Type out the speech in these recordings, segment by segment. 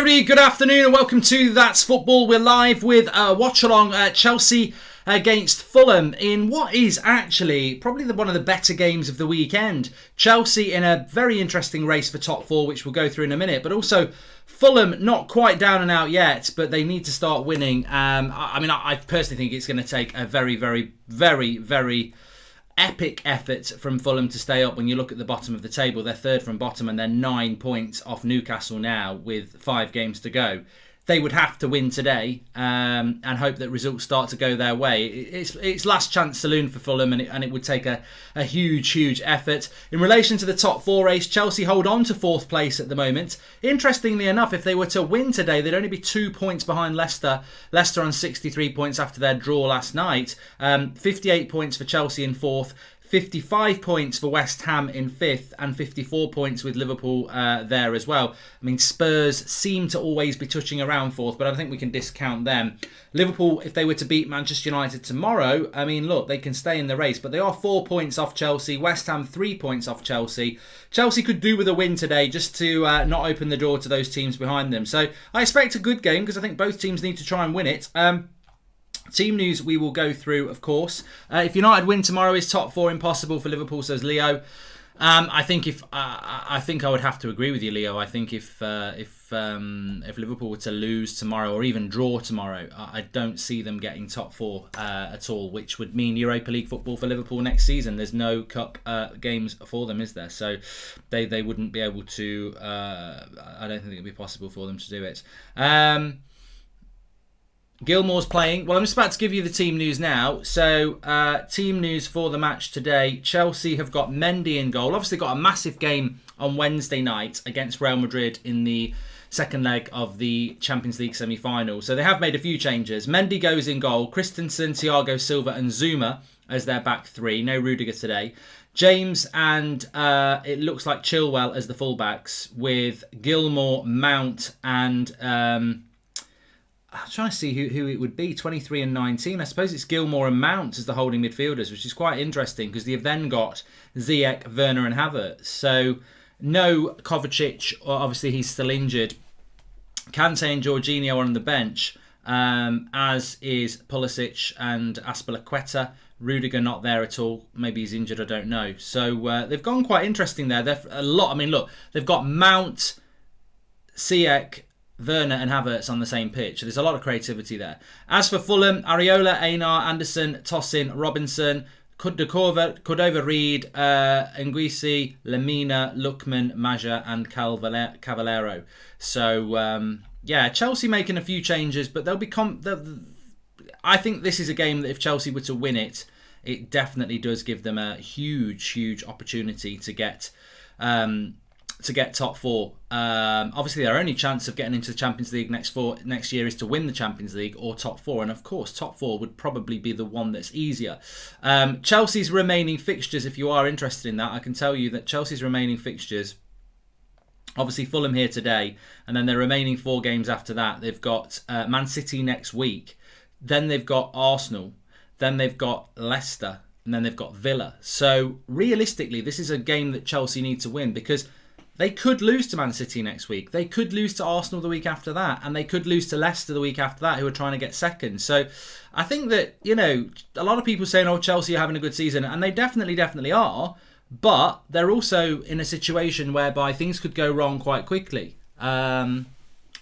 everybody, good afternoon and welcome to That's Football. We're live with Watchalong Chelsea against Fulham in what is actually probably one of the better games of the weekend. Chelsea in a very interesting race for top four, which we'll go through in a minute, but also Fulham not quite down and out yet, but they need to start winning. I personally think it's going to take a very epic effort from Fulham to stay up. When you look at the bottom of the table, they're third from bottom and they're 9 points off Newcastle now with 5 games to go. They would have to win today and hope that results start to go their way. It's last chance saloon for Fulham, and it would take a huge effort. In relation to the top four race, Chelsea hold on to 4th place at the moment. Interestingly enough, if they were to win today, they'd only be 2 points behind Leicester. Leicester on 63 points after their draw last night. 58 points for Chelsea in 4th. 55 points for West Ham in 5th and 54 points with Liverpool there as well. I mean, Spurs seem to always be touching around 4th, but I think we can discount them. Liverpool, if they were to beat Manchester United tomorrow, I mean, look, they can stay in the race, but they are 4 points off Chelsea. West Ham 3 points off Chelsea. Chelsea could do with a win today just to not open the door to those teams behind them. So I expect a good game because I think both teams need to try and win it. Team news we will go through, of course. If United win tomorrow, is top 4 impossible for Liverpool, says Leo. I think I would have to agree with you, Leo. I think if Liverpool were to lose tomorrow or even draw tomorrow, I don't see them getting top 4 at all, which would mean Europa League football for Liverpool next season. There's no cup games for them, is there? So they wouldn't be able to. I don't think it would be possible for them to do it. Gilmour's playing. Well, I'm just about to give you the team news now. So, team news for the match today. Chelsea have got Mendy in goal. Obviously got a massive game on Wednesday night against Real Madrid in the second leg of the Champions League semi-final. So they have made a few changes. Mendy goes in goal. Christensen, Thiago Silva and Zuma as their back three. No Rudiger today. James and it looks like Chilwell as the fullbacks with Gilmour, Mount and... I'm trying to see who it would be, 23 and 19. I suppose it's Gilmour and Mount as the holding midfielders, which is quite interesting because they've then got Ziyech, Werner and Havertz. So no Kovacic, obviously he's still injured. Kante and Jorginho are on the bench, as is Pulisic and Azpilicueta. Rudiger not there at all. Maybe he's injured, I don't know. So they've gone quite interesting there. They've a lot. I mean, look, they've got Mount, Ziyech, Werner and Havertz on the same pitch. So there's a lot of creativity there. As for Fulham, Areola, Einar, Anderson, Tosin, Robinson, Cordova, Reed, Nguisi, Lemina, Lookman, Maja and Cavallero. So, Chelsea making a few changes, but they'll become... I think this is a game that if Chelsea were to win it, it definitely does give them a huge opportunity to get top 4. Obviously, their only chance of getting into the Champions League next year is to win the Champions League or top 4. And of course, top 4 would probably be the one that's easier. Chelsea's remaining fixtures, if you are interested in that, I can tell you that Chelsea's remaining fixtures, obviously Fulham here today, and then their remaining 4 games after that, they've got Man City next week, then they've got Arsenal, then they've got Leicester, and then they've got Villa. So realistically, this is a game that Chelsea need to win because they could lose to Man City next week. They could lose to Arsenal the week after that. And they could lose to Leicester the week after that, who are trying to get second. So I think that, a lot of people saying, oh, Chelsea are having a good season. And they definitely are. But they're also in a situation whereby things could go wrong quite quickly. FA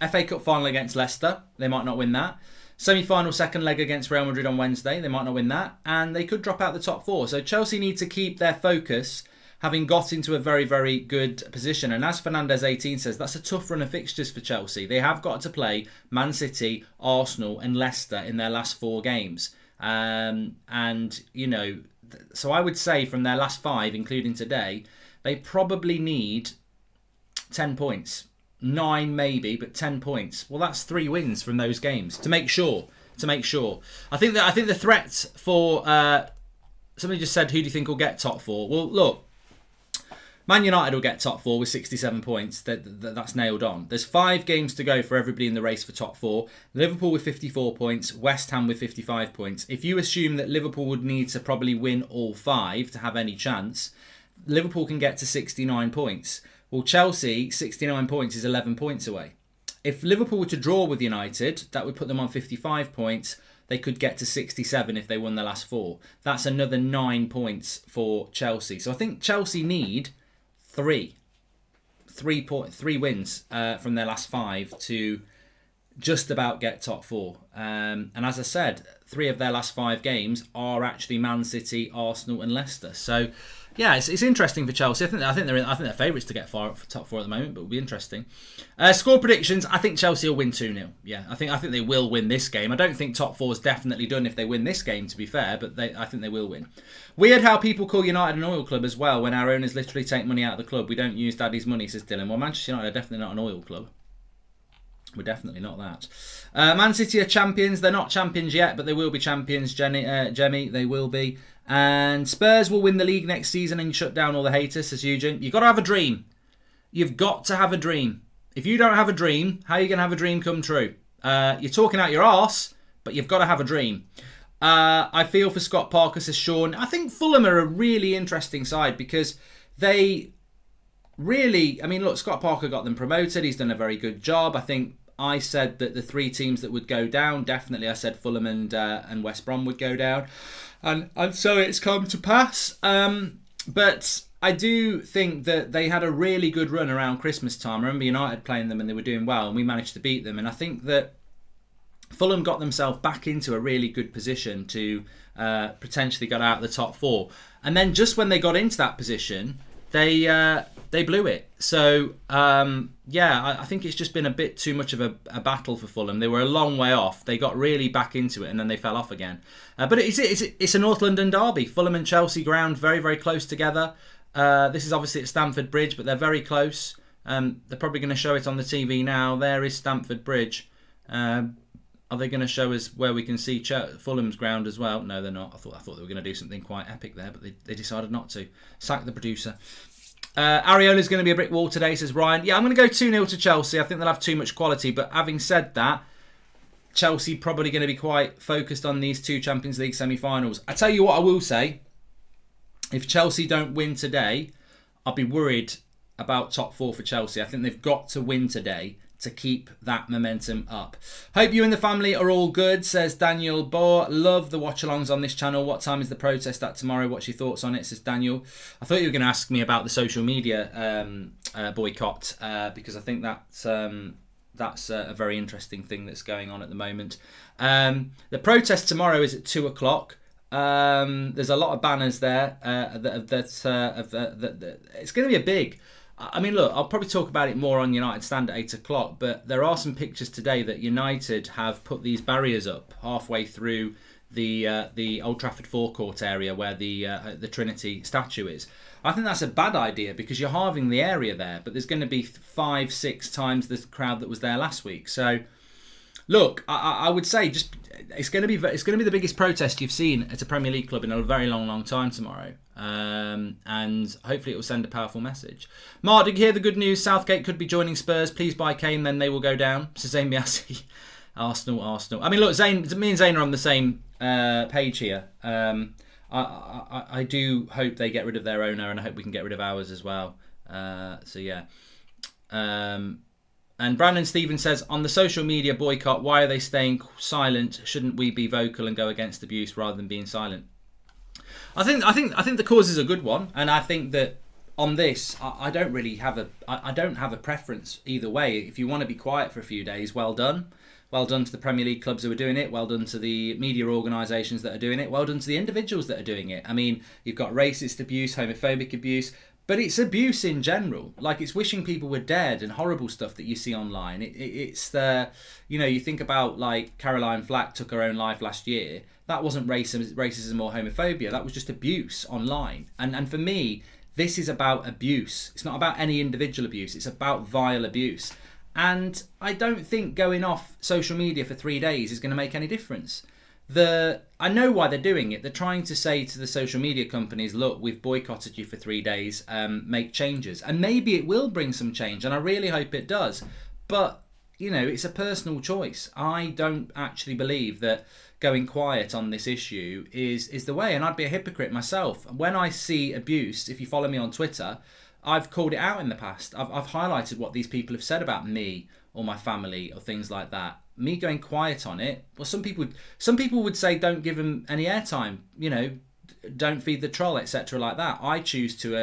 Cup final against Leicester. They might not win that. Semi-final second leg against Real Madrid on Wednesday. They might not win that. And they could drop out the top 4. So Chelsea need to keep their focus, having got into a very good position. And as Fernandez18 says, that's a tough run of fixtures for Chelsea. They have got to play Man City, Arsenal and Leicester in their last 4 games. So I would say from their last 5, including today, they probably need 10 points. 9 maybe, but 10 points. Well, that's 3 wins from those games to make sure. I think the threat for... somebody just said, who do you think will get top 4? Well, look, Man United will get top 4 with 67 points. That's nailed on. There's 5 games to go for everybody in the race for top 4. Liverpool with 54 points. West Ham with 55 points. If you assume that Liverpool would need to probably win all 5 to have any chance, Liverpool can get to 69 points. Well, Chelsea, 69 points is 11 points away. if Liverpool were to draw with United, that would put them on 55 points. They could get to 67 if they won their last 4. That's another 9 points for Chelsea. So I think Chelsea need 3 wins from their last 5 to just about get top 4. And as I said, 3 of their last 5 games are actually Man City, Arsenal, and Leicester. So yeah, it's interesting for Chelsea. I think they're favourites to get top 4 at the moment, but it'll be interesting. Score predictions: I think Chelsea will win 2-0. Yeah, I think they will win this game. I don't think top 4 is definitely done if they win this game, to be fair, but I think they will win. Weird how people call United an oil club as well when our owners literally take money out of the club. We don't use daddy's money, says Dylan. Well, Manchester United are definitely not an oil club. We're definitely not that. Man City are champions. They're not champions yet, but they will be champions, Jemmy. They will be. And Spurs will win the league next season and shut down all the haters, says Eugene. You've got to have a dream. You've got to have a dream. If you don't have a dream, how are you going to have a dream come true? You're talking out your arse, but you've got to have a dream. I feel for Scott Parker, says Sean. I think Fulham are a really interesting side because they really... I mean, look, Scott Parker got them promoted. He's done a very good job. I think I said that the 3 teams that would go down, definitely I said Fulham and West Brom would go down. And so it's come to pass. But I do think that they had a really good run around Christmas time. I remember United playing them and they were doing well and we managed to beat them. And I think that Fulham got themselves back into a really good position to potentially get out of the top 4. And then just when they got into that position, they blew it. So, I think it's just been a bit too much of a battle for Fulham. They were a long way off. They got really back into it and then they fell off again. But it's a North London derby. Fulham and Chelsea ground very, very close together. This is obviously at Stamford Bridge, but they're very close. They're probably going to show it on the TV now. There is Stamford Bridge. Are they going to show us where we can see Fulham's ground as well? No, they're not. I thought they were going to do something quite epic there, but they decided not to. Sack the producer. Areola's going to be a brick wall today, says Ryan. Yeah, I'm going to go 2-0 to Chelsea. I think they'll have too much quality. But having said that, Chelsea probably going to be quite focused on these 2 Champions League semi-finals. I tell you what I will say. If Chelsea don't win today, I'll be worried about top 4 for Chelsea. I think they've got to win today to keep that momentum up. Hope you and the family are all good, says Daniel Bohr. Love the watch-alongs on this channel. What time is the protest at tomorrow? What's your thoughts on it, says Daniel. I thought you were going to ask me about the social media boycott because I think that's a very interesting thing that's going on at the moment. The protest tomorrow is at 2 o'clock. There's a lot of banners there. It's going to be a big... I mean, look, I'll probably talk about it more on United Stand at 8 o'clock, but there are some pictures today that United have put these barriers up halfway through the Old Trafford forecourt area where the Trinity statue is. I think that's a bad idea because you're halving the area there, but there's going to be 5-6 times the crowd that was there last week. So, look, I would say just it's going to be the biggest protest you've seen at a Premier League club in a very long time tomorrow. And hopefully it will send a powerful message. Mark, did you hear the good news? Southgate could be joining Spurs. Please buy Kane, then they will go down. So Zayn Biassi, Arsenal. I mean, look, me and Zayn are on the same page here. I do hope they get rid of their owner, and I hope we can get rid of ours as well. So yeah. And Brandon Stevens says, on the social media boycott, why are they staying silent? Shouldn't we be vocal and go against abuse rather than being silent? I think the cause is a good one, and I think that on this, I don't really have a preference either way. If you want to be quiet for a few days, well done. Well done to the Premier League clubs who are doing it. Well done to the media organisations that are doing it. Well done to the individuals that are doing it. I mean, you've got racist abuse, homophobic abuse, but it's abuse in general. Like, it's wishing people were dead and horrible stuff that you see online. It's the, you think about like Caroline Flack took her own life last year. That wasn't racism or homophobia. That was just abuse online. And for me, this is about abuse. It's not about any individual abuse. It's about vile abuse. And I don't think going off social media for 3 days is going to make any difference. I know why they're doing it. They're trying to say to the social media companies, look, we've boycotted you for 3 days, make changes. And maybe it will bring some change, and I really hope it does. But, it's a personal choice. I don't actually believe that going quiet on this issue is the way, and I'd be a hypocrite myself. When I see abuse, if you follow me on Twitter, I've called it out in the past. I've highlighted what these people have said about me or my family or things like that. Me going quiet on it, well, some people would say don't give them any airtime, don't feed the troll, etc. like that. I choose to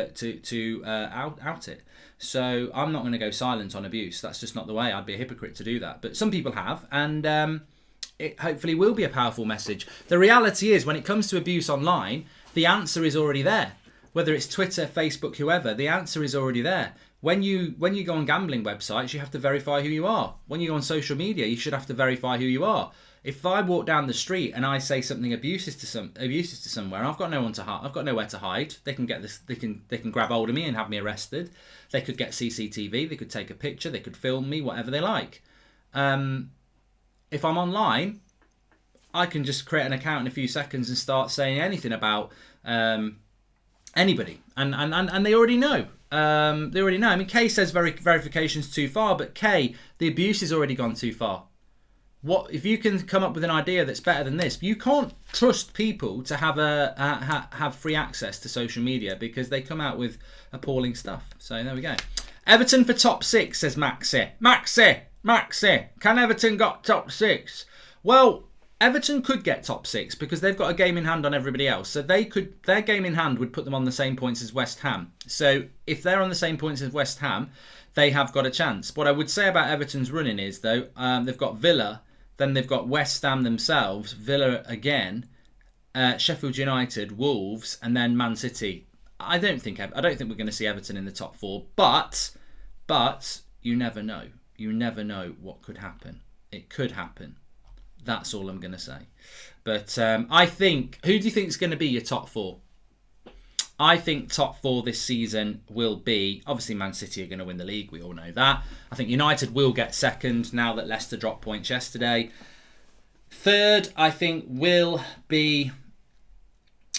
out it. So I'm not going to go silent on abuse. That's just not the way. I'd be a hypocrite to do that. But some people have, and it hopefully will be a powerful message. The reality is, when it comes to abuse online, the answer is already there. Whether it's Twitter, Facebook, whoever, the answer is already there. When you go on gambling websites, you have to verify who you are. When you go on social media, you should have to verify who you are. If I walk down the street and I say something abuses to somewhere, I've got no one to hide. I've got nowhere to hide. They can get this. They can grab hold of me and have me arrested. They could get CCTV. They could take a picture. They could film me. Whatever they like. If I'm online, I can just create an account in a few seconds and start saying anything about anybody, and they already know. They already know. I mean, Kay says verification's too far, but Kay, the abuse has already gone too far. What if you can come up with an idea that's better than this? You can't trust people to have have free access to social media because they come out with appalling stuff. So there we go. Everton for top 6, says Maxi. Can Everton got top 6? Well, Everton could get top 6 because they've got a game in hand on everybody else. So their game in hand would put them on the same points as West Ham. So if they're on the same points as West Ham, they have got a chance. What I would say about Everton's running is, though, they've got Villa, then they've got West Ham themselves, Villa again, Sheffield United, Wolves, and then Man City. I don't think we're going to see Everton in the top 4, but you never know. You never know what could happen. It could happen. That's all I'm going to say. But I think, who do you think is going to be your top 4? I think top 4 this season will be, obviously Man City are going to win the league. We all know that. I think United will get second now that Leicester dropped points yesterday. Third, I think will be,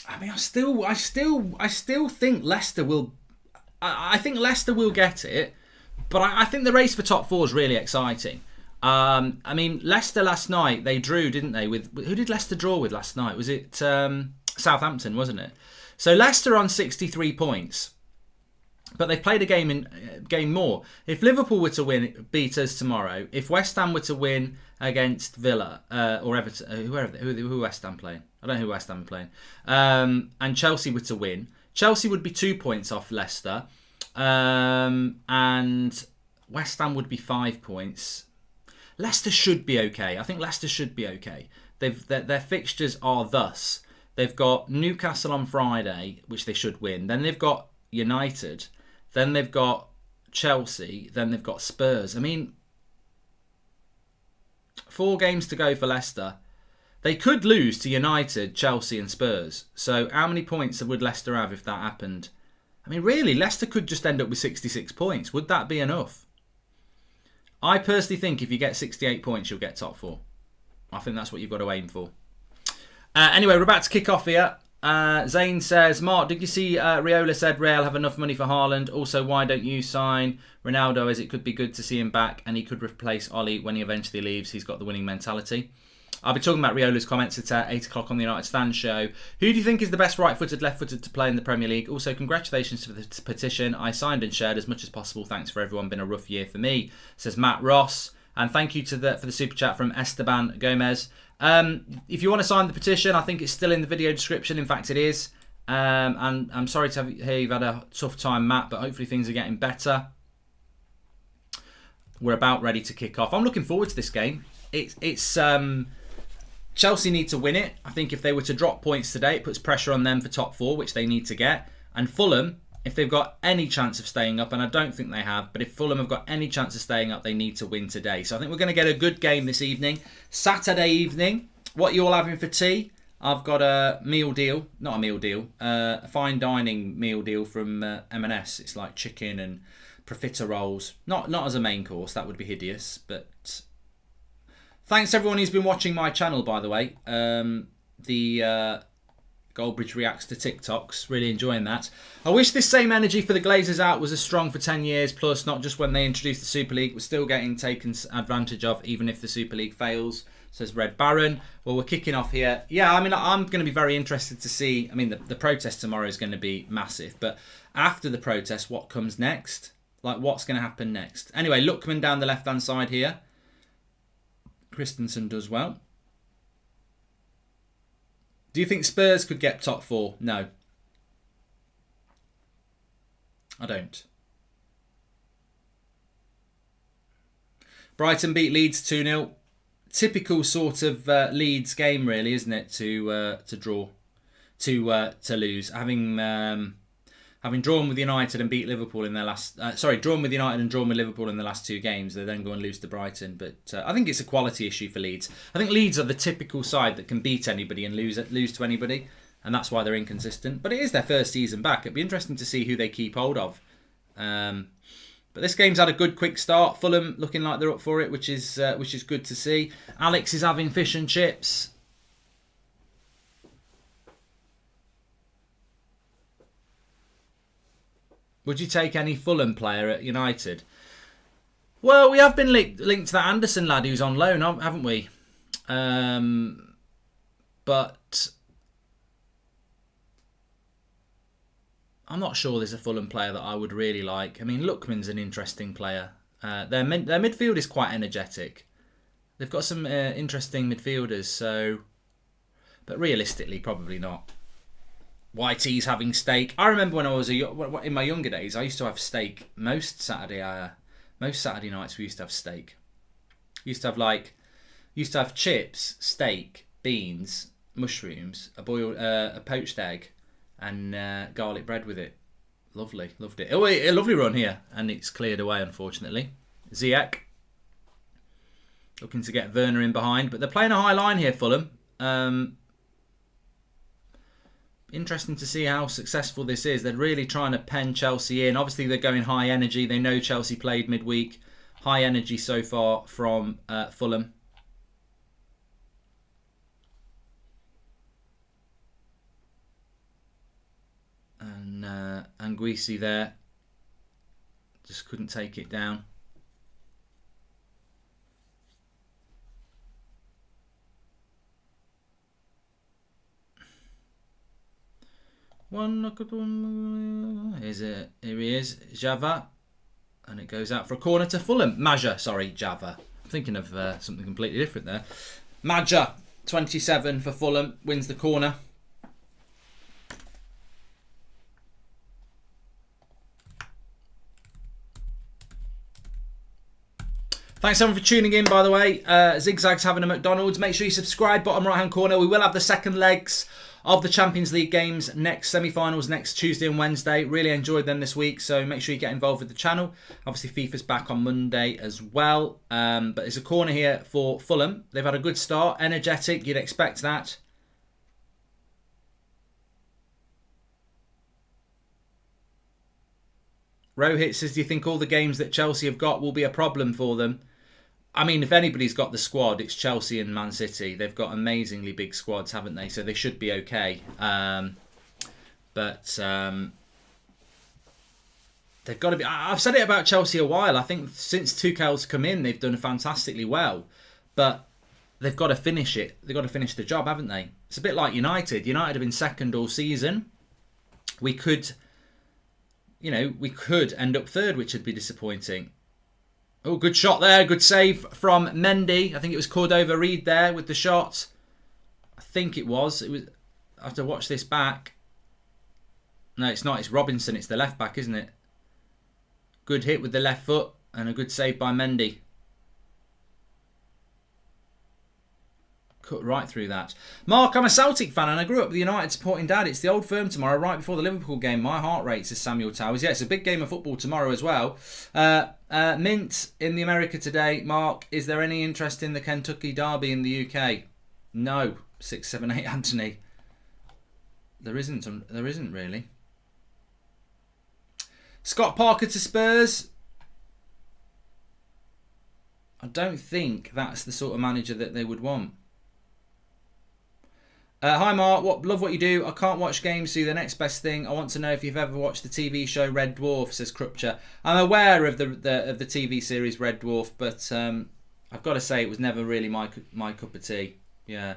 I mean, I still think Leicester will, I think Leicester will get it. But I think the race for top 4 is really exciting. I mean, Leicester last night, they drew, didn't they? With who did Leicester draw with last night? Was it Southampton, wasn't it? So Leicester on 63 points. But they've played a game more. If Liverpool were to beat us tomorrow, if West Ham were to win against Villa or Everton, who West Ham playing? I don't know who West Ham are playing. And Chelsea were to win, Chelsea would be 2 points off Leicester. And West Ham would be 5 points. Leicester should be okay. I think Leicester should be okay. Their fixtures are thus. They've got Newcastle on Friday, which they should win. Then they've got United. Then they've got Chelsea. Then they've got Spurs. I mean, 4 games to go for Leicester. They could lose to United, Chelsea and Spurs. So how many points would Leicester have if that happened? I mean, really, Leicester could just end up with 66 points. Would that be enough? I personally think if you get 68 points, you'll get top 4. I think that's what you've got to aim for. Anyway, we're about to kick off here. Zane says, Mark, did you see Riola said Real have enough money for Haaland? Also, why don't you sign Ronaldo, as it could be good to see him back and he could replace Ollie when he eventually leaves. He's got the winning mentality. I'll be talking about Riola's comments at 8 o'clock on the United Stand show. Who do you think is the best right-footed, left-footed to play in the Premier League? Also, congratulations for the petition. I signed and shared as much as possible. Thanks for everyone. Been a rough year for me, says Matt Ross. And thank you for the super chat from Esteban Gomez. If you want to sign the petition, I think it's still in the video description. In fact, it is. And I'm sorry to hear you've had a tough time, Matt, but hopefully things are getting better. We're about ready to kick off. I'm looking forward to this game. It's Chelsea need to win it. I think if they were to drop points today, it puts pressure on them for top 4, which they need to get. And Fulham, if they've got any chance of staying up, and I don't think they have, but if Fulham have got any chance of staying up, they need to win today. So I think we're going to get a good game this evening. Saturday evening, what are you all having for tea? I've got a meal deal, not a meal deal, a fine dining meal deal from M&S. It's like chicken and profiteroles. Not as a main course, that would be hideous, but... Thanks everyone who's been watching my channel, by the way. The Goldbridge reacts to TikToks. Really enjoying that. I wish this same energy for the Glazers out was as strong for 10 years plus, not just when they introduced the Super League. We're still getting taken advantage of, even if the Super League fails, says Red Baron. Well, we're kicking off here. Yeah, I mean, I'm going to be very interested to see. I mean, the protest tomorrow is going to be massive. But after the protest, what comes next? Like, what's going to happen next? Anyway, Lookman down the left-hand side here. Christensen does well. Do you think Spurs could get top 4? No. I don't. Brighton beat Leeds 2-0. Typical sort of Leeds game, really, isn't it? To draw, to lose. Having drawn with United and beat Liverpool in their last... drawn with United and drawn with Liverpool in the last 2 games. They then go and lose to Brighton. But I think it's a quality issue for Leeds. I think Leeds are the typical side that can beat anybody and lose to anybody. And that's why they're inconsistent. But it is their first season back. It'd be interesting to see who they keep hold of. But this game's had a good quick start. Fulham looking like they're up for it, which is good to see. Alex is having fish and chips. Would you take any Fulham player at United? Well, we have been linked to that Anderson lad who's on loan, haven't we? But I'm not sure there's a Fulham player that I would really like. I mean, Lookman's an interesting player. Their midfield is quite energetic. They've got some interesting midfielders, so... But realistically, probably not. YT's having steak. I remember when I was in my younger days, I used to have steak most Saturday nights. We used to have steak. Used to have chips, steak, beans, mushrooms, a poached egg, and garlic bread with it. Lovely, loved it. Oh, a lovely run here, and it's cleared away, unfortunately. Ziyech looking to get Werner in behind, but they're playing a high line here, Fulham. Interesting to see how successful this is. They're really trying to pen Chelsea in. Obviously, they're going high energy. They know Chelsea played midweek. High energy so far from Fulham. And Anguissa there. Just couldn't take it down. Here he is, Java, and it goes out for a corner to Fulham. Java. I'm thinking of something completely different there. Maja, 27 for Fulham, wins the corner. Thanks everyone for tuning in, by the way. Zigzag's having a McDonald's. Make sure you subscribe, bottom right-hand corner. We will have the second legs of the Champions League games next, semi-finals next Tuesday and Wednesday. Really enjoyed them this week, so make sure you get involved with the channel. Obviously, FIFA's back on Monday as well. But it's a corner here for Fulham. They've had a good start, energetic, you'd expect that. Rohit says, do you think all the games that Chelsea have got will be a problem for them? I mean, if anybody's got the squad, it's Chelsea and Man City. They've got amazingly big squads, haven't they? So they should be okay. But they've got to be... I've said it about Chelsea a while. I think since Tuchel's come in, they've done fantastically well. But they've got to finish it. They've got to finish the job, haven't they? It's a bit like United. United have been second all season. We could end up third, which would be disappointing. Oh, good shot there. Good save from Mendy. I think it was Cordova-Reid there with the shot. I think it was. I have to watch this back. No, it's not. It's Robinson. It's the left back, isn't it? Good hit with the left foot and a good save by Mendy. Cut right through that. Mark, I'm a Celtic fan and I grew up with United supporting Dad. It's the Old Firm tomorrow, right before the Liverpool game. My heart rate, says Samuel Towers. Yeah, it's a big game of football tomorrow as well. Mint in the America today. Mark, is there any interest in the Kentucky Derby in the UK? No. 678 Anthony. There isn't really. Scott Parker to Spurs. I don't think that's the sort of manager that they would want. Hi Mark, love what you do. I can't watch games, so the next best thing. I want to know if you've ever watched the TV show Red Dwarf, says Krupcher. I'm aware of the TV series Red Dwarf, but I've got to say it was never really my cup of tea. Yeah.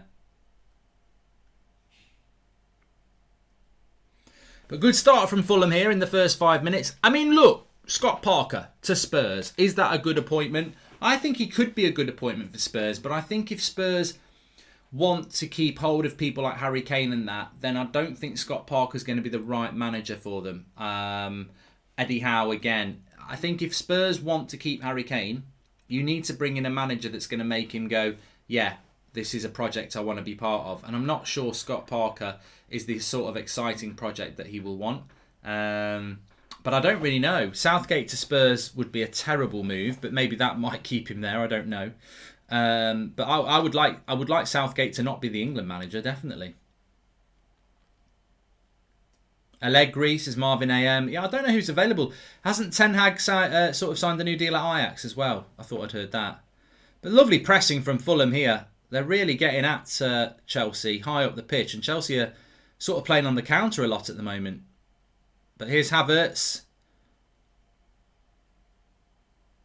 But good start from Fulham here in the first 5 minutes. I mean, look, Scott Parker to Spurs. Is that a good appointment? I think he could be a good appointment for Spurs, but I think if Spurs want to keep hold of people like Harry Kane and that, then I don't think Scott Parker's going to be the right manager for them. Eddie Howe again. I think if Spurs want to keep Harry Kane, you need to bring in a manager that's going to make him go, yeah, this is a project I want to be part of. And I'm not sure Scott Parker is the sort of exciting project that he will want. But I don't really know. Southgate to Spurs would be a terrible move, but maybe that might keep him there. I don't know. But I would like Southgate to not be the England manager, definitely. Allegri, says Marvin AM. Yeah, I don't know who's available. Hasn't Ten Hag sort of signed a new deal at Ajax as well? I thought I'd heard that. But lovely pressing from Fulham here. They're really getting at Chelsea high up the pitch, and Chelsea are sort of playing on the counter a lot at the moment. But here's Havertz.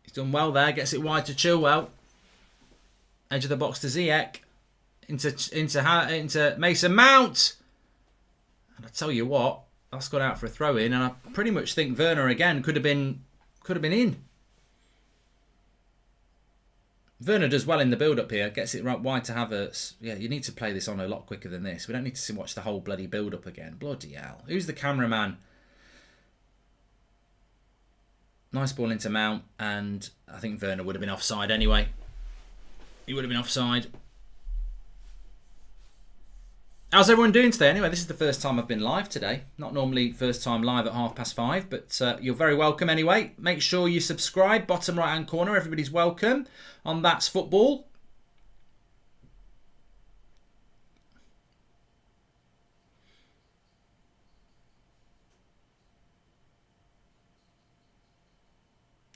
He's done well there. Gets it wide to Chilwell. Edge of the box to Ziyech. Into Mason Mount. And I tell you what, that's gone out for a throw in, and I pretty much think Werner again could have been in. Werner does well in the build up here, gets it right wide to Havertz. Yeah, you need to play this on a lot quicker than this. We don't need to watch the whole bloody build up again. Bloody hell. Who's the cameraman? Nice ball into Mount, and I think Werner would have been offside anyway. He would have been offside. How's everyone doing today? Anyway, this is the first time I've been live today. Not normally first time live at 5:30, but you're very welcome anyway. Make sure you subscribe. Bottom right hand corner, everybody's welcome on That's Football.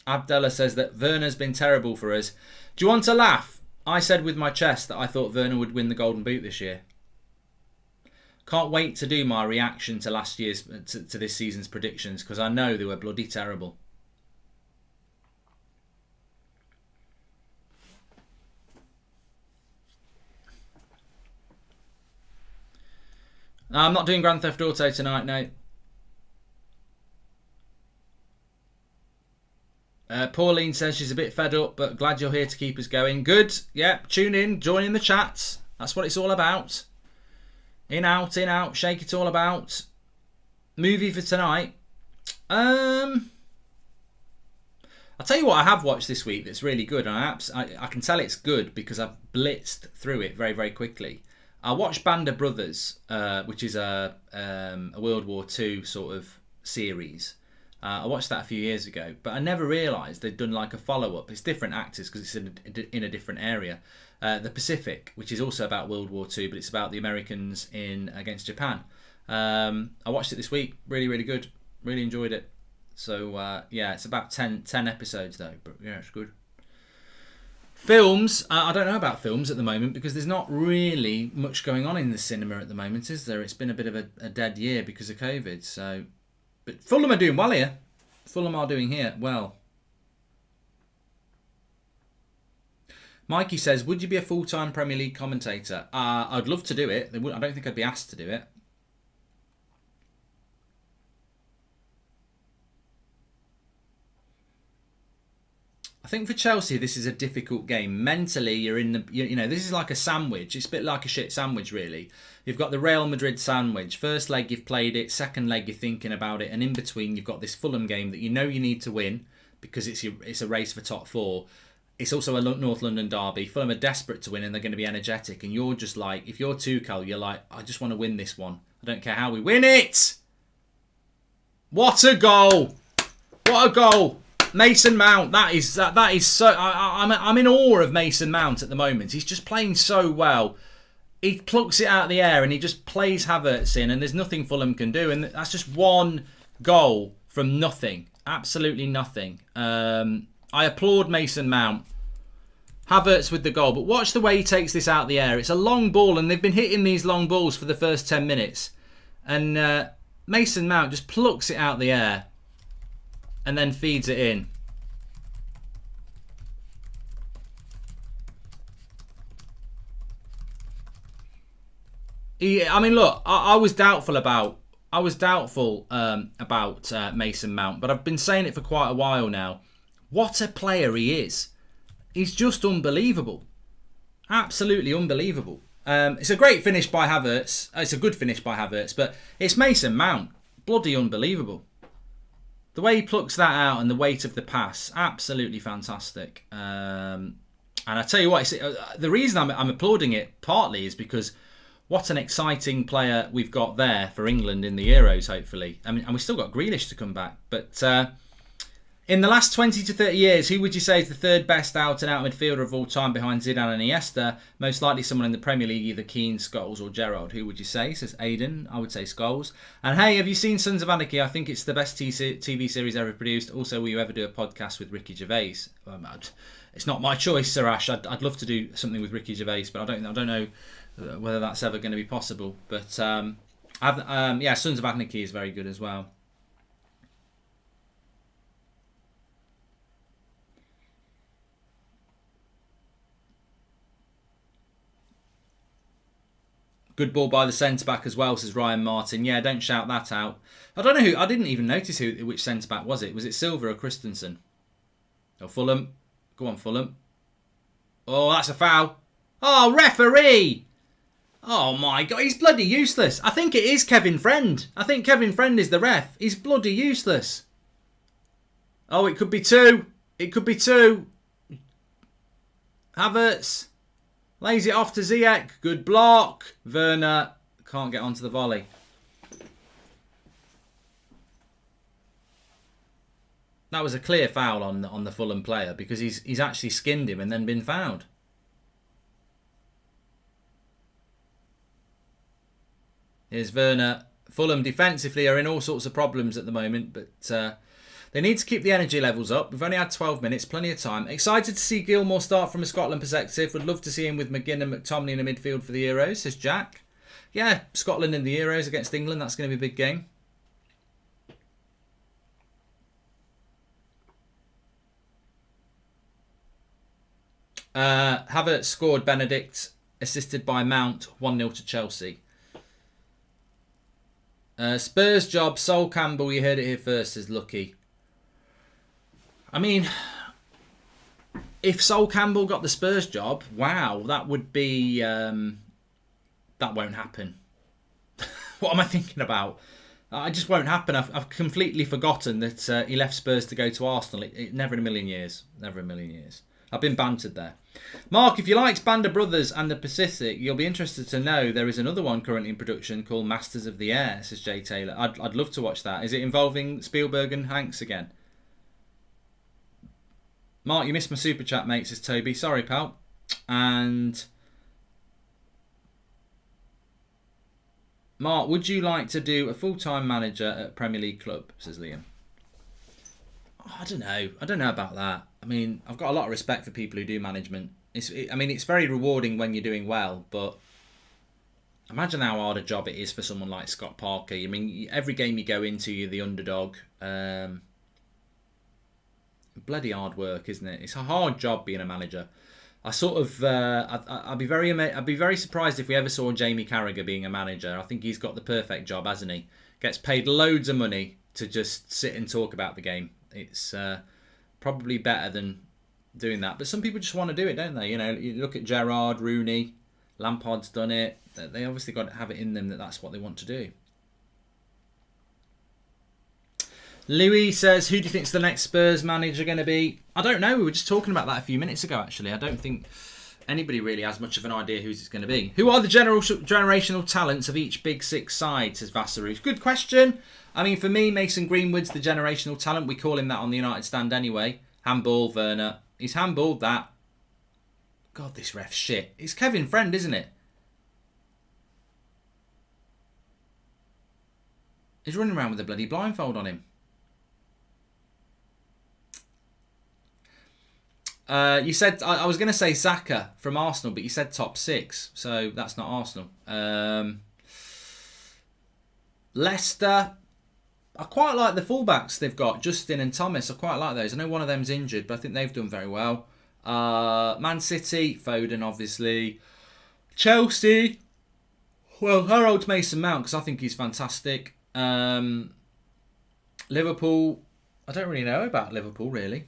Abdullah says that Werner's been terrible for us. Do you want to laugh? I said with my chest that I thought Werner would win the Golden Boot this year. Can't wait to do my reaction to last year's to this season's predictions, because I know they were bloody terrible. No, I'm not doing Grand Theft Auto tonight, no. Pauline says she's a bit fed up, but glad you're here to keep us going. Good. Yep, tune in, join in the chats. That's what it's all about. In, out, shake it all about. Movie for tonight. I'll tell you what I have watched this week that's really good. And I can tell it's good because I've blitzed through it very, very quickly. I watched Band of Brothers, which is a World War II sort of series. I watched that a few years ago, but I never realised they'd done like a follow-up. It's different actors because it's in a different area. The Pacific, which is also about World War II, but it's about the Americans against Japan. I watched it this week. Really, really good. Really enjoyed it. So, yeah, it's about 10 episodes though, but yeah, it's good. Films. I don't know about films at the moment because there's not really much going on in the cinema at the moment, is there? It's been a bit of a dead year because of COVID, so... But Fulham are doing well here. Fulham are doing here well. Mikey says, would you be a full-time Premier League commentator? I'd love to do it. I don't think I'd be asked to do it. I think for Chelsea, this is a difficult game. Mentally, you're in the... You know, this is like a sandwich. It's a bit like a shit sandwich, really. You've got the Real Madrid sandwich. First leg, you've played it. Second leg, you're thinking about it. And in between, you've got this Fulham game that you know you need to win because it's a race for top four. It's also a North London derby. Fulham are desperate to win and they're going to be energetic. And you're just like, if you're Tuchel, you're like, I just want to win this one. I don't care how we win it. What a goal. What a goal. Mason Mount, that is so... I'm in awe of Mason Mount at the moment. He's just playing so well. He plucks it out of the air and he just plays Havertz in, and there's nothing Fulham can do. And that's just one goal from nothing. Absolutely nothing. I applaud Mason Mount. Havertz with the goal. But watch the way he takes this out of the air. It's a long ball, and they've been hitting these long balls for the first 10 minutes. And Mason Mount just plucks it out of the air and then feeds it in. I mean, look, I was doubtful about I was doubtful about Mason Mount, but I've been saying it for quite a while now. What a player he is. He's just unbelievable. Absolutely unbelievable. It's a great finish by Havertz. It's a good finish by Havertz, but it's Mason Mount. Bloody unbelievable. The way he plucks that out and the weight of the pass, absolutely fantastic. And I tell you what, the reason I'm applauding it partly is because what an exciting player we've got there for England in the Euros, hopefully. I mean, and we've still got Grealish to come back. But in the last 20 to 30 years, who would you say is the third best out-and-out midfielder of all time behind Zidane and Iniesta? Most likely someone in the Premier League, either Keane, Scholes or Gerrard. Who would you say? Says Aidan. I would say Scholes. And hey, have you seen Sons of Anarchy? I think it's the best TV series ever produced. Also, will you ever do a podcast with Ricky Gervais? It's not my choice, Sir Ash. I'd love to do something with Ricky Gervais, but I don't know whether that's ever going to be possible. But Sons of Anarchy is very good as well. Good ball by the centre-back as well, says Ryan Martin. Yeah, don't shout that out. I don't know who. I didn't even notice which centre-back was it. Was it Silva or Christensen? Oh, Fulham. Go on, Fulham. Oh, that's a foul. Oh, referee! Oh my God, he's bloody useless. I think it is Kevin Friend. I think Kevin Friend is the ref. He's bloody useless. Oh, it could be two. It could be two. Havertz. Lays it off to Ziyech. Good block. Werner can't get onto the volley. That was a clear foul on the Fulham player because he's actually skinned him and then been fouled. Here's Werner. Fulham defensively are in all sorts of problems at the moment, but they need to keep the energy levels up. We've only had 12 minutes, plenty of time. Excited to see Gilmour start from a Scotland perspective. Would love to see him with McGinn and McTominay in the midfield for the Euros, says Jack. Yeah, Scotland in the Euros against England. That's going to be a big game. Havertz scored, Benedict, assisted by Mount, 1-0 to Chelsea. Spurs job, Sol Campbell, you heard it here first, is lucky. I mean, if Sol Campbell got the Spurs job, wow, that would be... that won't happen. What am I thinking about? It just won't happen. I've completely forgotten that he left Spurs to go to Arsenal. Never in a million years. Never in a million years. I've been bantered there. Mark, if you liked Band of Brothers and the Pacific, you'll be interested to know there is another one currently in production called Masters of the Air, says Jay Taylor. I'd love to watch that. Is it involving Spielberg and Hanks again? Mark, you missed my super chat, mate, says Toby. Sorry, pal. And Mark, would you like to do a full-time manager at a Premier League club, says Liam. Oh, I don't know. I don't know about that. I mean, I've got a lot of respect for people who do management. It's very rewarding when you're doing well, but imagine how hard a job it is for someone like Scott Parker. I mean, every game you go into, you're the underdog. Bloody hard work, isn't it? It's a hard job being a manager. I'd be very surprised if we ever saw Jamie Carragher being a manager. I think he's got the perfect job, hasn't he? Gets paid loads of money to just sit and talk about the game. It's probably better than doing that. But some people just want to do it, don't they? You know, you look at Gerrard, Rooney, Lampard's done it. They obviously got to have it in them that that's what they want to do. Louis says, who do you think's the next Spurs manager going to be? I don't know. We were just talking about that a few minutes ago, actually. I don't think anybody really has much of an idea who's it's going to be. Who are the generational talents of each Big Six side, says Vassarus. Good question. I mean, for me, Mason Greenwood's the generational talent. We call him that on the United stand anyway. Handball, Werner. He's handballed that. God, this ref's shit. It's Kevin Friend, isn't it? He's running around with a bloody blindfold on him. You said, I was going to say Saka from Arsenal, but you said top six, so that's not Arsenal. Leicester, I quite like the fullbacks they've got, Justin and Thomas. I quite like those. I know one of them's injured, but I think they've done very well. Man City, Foden, obviously. Chelsea, well, Harold Mason Mount, because I think he's fantastic. Liverpool, I don't really know about Liverpool, really.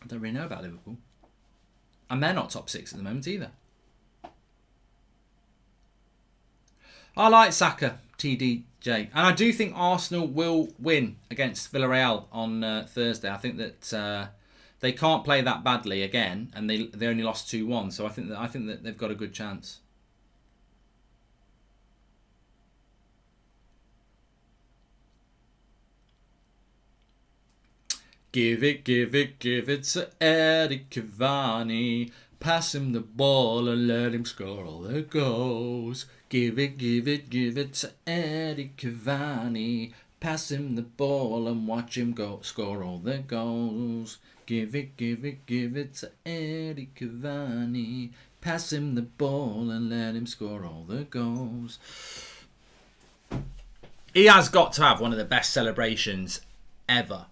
I don't really know about Liverpool. And they're not top 6 at the moment either. I like Saka, TDJ. And I do think Arsenal will win against Villarreal on Thursday. I think that they can't play that badly again, and they only lost 2-1. So I think that they've got a good chance. Give it to Eddie Cavani. Pass him the ball and let him score all the goals. Give it to Eddie Cavani. Pass him the ball and watch him score all the goals. Give it to Eddie Cavani. Pass him the ball and let him score all the goals. He has got to have one of the best celebrations ever.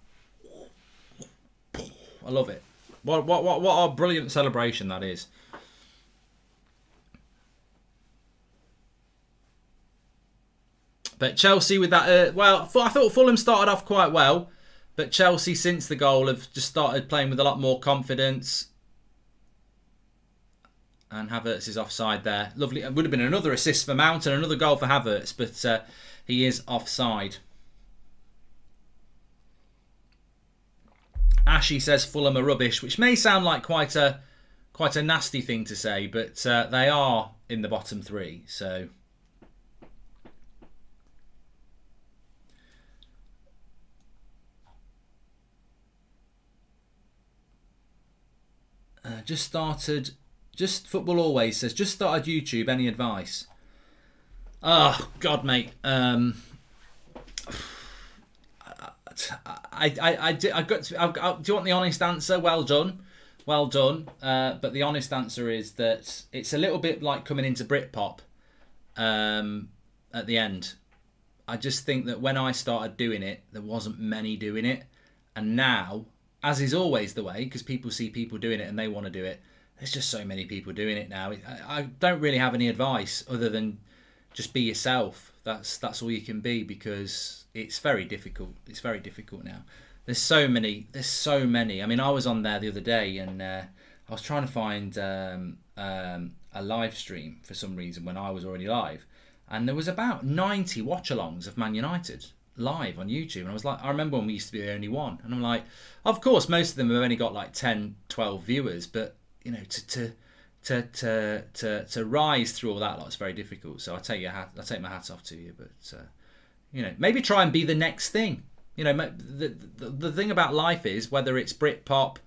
I love it. What a brilliant celebration that is. But Chelsea with that, I thought Fulham started off quite well, but Chelsea since the goal have just started playing with a lot more confidence. And Havertz is offside there. Lovely. It would have been another assist for Mount and another goal for Havertz, but he is offside. Ashy says Fulham are rubbish, which may sound like quite a nasty thing to say, but they are in the bottom 3. So just Football Always says just started YouTube. Any advice? Oh God, mate. Do you want the honest answer? Well done. But the honest answer is that it's a little bit like coming into Britpop at the end. I just think that when I started doing it, there wasn't many doing it, and now, as is always the way, because people see people doing it and they want to do it, there's just so many people doing it now. I don't really have any advice other than just be yourself. That's all you can be, because it's very difficult. It's very difficult now. There's so many. I mean, I was on there the other day and I was trying to find a live stream for some reason when I was already live, and there was about 90 watch-alongs of Man United live on YouTube, and I was like, I remember when we used to be the only one, and I'm like, of course most of them have only got like 10, 12 viewers, but you know, to rise through all that lot is very difficult. So I take my hat off to you, but you know, maybe try and be the next thing. You know, the thing about life is, whether it's Britpop,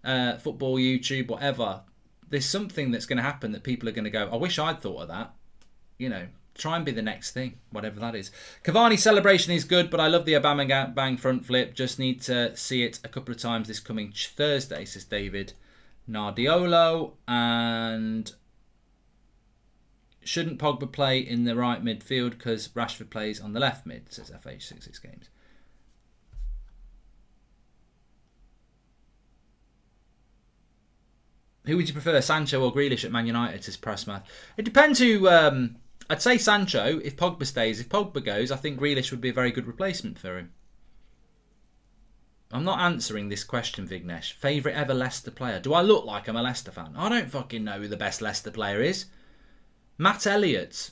football, YouTube, whatever, there's something that's going to happen that people are going to go, I wish I'd thought of that. You know, try and be the next thing, whatever that is. Cavani celebration is good, but I love the Aubameyang front flip. Just need to see it a couple of times this coming Thursday, says David Nardiolo. And shouldn't Pogba play in the right midfield because Rashford plays on the left mid, says FH66 Games. Who would you prefer, Sancho or Grealish at Man United, says Pressmath? It depends who... I'd say Sancho if Pogba stays. If Pogba goes, I think Grealish would be a very good replacement for him. I'm not answering this question, Vignesh. Favourite ever Leicester player? Do I look like I'm a Leicester fan? I don't fucking know who the best Leicester player is. Matt Elliott.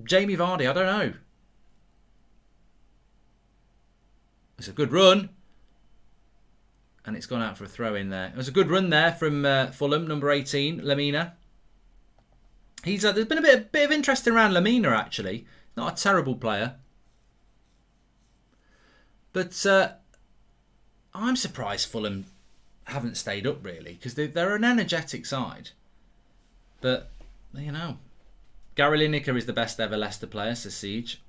Jamie Vardy, I don't know. It's a good run. And it's gone out for a throw in there. It was a good run there from Fulham, number 18, Lamina. There's been a bit of interest around Lamina, actually. Not a terrible player. But I'm surprised Fulham haven't stayed up, really, because they're an energetic side. But, you know, Gary Lineker is the best ever Leicester player, says Siege.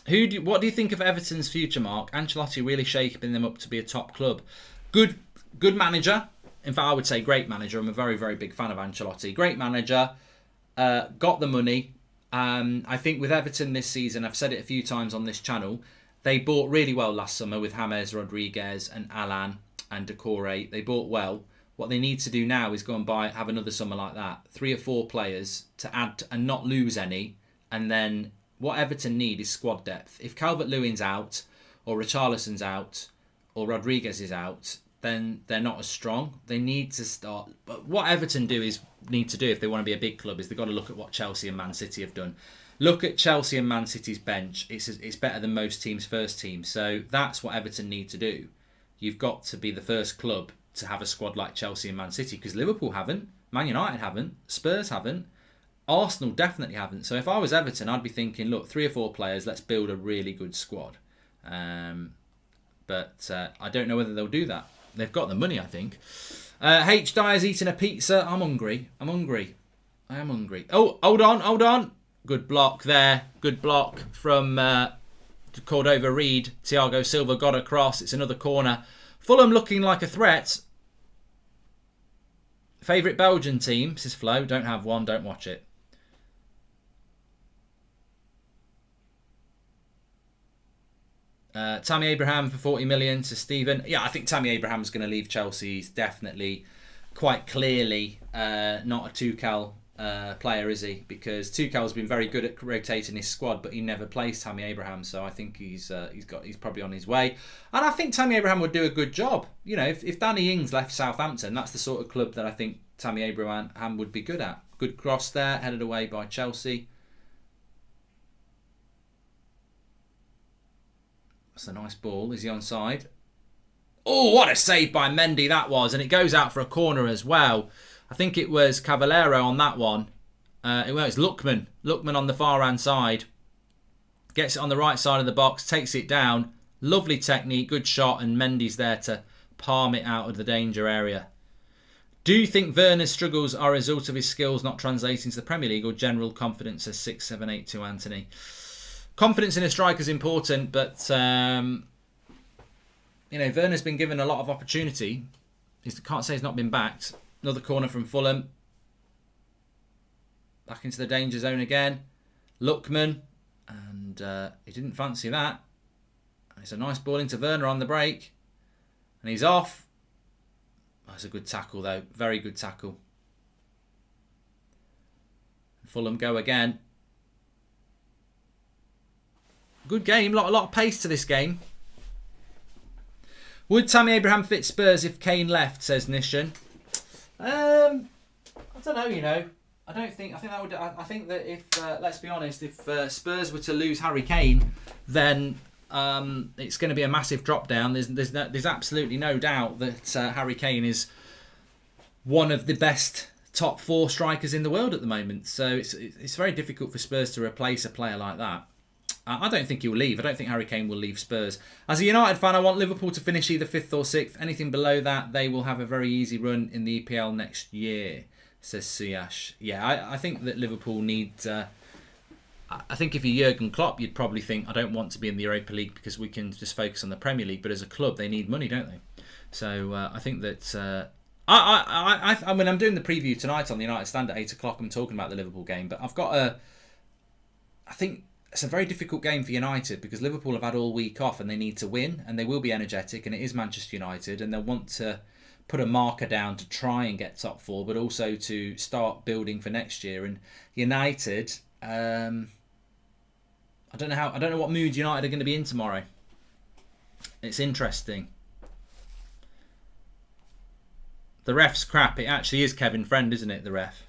What do you think of Everton's future, Mark? Ancelotti really shaping them up to be a top club. Good manager. In fact, I would say great manager. I'm a very, very big fan of Ancelotti. Great manager. Got the money. I think with Everton this season, I've said it a few times on this channel, they bought really well last summer with James Rodriguez and Alan and Decore. They bought well. What they need to do now is go and have another summer like that. 3 or 4 players to add and not lose any. And then what Everton need is squad depth. If Calvert-Lewin's out, or Richarlison's out, or Rodriguez is out, then they're not as strong. They need to start. But what Everton need to do if they want to be a big club is they've got to look at what Chelsea and Man City have done. Look at Chelsea and Man City's bench. It's better than most teams' first team. So that's what Everton need to do. You've got to be the first club to have a squad like Chelsea and Man City, because Liverpool haven't, Man United haven't, Spurs haven't, Arsenal definitely haven't. So if I was Everton, I'd be thinking, look, 3 or 4 players, let's build a really good squad. But I don't know whether they'll do that. They've got the money, I think. H. Dyer's eating a pizza. I'm hungry. I am hungry. Oh, hold on. Good block there. Good block from Cordova Reed. Thiago Silva got across. It's another corner. Fulham looking like a threat. Favourite Belgian team, says Flo. Don't have one, don't watch it. Tammy Abraham for 40 million to Stephen. Yeah, I think Tammy Abraham's going to leave Chelsea. He's definitely, quite clearly, not a Tuchel player, is he? Because Tuchel's been very good at rotating his squad, but he never plays Tammy Abraham. So I think he's probably on his way. And I think Tammy Abraham would do a good job. You know, if Danny Ings left Southampton, that's the sort of club that I think Tammy Abraham would be good at. Good cross there, headed away by Chelsea. That's a nice ball. Is he onside? Oh, what a save by Mendy that was. And it goes out for a corner as well. I think it was Cavallero on that one. It was Lookman. Lookman on the far-hand side. Gets it on the right side of the box. Takes it down. Lovely technique. Good shot. And Mendy's there to palm it out of the danger area. Do you think Werner's struggles are a result of his skills not translating to the Premier League or general confidence, says 6782 Anthony? Confidence in a striker is important, but Werner's been given a lot of opportunity. Can't say he's not been backed. Another corner from Fulham. Back into the danger zone again. Lookman, and he didn't fancy that. It's a nice ball into Werner on the break, and he's off. That's a good tackle, though. Very good tackle. Fulham go again. Good game. A lot of pace to this game. Would Tammy Abraham fit Spurs if Kane left, says Nishan? I don't know, I think that if, let's be honest, if Spurs were to lose Harry Kane, then it's going to be a massive drop down. There's absolutely no doubt that Harry Kane is one of the best top 4 strikers in the world at the moment. So it's very difficult for Spurs to replace a player like that. I don't think he'll leave. I don't think Harry Kane will leave Spurs. As a United fan, I want Liverpool to finish either 5th or 6th. Anything below that, they will have a very easy run in the EPL next year, says Siyash. Yeah, I think that Liverpool need... I think if you're Jurgen Klopp, you'd probably think, I don't want to be in the Europa League because we can just focus on the Premier League. But as a club, they need money, don't they? So I think that... I mean, I'm doing the preview tonight on the United Stand at 8 o'clock. I'm talking about the Liverpool game. But I've got I think... It's a very difficult game for United because Liverpool have had all week off and they need to win, and they will be energetic, and it is Manchester United, and they'll want to put a marker down to try and get top 4, but also to start building for next year. And United, I don't know what mood United are going to be in tomorrow. It's interesting. The ref's crap. It actually is Kevin Friend, isn't it, the ref?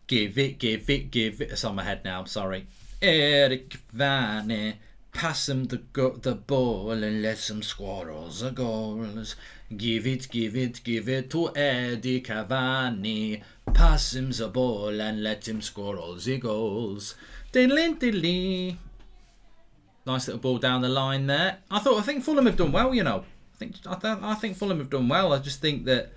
Give it. It's on my head now, I'm sorry. Eric Vanne, pass him the ball and let some squirrels a goals. Give it to Eddie Cavani. Pass him the ball and let him score all the goals. Diddly. Nice little ball down the line there. I think Fulham have done well, I think Fulham have done well. I just think that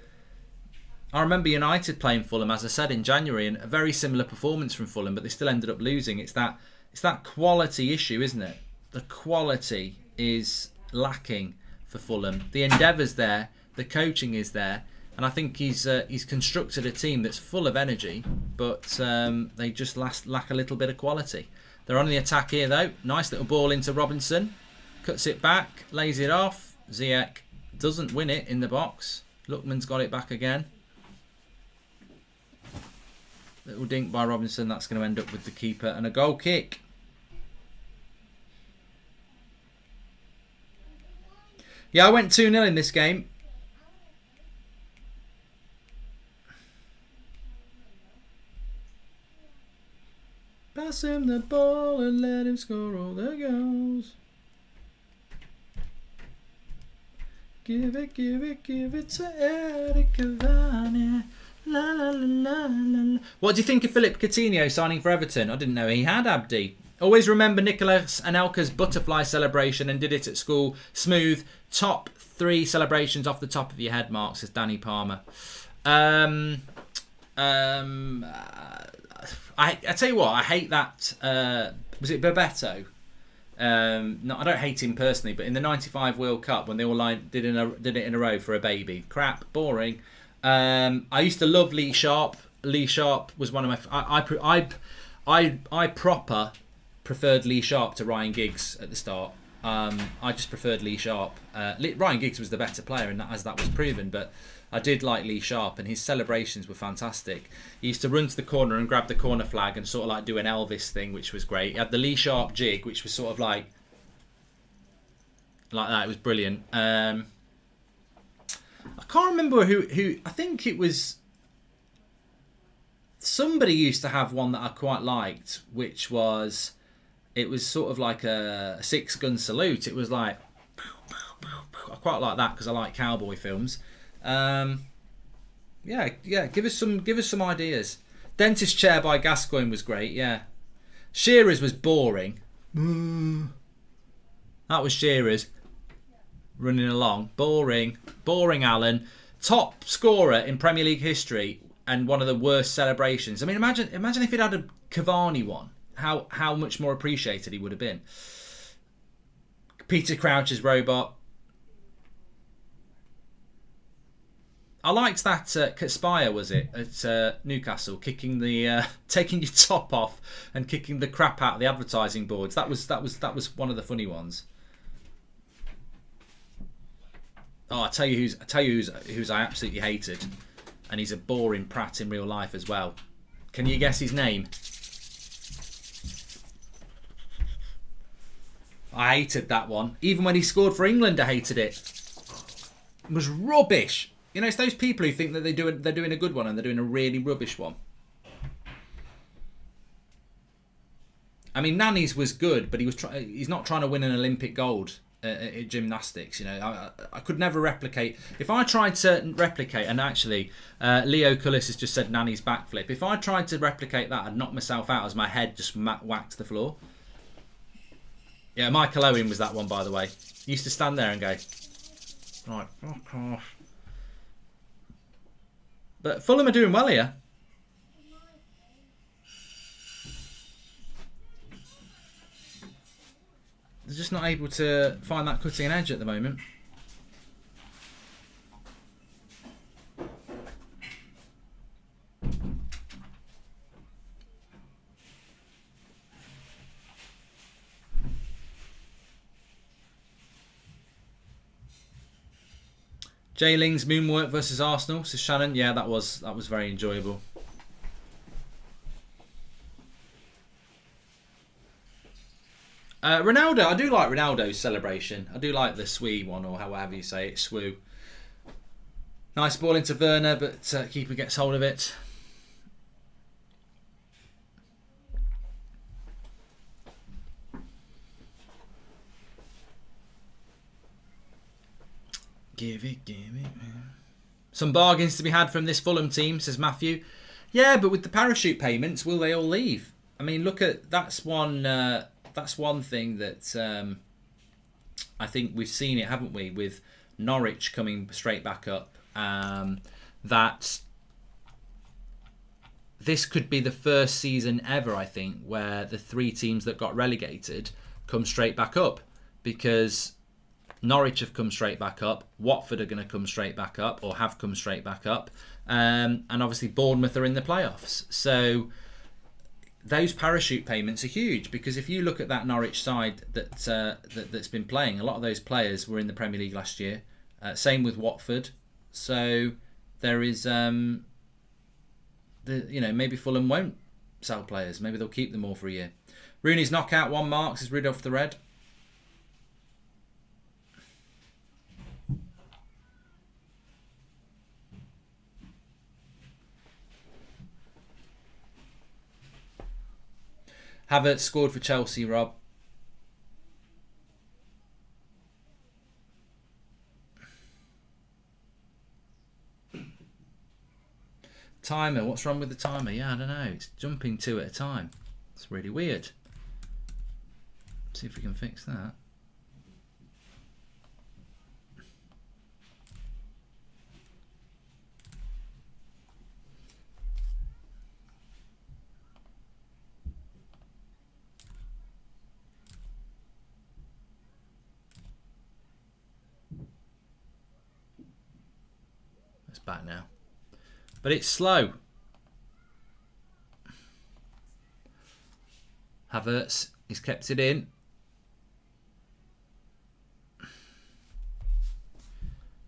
I remember United playing Fulham, as I said, in January, and a very similar performance from Fulham, but they still ended up losing. It's that quality issue, isn't it? The quality is lacking for Fulham. The endeavour's there, the coaching is there, and I think he's constructed a team that's full of energy, but they just lack a little bit of quality. They're on the attack here, though. Nice little ball into Robinson. Cuts it back, lays it off. Ziyech doesn't win it in the box. Lookman's got it back again. Little dink by Robinson. That's going to end up with the keeper and a goal kick. Yeah, I went 2-0 in this game. Pass him the ball and let him score all the goals. Give it to Eric Cavani. La, la, la, la, la. What do you think of Philip Coutinho signing for Everton? I didn't know he had Abdi. Always remember Nicolas Anelka's butterfly celebration and did it at school. Smooth. Top 3 celebrations off the top of your head, Mark, says Danny Palmer. I tell you what, I hate that. Was it Bebeto? No, I don't hate him personally, but in the '95 World Cup when they all did it in a row for a baby, crap, boring. I used to love Lee Sharp. Lee Sharp was one of my. I proper preferred Lee Sharp to Ryan Giggs at the start. I just preferred Lee Sharp. Ryan Giggs was the better player, and as that was proven, but I did like Lee Sharp, and his celebrations were fantastic. He used to run to the corner and grab the corner flag and sort of like do an Elvis thing, which was great. He had the Lee Sharp jig, which was sort of like that. It was brilliant. I can't remember who. I think it was somebody used to have one that I quite liked, which was sort of like a 6-gun salute. It was like I quite like that because I like cowboy films. Yeah. Give us some ideas. Dentist chair by Gascoigne was great. Yeah, Shearer's was boring. That was Shearer's running along. Boring, Alan. Top scorer in Premier League history and one of the worst celebrations. I mean, imagine if he'd had a Cavani one. How much more appreciated he would have been. Peter Crouch's robot. I liked that Spire, was it, at Newcastle, kicking the taking your top off and kicking the crap out of the advertising boards. That was one of the funny ones. Oh, I tell you who's I absolutely hated, and he's a boring prat in real life as well. Can you guess his name? I hated that one. Even when he scored for England, I hated it. It was rubbish. You know, it's those people who think that they're doing a good one and they're doing a really rubbish one. I mean, Nani's was good, but he's not trying to win an Olympic gold at gymnastics. You know, I could never replicate. If I tried to replicate, and actually, Leo Cullis has just said Nani's backflip. If I tried to replicate that, I'd knock myself out as my head just whacked the floor. Yeah, Michael Owen was that one, by the way. He used to stand there and go, right, fuck off. But Fulham are doing well here. They're just not able to find that cutting edge at the moment. Jay Ling's moonwork versus Arsenal, says Shannon. Yeah, that was very enjoyable. Ronaldo, I do like Ronaldo's celebration. I do like the swee one, or however you say it, swoo. Nice ball into Werner, but keeper gets hold of it. Give it, man. Some bargains to be had from this Fulham team, says Matthew. Yeah, but with the parachute payments, will they all leave? I mean, look at that's one thing that I think we've seen it, haven't we, with Norwich coming straight back up. That this could be the first season ever, I think, where the 3 teams that got relegated come straight back up, because Norwich have come straight back up. Watford are going to come straight back up, or have come straight back up. And obviously Bournemouth are in the playoffs. So those parachute payments are huge, because if you look at that Norwich side that's been playing, a lot of those players were in the Premier League last year. Same with Watford. So there is, maybe Fulham won't sell players. Maybe they'll keep them all for a year. Rooney's knockout 1 marks is rid off the red. Havertz scored for Chelsea, Rob. Timer, what's wrong with the timer? Yeah, I don't know. It's jumping 2 at a time. It's really weird. See if we can fix that. It's back now. But it's slow. Havertz, he's kept it in.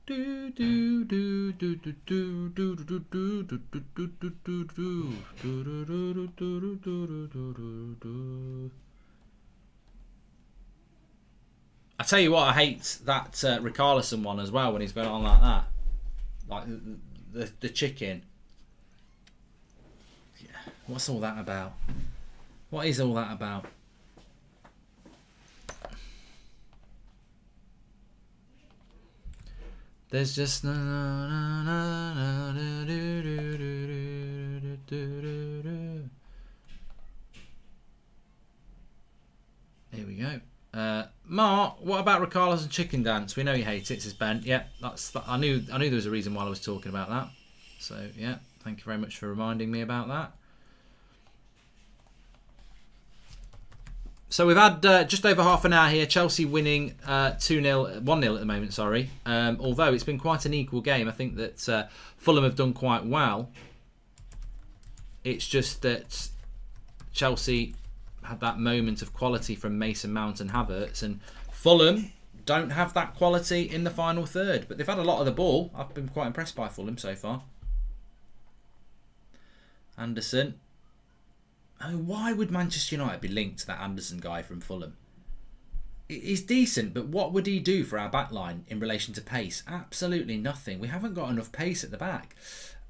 I tell you what, I hate that Richarlison one as well, when he's going on like that. Like the chicken. Yeah. What's all that about? What is all that about? There's just here we go. Mark, what about Richarlison's chicken dance? We know you hate it, says Ben. Yeah, I knew there was a reason why I was talking about that. So yeah, thank you very much for reminding me about that. So we've had just over half an hour here. Chelsea winning 2-0, 1-0 at the moment, sorry. Although it's been quite an equal game. I think that Fulham have done quite well. It's just that Chelsea had that moment of quality from Mason Mount and Havertz, and Fulham don't have that quality in the final third. But they've had a lot of the ball. I've been quite impressed by Fulham so far. Anderson. Oh, why would Manchester United be linked to that Anderson guy from Fulham? He's decent, but what would he do for our back line in relation to pace? Absolutely nothing. We haven't got enough pace at the back.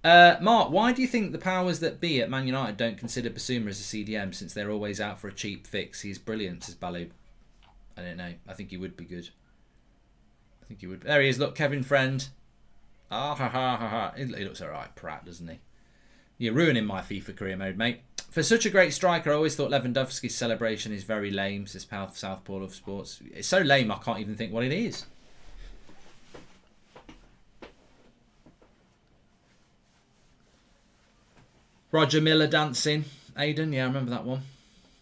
Mark, why do you think the powers that be at Man United don't consider Basuma as a CDM, since they're always out for a cheap fix? He's brilliant, says Baloo. I don't know. I think he would be good. I think he would. There he is. Look, Kevin Friend. Ah, ha, ha, ha, ha. He looks alright, Pratt, doesn't he? You're ruining my FIFA career mode, mate. For such a great striker, I always thought Lewandowski's celebration is very lame, says Southpaw of Sports. It's so lame, I can't even think what it is. Roger Miller dancing. Aiden, yeah, I remember that one.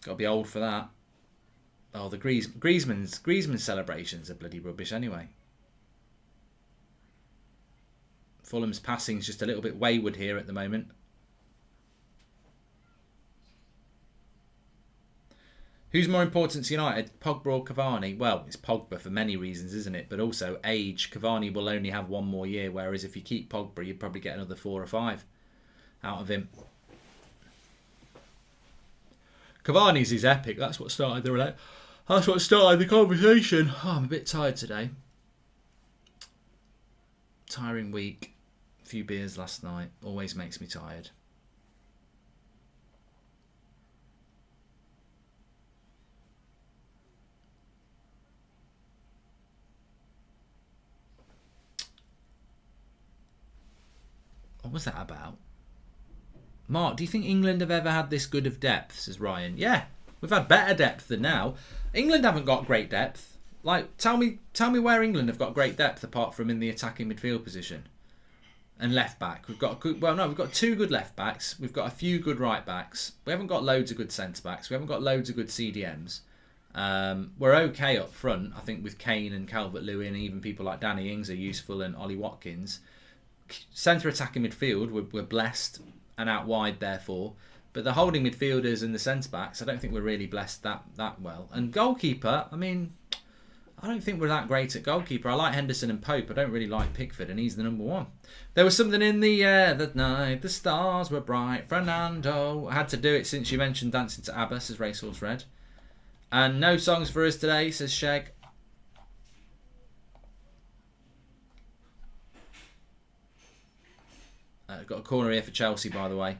Got to be old for that. Oh, the Griezmann's celebrations are bloody rubbish anyway. Fulham's passing's just a little bit wayward here at the moment. Who's more important to United, Pogba or Cavani? Well, it's Pogba for many reasons, isn't it? But also age. Cavani will only have 1 more year, whereas if you keep Pogba, you'd probably get another 4 or 5 out of him. Cavani's is epic. That's what started the conversation. Oh, I'm a bit tired today. Tiring week. A few beers last night. Always makes me tired. What was that about? Mark, do you think England have ever had this good of depth, says Ryan? Yeah, we've had better depth than now. England haven't got great depth. Like, tell me where England have got great depth apart from in the attacking midfield position and left back. We've got we've got 2 good left backs. We've got a few good right backs. We haven't got loads of good centre backs. We haven't got loads of good CDMs. We're okay up front, I think, with Kane and Calvert-Lewin, and even people like Danny Ings are useful, and Ollie Watkins. Centre attacking midfield, we're blessed, and out wide therefore. But the holding midfielders and the centre-backs, I don't think we're really blessed that well. And goalkeeper, I mean, I don't think we're that great at goalkeeper. I like Henderson and Pope. I don't really like Pickford, and he's the number one. There was something in the air that night. The stars were bright. Fernando. I had to do it since you mentioned Dancing to ABBA, says Racehorse Red. And no songs for us today, says Sheg. Got a corner here for Chelsea, by the way.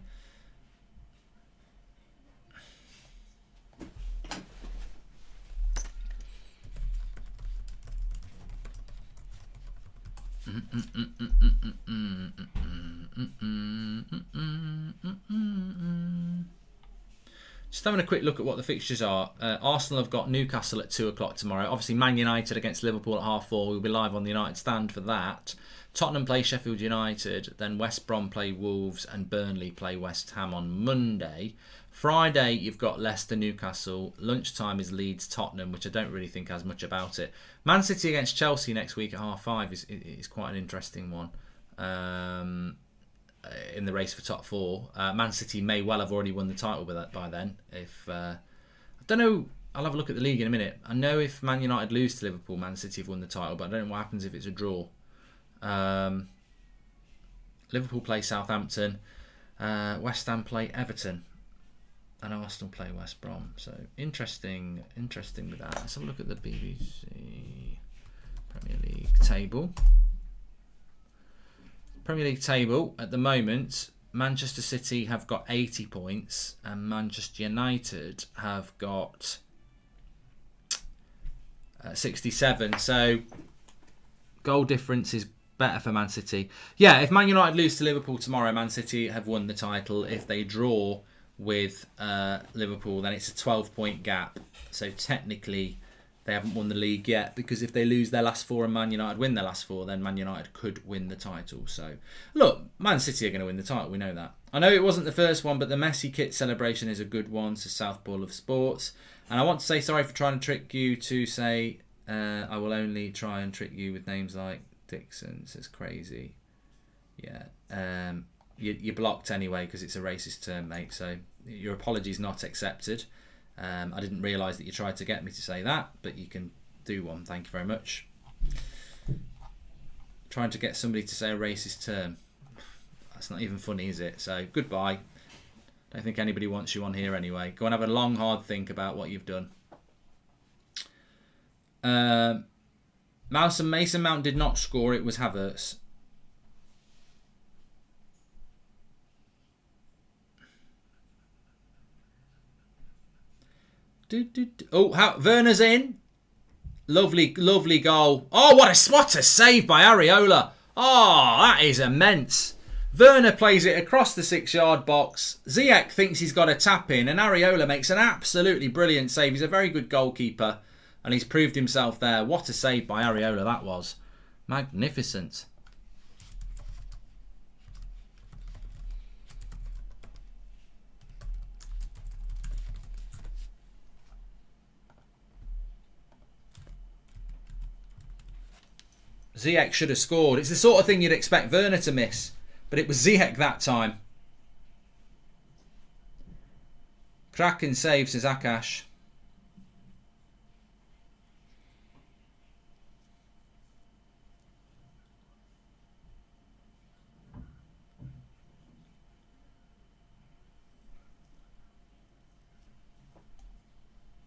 Just having a quick look at what the fixtures are. Arsenal have got Newcastle at 2 o'clock tomorrow. Obviously, Man United against Liverpool at 4:30. We'll be live on the United Stand for that. Tottenham play Sheffield United. Then West Brom play Wolves and Burnley play West Ham on Monday. Friday, you've got Leicester, Newcastle. Lunchtime is Leeds, Tottenham, which I don't really think has much about it. Man City against Chelsea next week at 5:30 is quite an interesting one. In the race for top 4. Man City may well have already won the title by then. If I don't know, I'll have a look at the league in a minute. I know if Man United lose to Liverpool, Man City have won the title, but I don't know what happens if it's a draw. Liverpool play Southampton, West Ham play Everton, and Arsenal play West Brom. So interesting with that. Let's have a look at the BBC Premier League table. Premier League table at the moment, Manchester City have got 80 points and Manchester United have got 67. So goal difference is better for Man City. Yeah, if Man United lose to Liverpool tomorrow, Man City have won the title. If they draw with Liverpool, then it's a 12-point gap. So technically, they haven't won the league yet, because if they lose their last 4 and Man United win their last 4, then Man United could win the title. So, look, Man City are going to win the title. We know that. I know it wasn't the first one, but the Messi kit celebration is a good one, to Southpaw of Sports. And I want to say sorry for trying to trick you to say I will only try and trick you with names like Dixon. It's crazy. Yeah. You're blocked anyway because it's a racist term, mate. So your apology's not accepted. I didn't realise that you tried to get me to say that, but you can do one. Thank you very much. Trying to get somebody to say a racist term. That's not even funny, is it? So, goodbye. Don't think anybody wants you on here anyway. Go and have a long, hard think about what you've done. Mouse and Mason Mount did not score. It was Havertz. Oh, Werner's in. Lovely, lovely goal. Oh, what a save by Areola. Oh, that is immense. Werner plays it across the 6-yard box. Ziyech thinks he's got a tap in, and Areola makes an absolutely brilliant save. He's a very good goalkeeper, and he's proved himself there. What a save by Areola that was. Magnificent. Ziyech should have scored. It's the sort of thing you'd expect Werner to miss, but it was Ziyech that time. Cracking save, says Akash.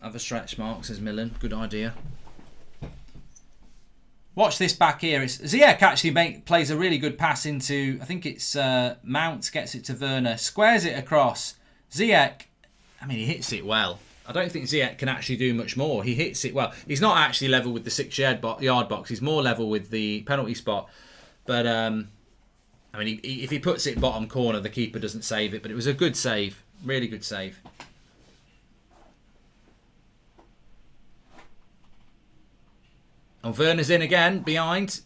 Have a stretch mark, says Millen. Good idea. Watch this back here. Ziyech actually plays a really good pass into, I think it's Mount gets it to Werner, squares it across. Ziyech, I mean, he hits it well. I don't think Ziyech can actually do much more. He hits it well. He's not actually level with the 6-yard box. He's more level with the penalty spot. But, I mean, if he puts it bottom corner, the keeper doesn't save it. But it was a good save. Really good save. And Werner's in again, behind.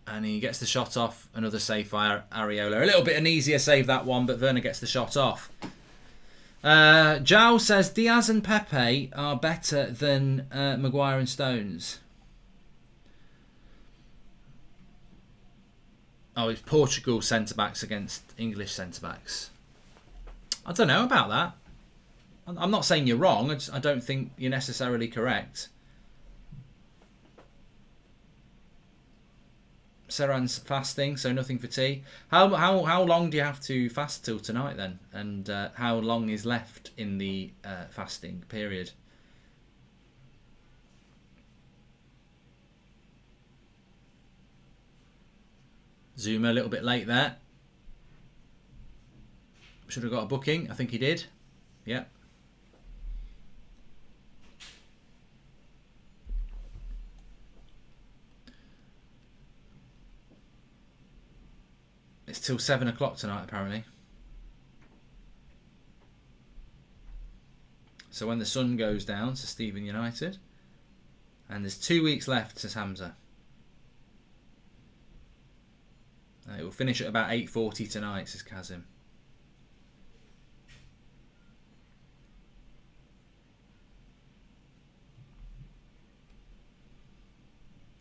And he gets the shot off. Another save by Areola. A little bit an easier save, that one, but Werner gets the shot off. Joe says Diaz and Pepe are better than Maguire and Stones. Oh, it's Portugal centre-backs against English centre-backs. I don't know about that. I'm not saying you're wrong. I don't think you're necessarily correct. Serran's fasting, so nothing for tea. How long do you have to fast till tonight then? And how long is left in the fasting period? Zuma a little bit late there. Should have got a booking. I think he did. Yep. It's till 7 o'clock tonight, apparently. So when the sun goes down, says Stephen United. And there's 2 weeks left, says Hamza. It will finish at about 8:40 tonight, says Kazim.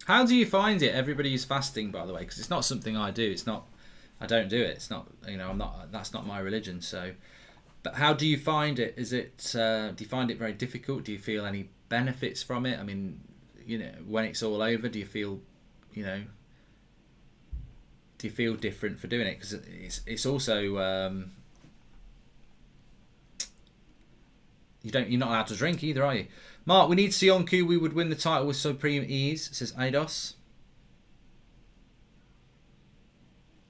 How do you find it? Everybody is fasting, by the way, because it's not something I do. It's not. I don't do it. It's not. You know, I'm not. That's not my religion. So, but how do you find it? Is it? Do you find it very difficult? Do you feel any benefits from it? I mean, you know, when it's all over, do you feel, you know, do you feel different for doing it? Because it's also you're not allowed to drink either, are you? Mark, we need Sionku. We would win the title with supreme ease, says Eidos.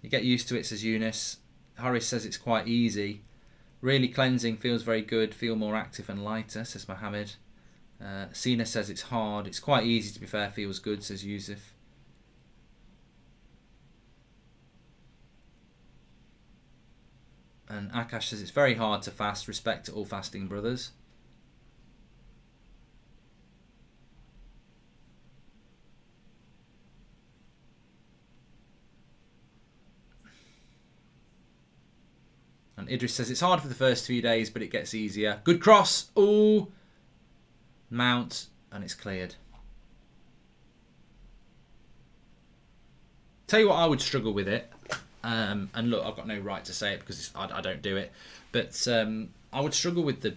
You get used to it, says Eunice. Horace says it's quite easy. Really cleansing, feels very good. Feel more active and lighter, says Mohammed. Sina says it's hard. It's quite easy, to be fair. Feels good, says Yusuf. And Akash says it's very hard to fast. Respect to all fasting brothers. And Idris says it's hard for the first few days, but it gets easier. Good cross. Ooh. Mount. And it's cleared. Tell you what, I would struggle with it. And look, I've got no right to say it because I don't do it. But I would struggle with the...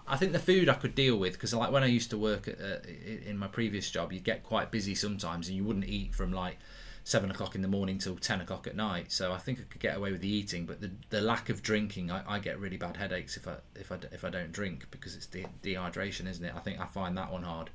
I think the food I could deal with, because like when I used to work in my previous job, you'd get quite busy sometimes and you wouldn't eat from like 7 o'clock in the morning till 10 o'clock at night. So I think I could get away with the eating, but the lack of drinking, I get really bad headaches if I don't drink, because it's dehydration, isn't it? I think I find that one hard.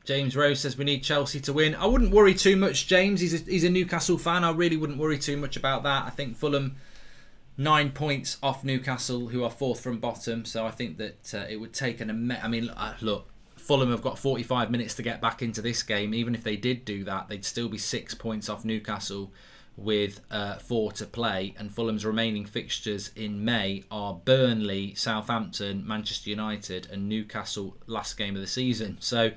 James Rose says we need Chelsea to win. I wouldn't worry too much, James. He's a Newcastle fan. I really wouldn't worry too much about that. I think Fulham 9 points off Newcastle, who are fourth from bottom. So I think that it would take look, Fulham have got 45 minutes to get back into this game. Even if they did do that, they'd still be 6 points off Newcastle with 4 to play. And Fulham's remaining fixtures in May are Burnley, Southampton, Manchester United and Newcastle last game of the season. So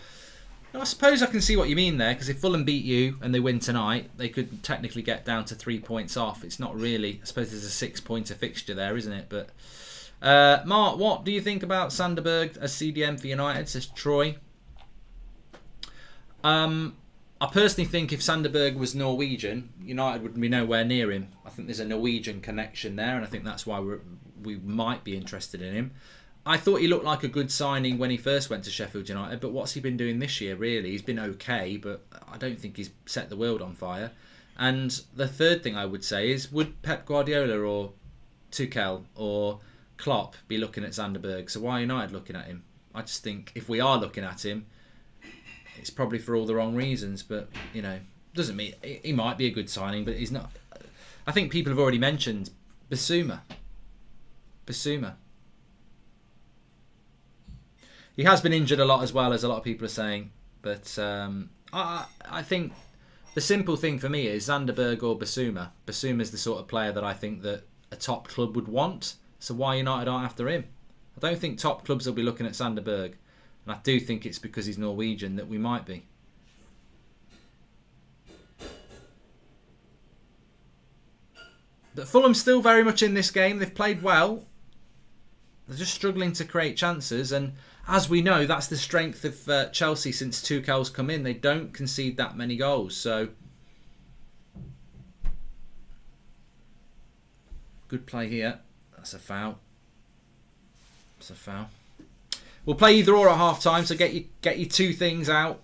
I suppose I can see what you mean there, because if Fulham beat you and they win tonight, they could technically get down to 3 points off. It's not really... I suppose there's a 6-pointer fixture there, isn't it? But Mark, what do you think about Sanderberg as CDM for United, says Troy? I personally think if Sanderberg was Norwegian, United would be nowhere near him. I think there's a Norwegian connection there, and I think that's why we might be interested in him. I thought he looked like a good signing when he first went to Sheffield United, but what's he been doing this year, really? He's been okay, but I don't think he's set the world on fire. And the third thing I would say is, would Pep Guardiola or Tuchel or Klopp be looking at Sanderberg? So why are United looking at him? I just think if we are looking at him, it's probably for all the wrong reasons, but, you know, doesn't mean... He might be a good signing, but he's not... I think people have already mentioned Bissouma. He has been injured a lot as well, as a lot of people are saying. But I think the simple thing for me is Sanderberg or Bissouma. Bissouma is the sort of player that I think that a top club would want. So why United aren't after him? I don't think top clubs will be looking at Sanderberg. And I do think it's because he's Norwegian that we might be. But Fulham's still very much in this game. They've played well. They're just struggling to create chances, and as we know, that's the strength of Chelsea since Tuchel's come in. They don't concede that many goals, so good play here. That's a foul. It's a foul. We'll play either or at half time, so get your two things out.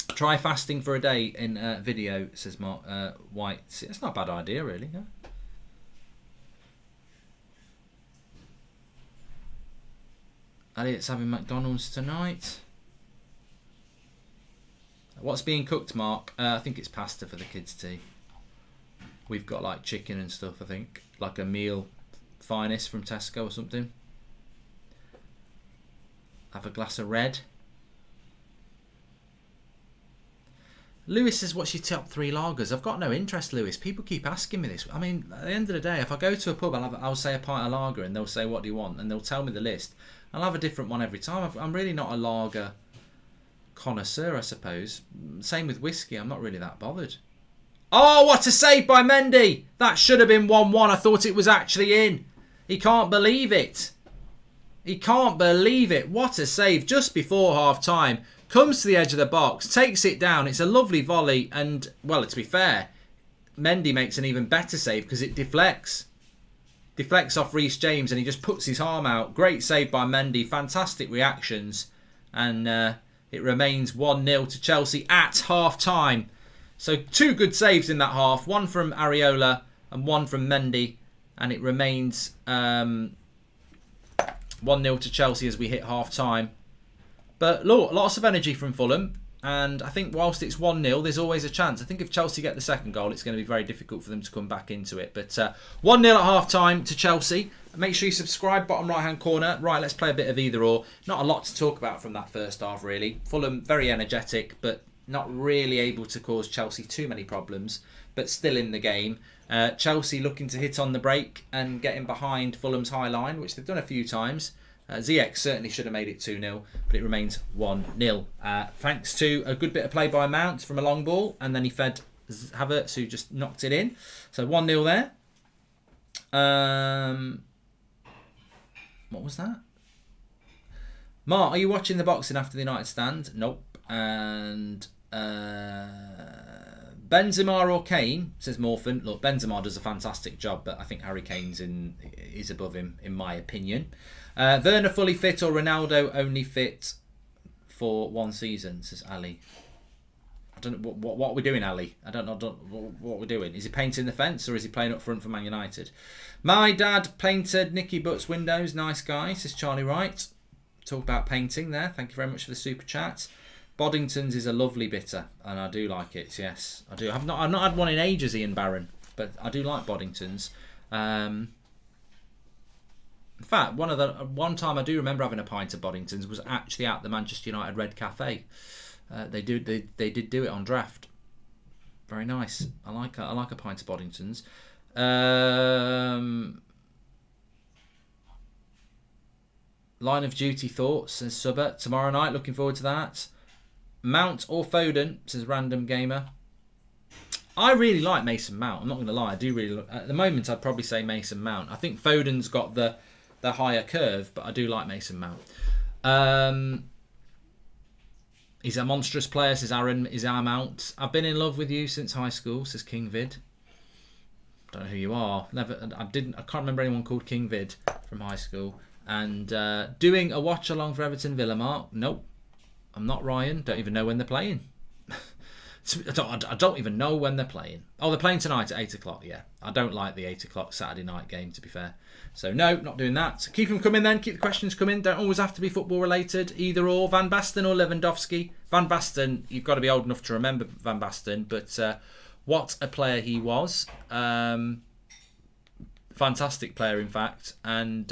Try fasting for a day in video, says Mark White. It's not a bad idea, really. No? Elliot's having McDonald's tonight. What's being cooked, Mark? I think it's pasta for the kids' tea. We've got like chicken and stuff, I think. Like a meal finest from Tesco or something. Have a glass of red. Lewis says, what's your top 3 lagers? I've got no interest, Lewis. People keep asking me this. I mean, at the end of the day, if I go to a pub, I'll say a pint of lager and they'll say, what do you want? And they'll tell me the list. I'll have a different one every time. I'm really not a lager connoisseur, I suppose. Same with whiskey. I'm not really that bothered. Oh, what a save by Mendy. That should have been 1-1. I thought it was actually in. He can't believe it. He can't believe it. What a save just before half-time. Comes to the edge of the box, takes it down. It's a lovely volley. And, well, to be fair, Mendy makes an even better save because it deflects. Deflects off Reece James and he just puts his arm out. Great save by Mendy. Fantastic reactions. And it remains 1-0 to Chelsea at half-time. So 2 good saves in that half. One from Areola and one from Mendy. And it remains 1-0 to Chelsea as we hit half-time. But look, lots of energy from Fulham. And I think whilst it's 1-0, there's always a chance. I think if Chelsea get the second goal, it's going to be very difficult for them to come back into it. But 1-0 at half-time to Chelsea. Make sure you subscribe, bottom right-hand corner. Right, let's play a bit of either or. Not a lot to talk about from that first half, really. Fulham, very energetic, but not really able to cause Chelsea too many problems. But still in the game. Chelsea looking to hit on the break and getting behind Fulham's high line, which they've done a few times. Ziyech certainly should have made it 2-0, but it remains 1-0. Thanks to a good bit of play by Mount from a long ball, and then he fed Havertz, who just knocked it in. So 1-0 there. What was that? Mark, are you watching the boxing after the United stand? Nope. And Benzema or Kane, says Morphin. Look, Benzema does a fantastic job, but I think Harry Kane's is above him, in my opinion. Werner fully fit or Ronaldo only fit for 1 season, says Ali. I don't know what we're doing, Ali. I don't know what we're doing. Is he painting the fence or is he playing up front for Man United? My dad painted Nicky Butt's windows. Nice guy, says Charlie Wright. Talk about painting there. Thank you very much for the super chat. Boddington's is a lovely bitter, and I do like it. Yes, I do. I've not had one in ages, Ian Barron, but I do like Boddington's. In fact, one time I do remember having a pint of Boddington's was actually at the Manchester United Red Cafe. They did do it on draft. Very nice. I like a pint of Boddington's. Line of Duty thoughts, says Subber. Tomorrow night, looking forward to that. Mount or Foden, says Random Gamer. I really like Mason Mount. I'm not going to lie. I do really. At the moment, I'd probably say Mason Mount. I think Foden's got the higher curve, but I do like Mason Mount. He's a monstrous player, says Aaron. Is our Mount. I've been in love with you since high school, says King Vid. Don't know who you are. I can't remember anyone called King Vid from high school. And doing a watch along for Everton Villa, Mark. Nope. I'm not Ryan. Don't even know when they're playing. I don't even know when they're playing. Oh, they're playing tonight at 8 o'clock, yeah. I don't like the 8 o'clock Saturday night game, to be fair. So, no, not doing that. So keep them coming then. Keep the questions coming. Don't always have to be football related. Either or. Van Basten or Lewandowski. Van Basten, you've got to be old enough to remember Van Basten. But what a player he was. Fantastic player, in fact. And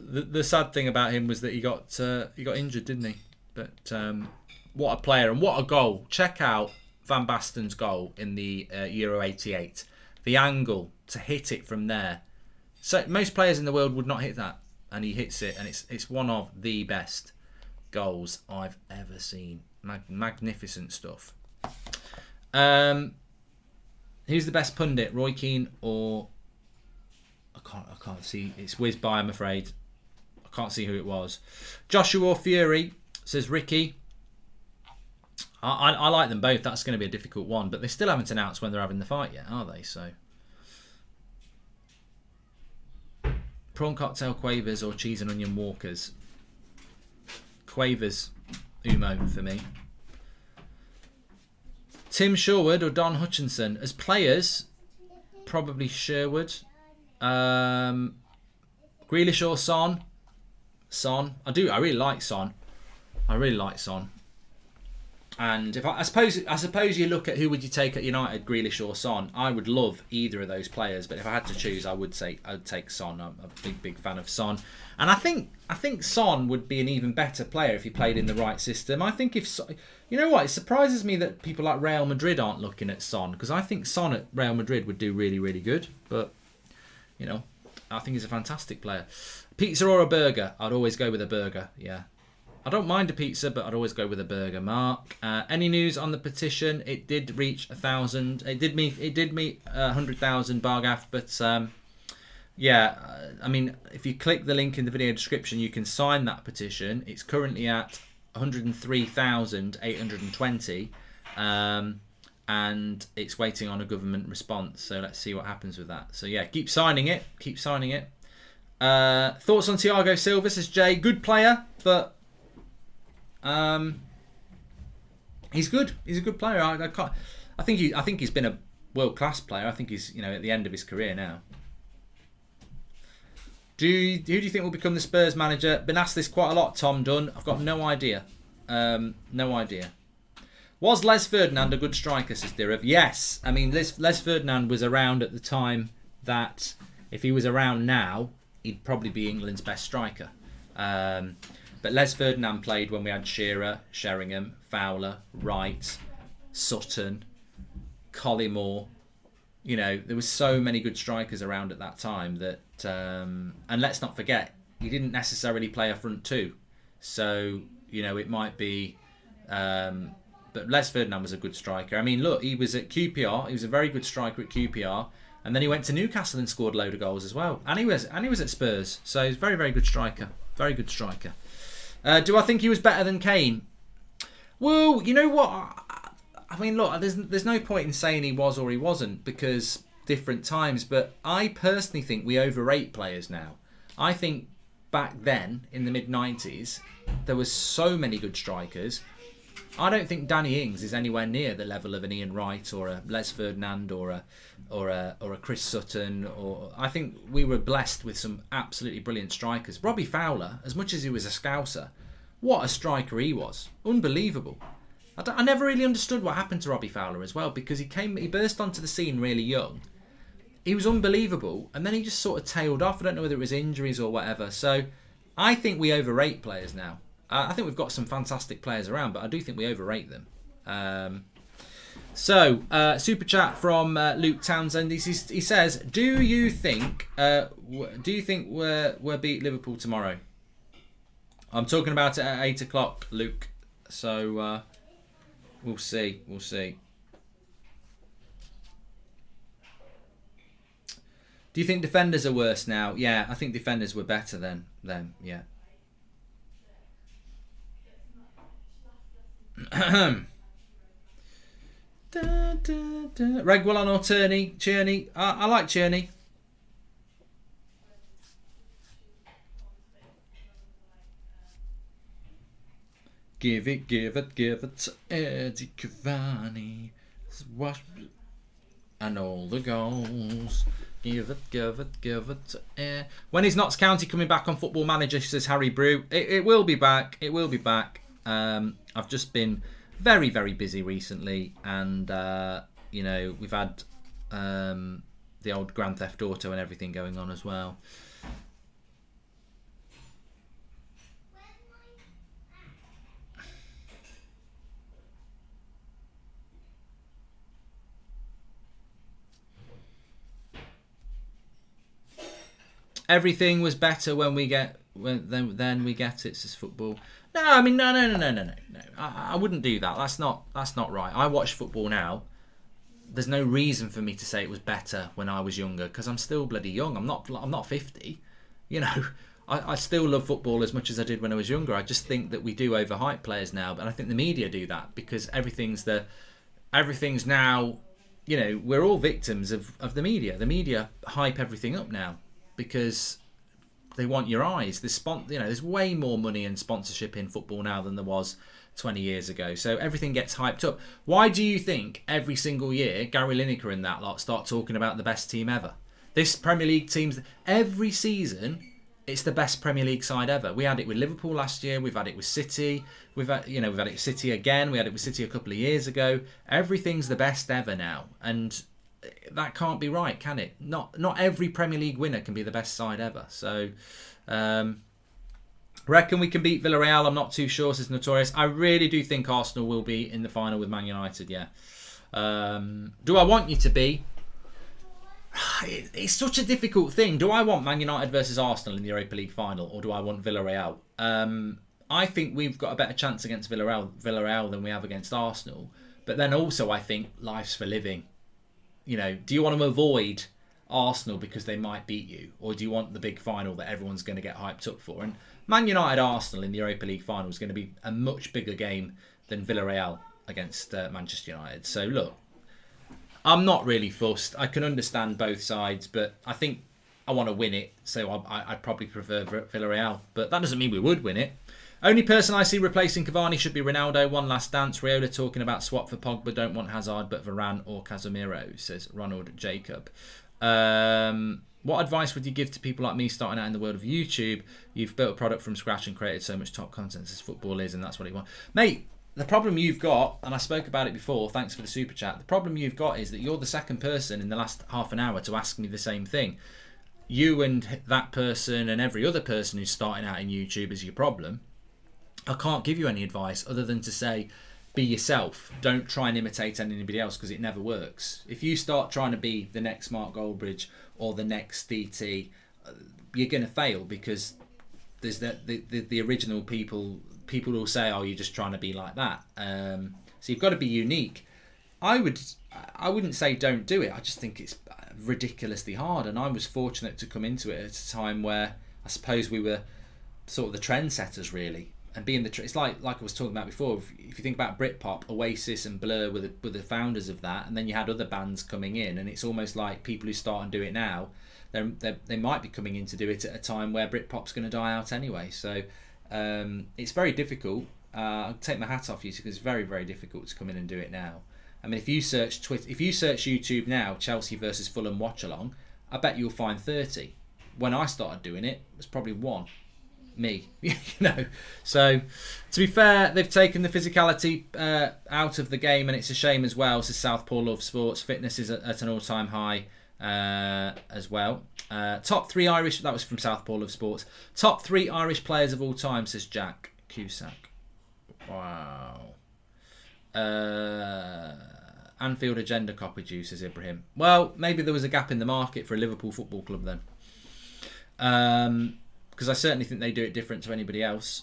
the sad thing about him was that he got injured, didn't he? But what a player and what a goal. Check out Van Basten's goal in the Euro 88. The angle to hit it from there. So most players in the world would not hit that, and he hits it, and it's one of the best goals I've ever seen. Magnificent stuff. Who's the best pundit, Roy Keane or I can't see. It's whizzed by, I'm afraid. I can't see who it was. Joshua Fury says Ricky. I like them both. That's going to be a difficult one, but they still haven't announced when they're having the fight yet, are they? So, prawn cocktail Quavers or cheese and onion Walkers? Quavers, Umo for me. Tim Sherwood or Don Hutchinson as players? Probably Sherwood. Grealish or Son? Son. I really like Son. And if I suppose you look at who would you take at United, Grealish or Son. I would love either of those players, but if I had to choose, I'd take Son. I'm a big fan of Son, and I think Son would be an even better player if he played in the right system. I think if it surprises me that people like Real Madrid aren't looking at Son, because I think Son at Real Madrid would do really, really good. But I think he's a fantastic player. Pizza or a burger? I'd always go with a burger. Yeah. I don't mind a pizza, but I'd always go with a burger. Mark, any news on the petition? It did reach 1,000. It did meet 100,000 Bargaff, but I mean, if you click the link in the video description, you can sign that petition. It's currently at 103,820, and it's waiting on a government response. So let's see what happens with that. So yeah, keep signing it. Thoughts on Thiago Silva? Says Jay. Good player, but. He's good. He's a good player. I think he's been a world-class player. I think he's at the end of his career now. Who do you think will become the Spurs manager? Been asked this quite a lot, Tom Dunn. I've got no idea. No idea. Was Les Ferdinand a good striker, says Dirav? Yes. I mean, Les Ferdinand was around at the time that if he was around now, he'd probably be England's best striker. But Les Ferdinand played when we had Shearer, Sheringham, Fowler, Wright, Sutton, Collymore. There was so many good strikers around at that time that, and let's not forget, he didn't necessarily play a front two. So, it might be, but Les Ferdinand was a good striker. I mean, look, he was at QPR. He was a very good striker at QPR. And then he went to Newcastle and scored a load of goals as well. And he was at Spurs. So he's a very, very good striker. Very good striker. Do I think he was better than Kane? Well, you know what? I mean, look, there's no point in saying he was or he wasn't, because different times. But I personally think we overrate players now. I think back then, in the mid-90s, there was so many good strikers. I don't think Danny Ings is anywhere near the level of an Ian Wright or a Les Ferdinand or a Chris Sutton. Or I think we were blessed with some absolutely brilliant strikers. Robbie Fowler, as much as he was a Scouser, what a striker he was! Unbelievable. I never really understood what happened to Robbie Fowler as well, because he burst onto the scene really young. He was unbelievable, and then he just sort of tailed off. I don't know whether it was injuries or whatever. So I think we overrate players now. I think we've got some fantastic players around, but I do think we overrate them. Super chat from Luke Townsend. He says, "Do you think we'll beat Liverpool tomorrow?" I'm talking about it at 8 o'clock, Luke. So we'll see. Do you think defenders are worse now? Yeah, I think defenders were better than them. Yeah. Reguilon or Tierney? I like Tierney. Give it to Eddie Cavani. And all the goals. Give it to Ed. When is Notts County coming back on Football Manager, says Harry Brew? It will be back. I've just been very, very busy recently, and we've had the old Grand Theft Auto and everything going on as well. Everything was better when we get then we get it, says Football. No, I mean no. I wouldn't do that. That's not right. I watch football now there's no reason for me to say it was better when I was younger, because I'm still bloody young. I'm not 50. You know, I still love football as much as I did when I was younger. I just think that we do overhype players now, but I think the media do that because everything's now, you know, we're all victims of the media. The media hype everything up now because they want your eyes. There's way more money and sponsorship in football now than there was 20 years ago. So everything gets hyped up. Why do you think every single year Gary Lineker and that lot start talking about the best team ever? This Premier League team's every season, it's the best Premier League side ever. We had it with Liverpool last year. We've had it with City. We've had it with City again. We had it with City a couple of years ago. Everything's the best ever now, and that can't be right, can it? Not every Premier League winner can be the best side ever. So, reckon we can beat Villarreal? I'm not too sure, says Notorious. I really do think Arsenal will be in the final with Man United, yeah. Do I want you to be? It's such a difficult thing. Do I want Man United versus Arsenal in the Europa League final, or do I want Villarreal? I think we've got a better chance against Villarreal than we have against Arsenal. But then also I think life's for living. You know, do you want to avoid Arsenal because they might beat you, or do you want the big final that everyone's going to get hyped up for? And Man United Arsenal in the Europa League final is going to be a much bigger game than Villarreal against Manchester United. So look, I'm not really fussed. I can understand both sides, but I think I want to win it, so I'd probably prefer Villarreal. But that doesn't mean we would win it. Only person I see replacing Cavani should be Ronaldo. One last dance. Raiola talking about swap for Pogba. Don't want Hazard, but Varane or Casemiro, says Ronald Jacob. What advice would you give to people like me starting out in the world of YouTube? You've built a product from scratch and created so much top content as football is, and that's what you want. Mate, the problem you've got, and I spoke about it before, thanks for the super chat, the problem you've got is that you're the second person in the last half an hour to ask me the same thing. You and that person and every other person who's starting out in YouTube is your problem. I can't give you any advice other than to say, be yourself. Don't try and imitate anybody else because it never works. If you start trying to be the next Mark Goldbridge or the next DT, you're going to fail because there's the original people will say, oh, you're just trying to be like that. So you've got to be unique. I wouldn't say don't do it. I just think it's ridiculously hard. And I was fortunate to come into it at a time where I suppose we were sort of the trendsetters, really. And being it's like I was talking about before. If you think about Britpop, Oasis and Blur were the founders of that, and then you had other bands coming in, and it's almost like people who start and do it now, they might be coming in to do it at a time where Britpop's going to die out anyway. So it's very difficult. I'll take my hat off you because it's very, very difficult to come in and do it now. I mean, if you search YouTube now, Chelsea versus Fulham Watchalong, I bet you'll find 30. When I started doing it, it was probably 1. Me, you know. So to be fair, they've taken the physicality out of the game, and it's a shame as well. Says Southpaw Love Sports. Fitness is at an all-time high as well. Top 3 Irish. That was from Southpaw Love Sports. Top 3 Irish players of all time, says Jack Cusack. Wow. Anfield agenda copied you, says Ibrahim. Well, maybe there was a gap in the market for a Liverpool Football Club then. Because I certainly think they do it different to anybody else.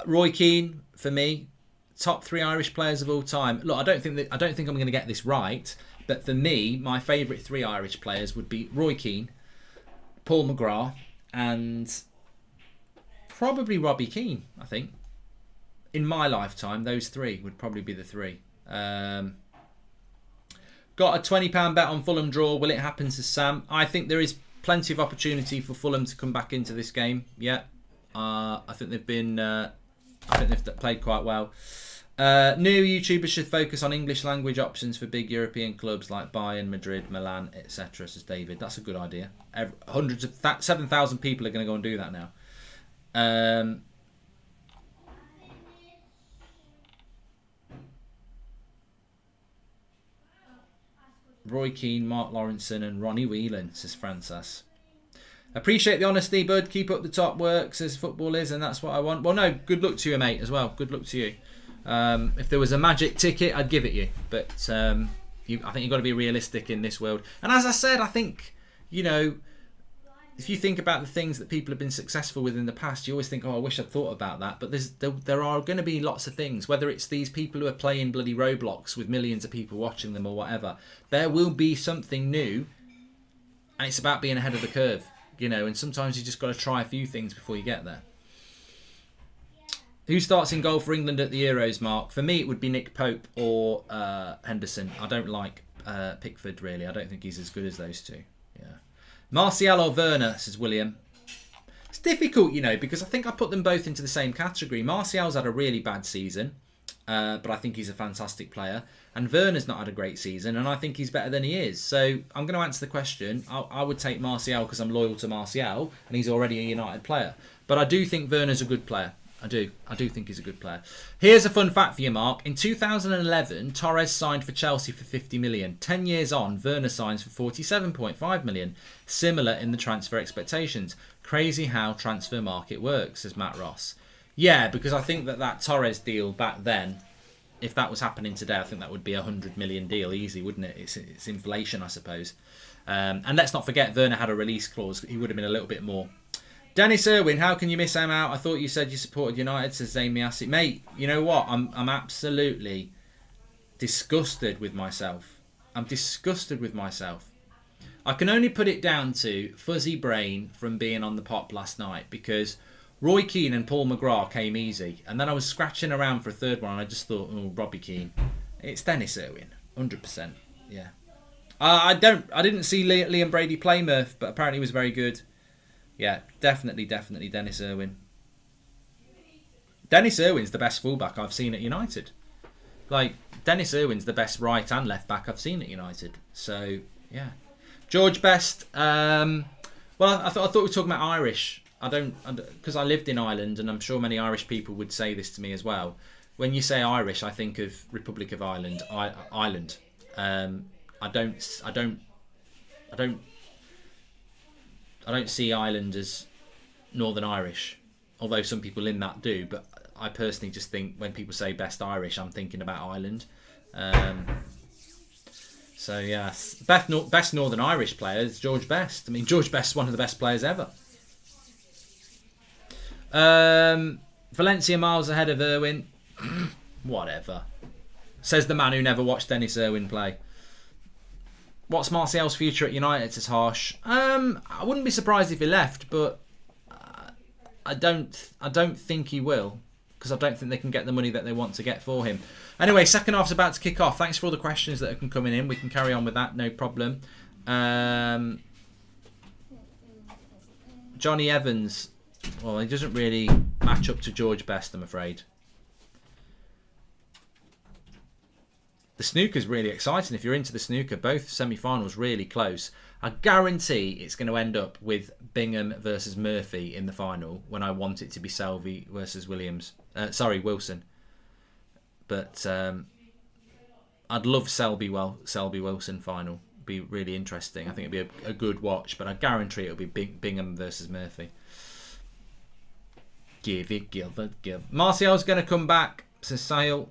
Roy Keane, for me, top 3 Irish players of all time. Look, I don't think I'm going to get this right, but for me, my favourite 3 Irish players would be Roy Keane, Paul McGrath, and probably Robbie Keane. I think in my lifetime, those 3 would probably be the 3. Got a £20 bet on Fulham draw. Will it happen, to Sam? I think there is plenty of opportunity for Fulham to come back into this game. Yeah, I think they've been. I think they've played quite well. New YouTubers should focus on English language options for big European clubs like Bayern, Madrid, Milan, etc. Says David. That's a good idea. 7,000 people are going to go and do that now. Roy Keane, Mark Lawrenson and Ronnie Whelan, says Francis. Appreciate the honesty, bud. Keep up the top work, says Football is, and that's what I want. Well, no, good luck to you, mate, as well. Good luck to you. If there was a magic ticket, I'd give it you. But I think you've got to be realistic in this world. And as I said, I think, you know, if you think about the things that people have been successful with in the past, you always think, oh, I wish I'd thought about that. But there are going to be lots of things, whether it's these people who are playing bloody Roblox with millions of people watching them or whatever. There will be something new, and it's about being ahead of the curve, you know, and sometimes you just got to try a few things before you get there. Who starts in goal for England at the Euros, Mark? For me, it would be Nick Pope or Henderson. I don't like Pickford, really. I don't think he's as good as those two. Yeah. Martial or Werner, says William. It's difficult, you know, because I think I put them both into the same category. Martial's had a really bad season, but I think he's a fantastic player. And Werner's not had a great season, and I think he's better than he is. So I'm going to answer the question. I would take Martial because I'm loyal to Martial, and he's already a United player. But I do think Werner's a good player. I do think he's a good player. Here's a fun fact for you, Mark. In 2011, Torres signed for Chelsea for 50 million. 10 years on, Werner signs for 47.5 million. Similar in the transfer expectations. Crazy how transfer market works, says Matt Ross. Yeah, because I think that Torres deal back then, if that was happening today, I think that would be a 100 million deal easy, wouldn't it? It's inflation, I suppose. And let's not forget, Werner had a release clause. He would have been a little bit more. Dennis Irwin, how can you miss him out? I thought you said you supported United, says Zayn Miasi. Mate, you know what? I'm absolutely disgusted with myself. I'm disgusted with myself. I can only put it down to fuzzy brain from being on the pop last night, because Roy Keane and Paul McGrath came easy, and then I was scratching around for a third one, and I just thought, oh, Robbie Keane. It's Dennis Irwin, 100%. Yeah. I didn't see Liam Brady play, Murph, but apparently he was very good. Yeah, definitely Dennis Irwin. Dennis Irwin's the best fullback I've seen at United. Like, Dennis Irwin's the best right and left back I've seen at United. So, yeah. George Best. Well, I thought we were talking about Irish. Because I lived in Ireland, and I'm sure many Irish people would say this to me as well. When you say Irish, I think of Republic of Ireland. Ireland. I don't see Ireland as Northern Irish, although some people in that do. But I personally just think when people say best Irish, I'm thinking about Ireland. So yeah, best Northern Irish player is George Best. I mean, George Best's one of the best players ever. Valencia miles ahead of Irwin. Whatever. Says the man who never watched Dennis Irwin play. What's Martial's future at United? Says Harsh. I wouldn't be surprised if he left, but I don't think he will, because I don't think they can get the money that they want to get for him. Anyway, second half's about to kick off. Thanks for all the questions that have been coming in. We can carry on with that, no problem. Johnny Evans. Well, he doesn't really match up to George Best, I'm afraid. The snooker's really exciting. If you're into the snooker, both semi-finals really close. I guarantee it's going to end up with Bingham versus Murphy in the final, when I want it to be Selby versus Wilson. But I'd love Selby Wilson final. Be really interesting. I think it'd be a good watch, but I guarantee it'll be Bingham versus Murphy. Give it, give it, give. Martial's going to come back, says Sale.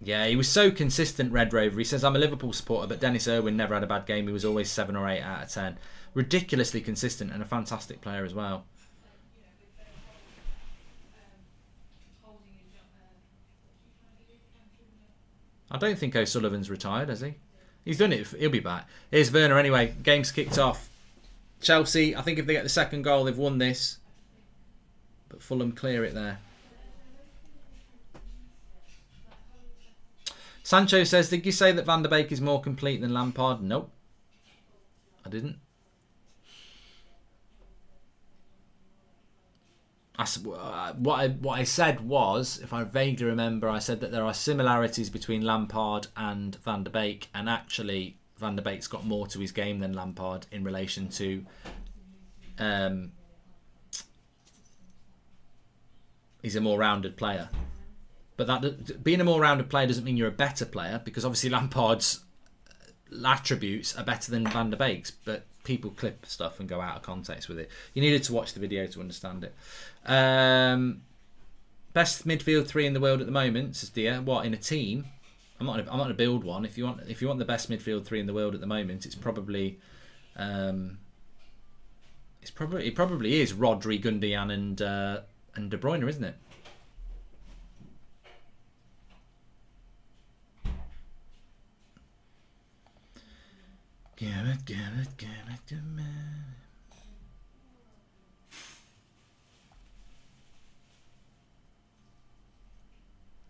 Yeah, he was so consistent, Red Rover. He says, I'm a Liverpool supporter, but Dennis Irwin never had a bad game. He was always 7 or 8 out of 10. Ridiculously consistent and a fantastic player as well. I don't think O'Sullivan's retired, has he? He's done it. He'll be back. Here's Werner anyway. Game's kicked off. Chelsea, I think if they get the second goal, they've won this. But Fulham clear it there. Sancho says, did you say that Van der Beek is more complete than Lampard? Nope. I didn't. What I said was, if I vaguely remember, I said that there are similarities between Lampard and Van der Beek, and actually Van der Beek's got more to his game than Lampard in relation to he's a more rounded player. But that being a more rounded player doesn't mean you're a better player, because obviously Lampard's attributes are better than Van der Beek's, but people clip stuff and go out of context with it. You needed to watch the video to understand it. Best midfield 3 in the world at the moment, says Dia. What, in a team? I'm not gonna build one. If you want the best midfield three in the world at the moment, it probably is Rodri, Gundogan, and De Bruyne, isn't it?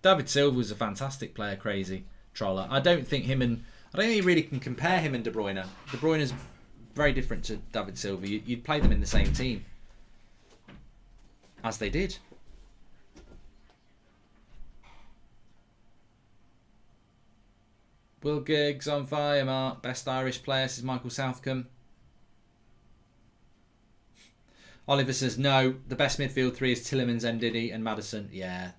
David Silva was a fantastic player, crazy troller. I don't think you really can compare him and De Bruyne. De Bruyne is very different to David Silva. You'd play them in the same team, as they did. Will Giggs on fire, Mark. Best Irish player says Michael Southcombe. Oliver says no. The best midfield three is Tielemans, Ndidi, and Maddison. Yeah,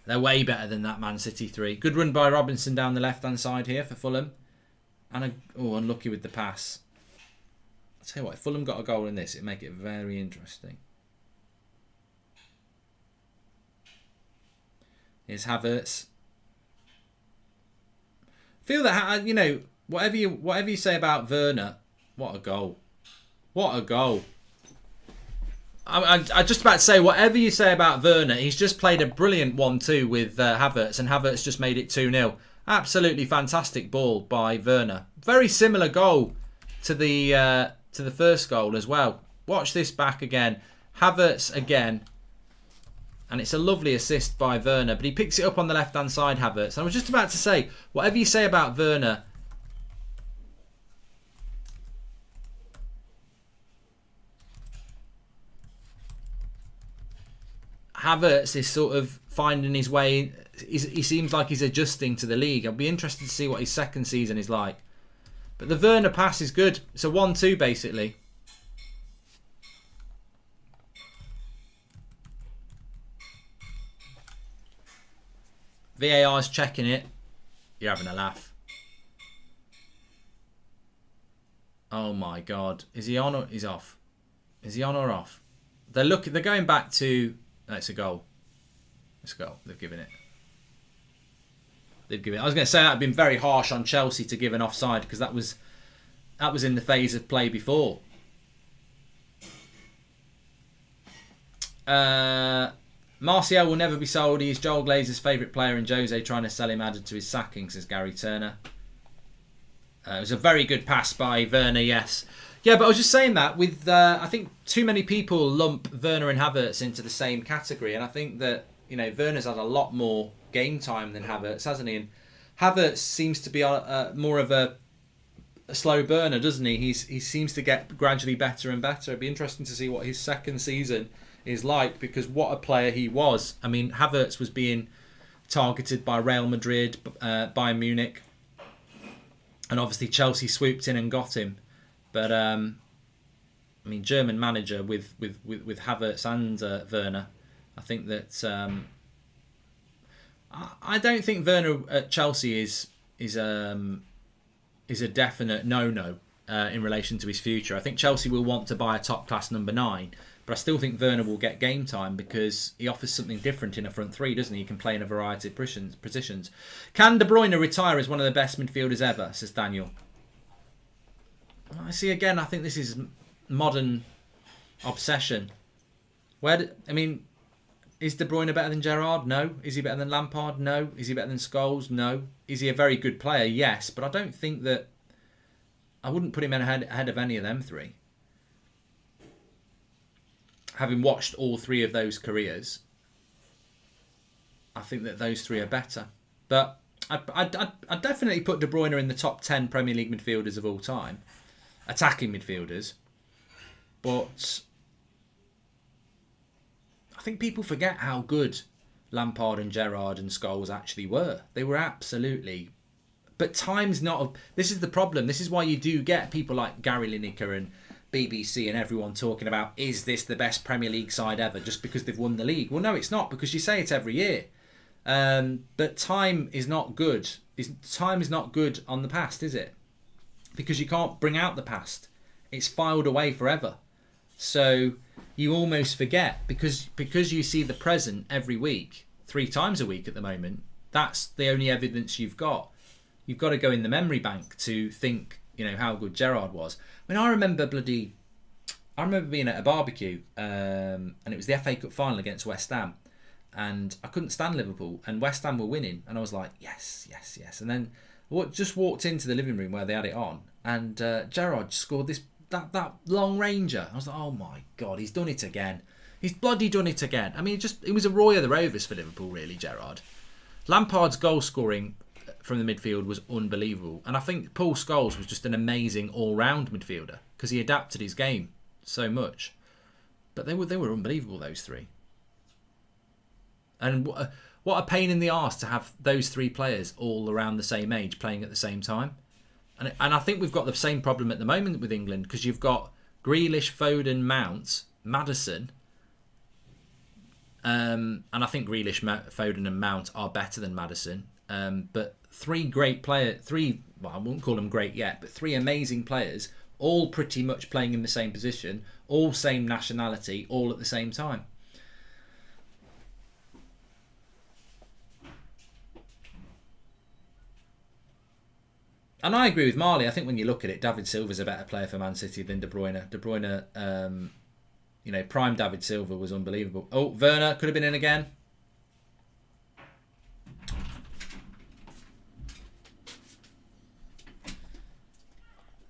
they're way better than that Man City three. Good run by Robinson down the left-hand side here for Fulham. And unlucky with the pass. I'll tell you what, if Fulham got a goal in this, it'd make it very interesting. Here's Havertz. Feel that, whatever you say about Werner, what a goal. What a goal. I'm just about to say, whatever you say about Werner, he's just played a brilliant 1-2 with Havertz, and Havertz just made it 2-0. Absolutely fantastic ball by Werner. Very similar goal to the first goal as well. Watch this back again. Havertz again. And it's a lovely assist by Werner, but he picks it up on the left-hand side, Havertz. I was just about to say, whatever you say about Werner, Havertz is sort of finding his way. He seems like he's adjusting to the league. I'll be interested to see what his second season is like. But the Werner pass is good. It's a 1-2 basically. VAR's checking it. You're having a laugh. Oh my God. Is he on or he's off? Is he on or off? They're going back to... No, it's a goal. It's a goal. They've given it. I was going to say that had been very harsh on Chelsea to give an offside, because that was in the phase of play before. Martial will never be sold. He is Joel Glazer's favourite player, and Jose trying to sell him added to his sacking, says Gary Turner. It was a very good pass by Werner, yes. Yeah, but I was just saying that with, I think too many people lump Werner and Havertz into the same category, and I think that, Werner's had a lot more game time than Havertz, hasn't he? And Havertz seems to be more of a slow burner, doesn't he? He seems to get gradually better and better. It'd be interesting to see what his second season is like, because what a player he was. I mean, Havertz was being targeted by Real Madrid, Bayern Munich, and obviously Chelsea swooped in and got him. But German manager with Havertz and Werner, I think that I don't think Werner at Chelsea is a definite no in relation to his future. I think Chelsea will want to buy a top class number 9. But I still think Werner will get game time, because he offers something different in a front three, doesn't he? He can play in a variety of positions. Can De Bruyne retire as one of the best midfielders ever, says Daniel. I see again, I think this is modern obsession. Is De Bruyne better than Gerrard? No. Is he better than Lampard? No. Is he better than Scholes? No. Is he a very good player? Yes. But I don't think that... I wouldn't put him ahead of any of them three. Having watched all three of those careers, I think that those three are better. But I'd definitely put De Bruyne in the top 10 Premier League midfielders of all time. Attacking midfielders. But I think people forget how good Lampard and Gerrard and Scholes actually were. They were absolutely... But time's not... This is the problem. This is why you do get people like Gary Lineker and BBC and everyone talking about, is this the best Premier League side ever just because they've won the league? Well, no, it's not, because you say it every year. But time is not good. Time is not good on the past, is it? Because you can't bring out the past. It's filed away forever. So you almost forget, because you see the present every week, 3 times a week at the moment. That's the only evidence you've got. You've got to go in the memory bank to think, how good Gerrard was. I mean, I remember being at a barbecue, and it was the FA Cup final against West Ham, and I couldn't stand Liverpool, and West Ham were winning, and I was like, yes, yes, yes. And then I just walked into the living room where they had it on, and Gerrard scored that long ranger. I was like, oh my God, he's done it again. He's bloody done it again. I mean, it was a Roy of the Rovers for Liverpool, really, Gerrard. Lampard's goal scoring from the midfield was unbelievable. And I think Paul Scholes was just an amazing all-round midfielder because he adapted his game so much. But they were unbelievable, those three. And what a pain in the arse to have those three players all around the same age playing at the same time. And I think we've got the same problem at the moment with England because you've got Grealish, Foden, Mount, Maddison. And I think Grealish, Foden and Mount are better than Maddison. But three great players, I wouldn't call them great yet, but three amazing players, all pretty much playing in the same position, all same nationality, all at the same time. And I agree with Marley. I think when you look at it, David Silva's a better player for Man City than De Bruyne. De Bruyne, prime David Silva was unbelievable. Oh, Werner could have been in again.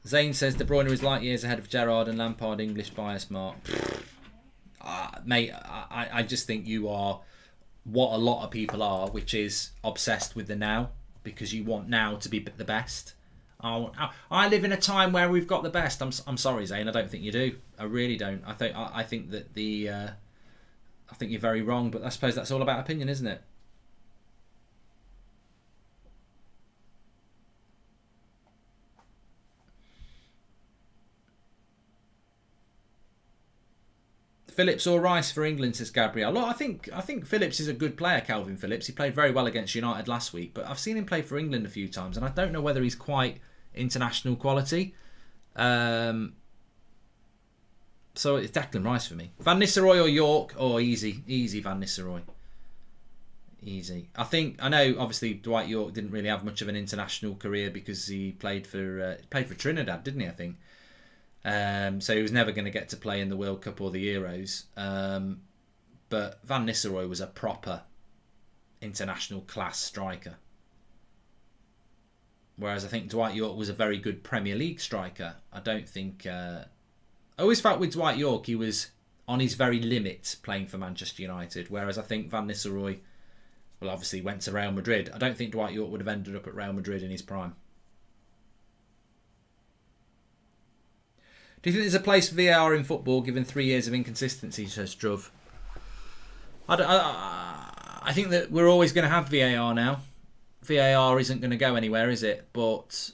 Zane says De Bruyne is light years ahead of Gerrard and Lampard. English bias mark. Mate, I just think you are what a lot of people are, which is obsessed with the now because you want now to be the best. I live in a time where we've got the best. I'm sorry, Zane. I don't think you do. I really don't. I think that I think you're very wrong. But I suppose that's all about opinion, isn't it? Phillips or Rice for England, says Gabriel. Look, I think Phillips is a good player, Calvin Phillips. He played very well against United last week, but I've seen him play for England a few times, and I don't know whether he's quite international quality. So it's Declan Rice for me. Van Nistelrooy or York? Oh, easy Van Nistelrooy. Easy. I know obviously Dwight York didn't really have much of an international career because he played for Trinidad, didn't he, I think? So he was never going to get to play in the World Cup or the Euros. But Van Nistelrooy was a proper international class striker. Whereas I think Dwight York was a very good Premier League striker. I don't think... I always felt with Dwight York he was on his very limit playing for Manchester United. Whereas I think Van Nistelrooy, well, obviously went to Real Madrid. I don't think Dwight York would have ended up at Real Madrid in his prime. Do you think there's a place for VAR in football given 3 years of inconsistency, says Druv? I think that we're always going to have VAR now. VAR isn't going to go anywhere, is it? But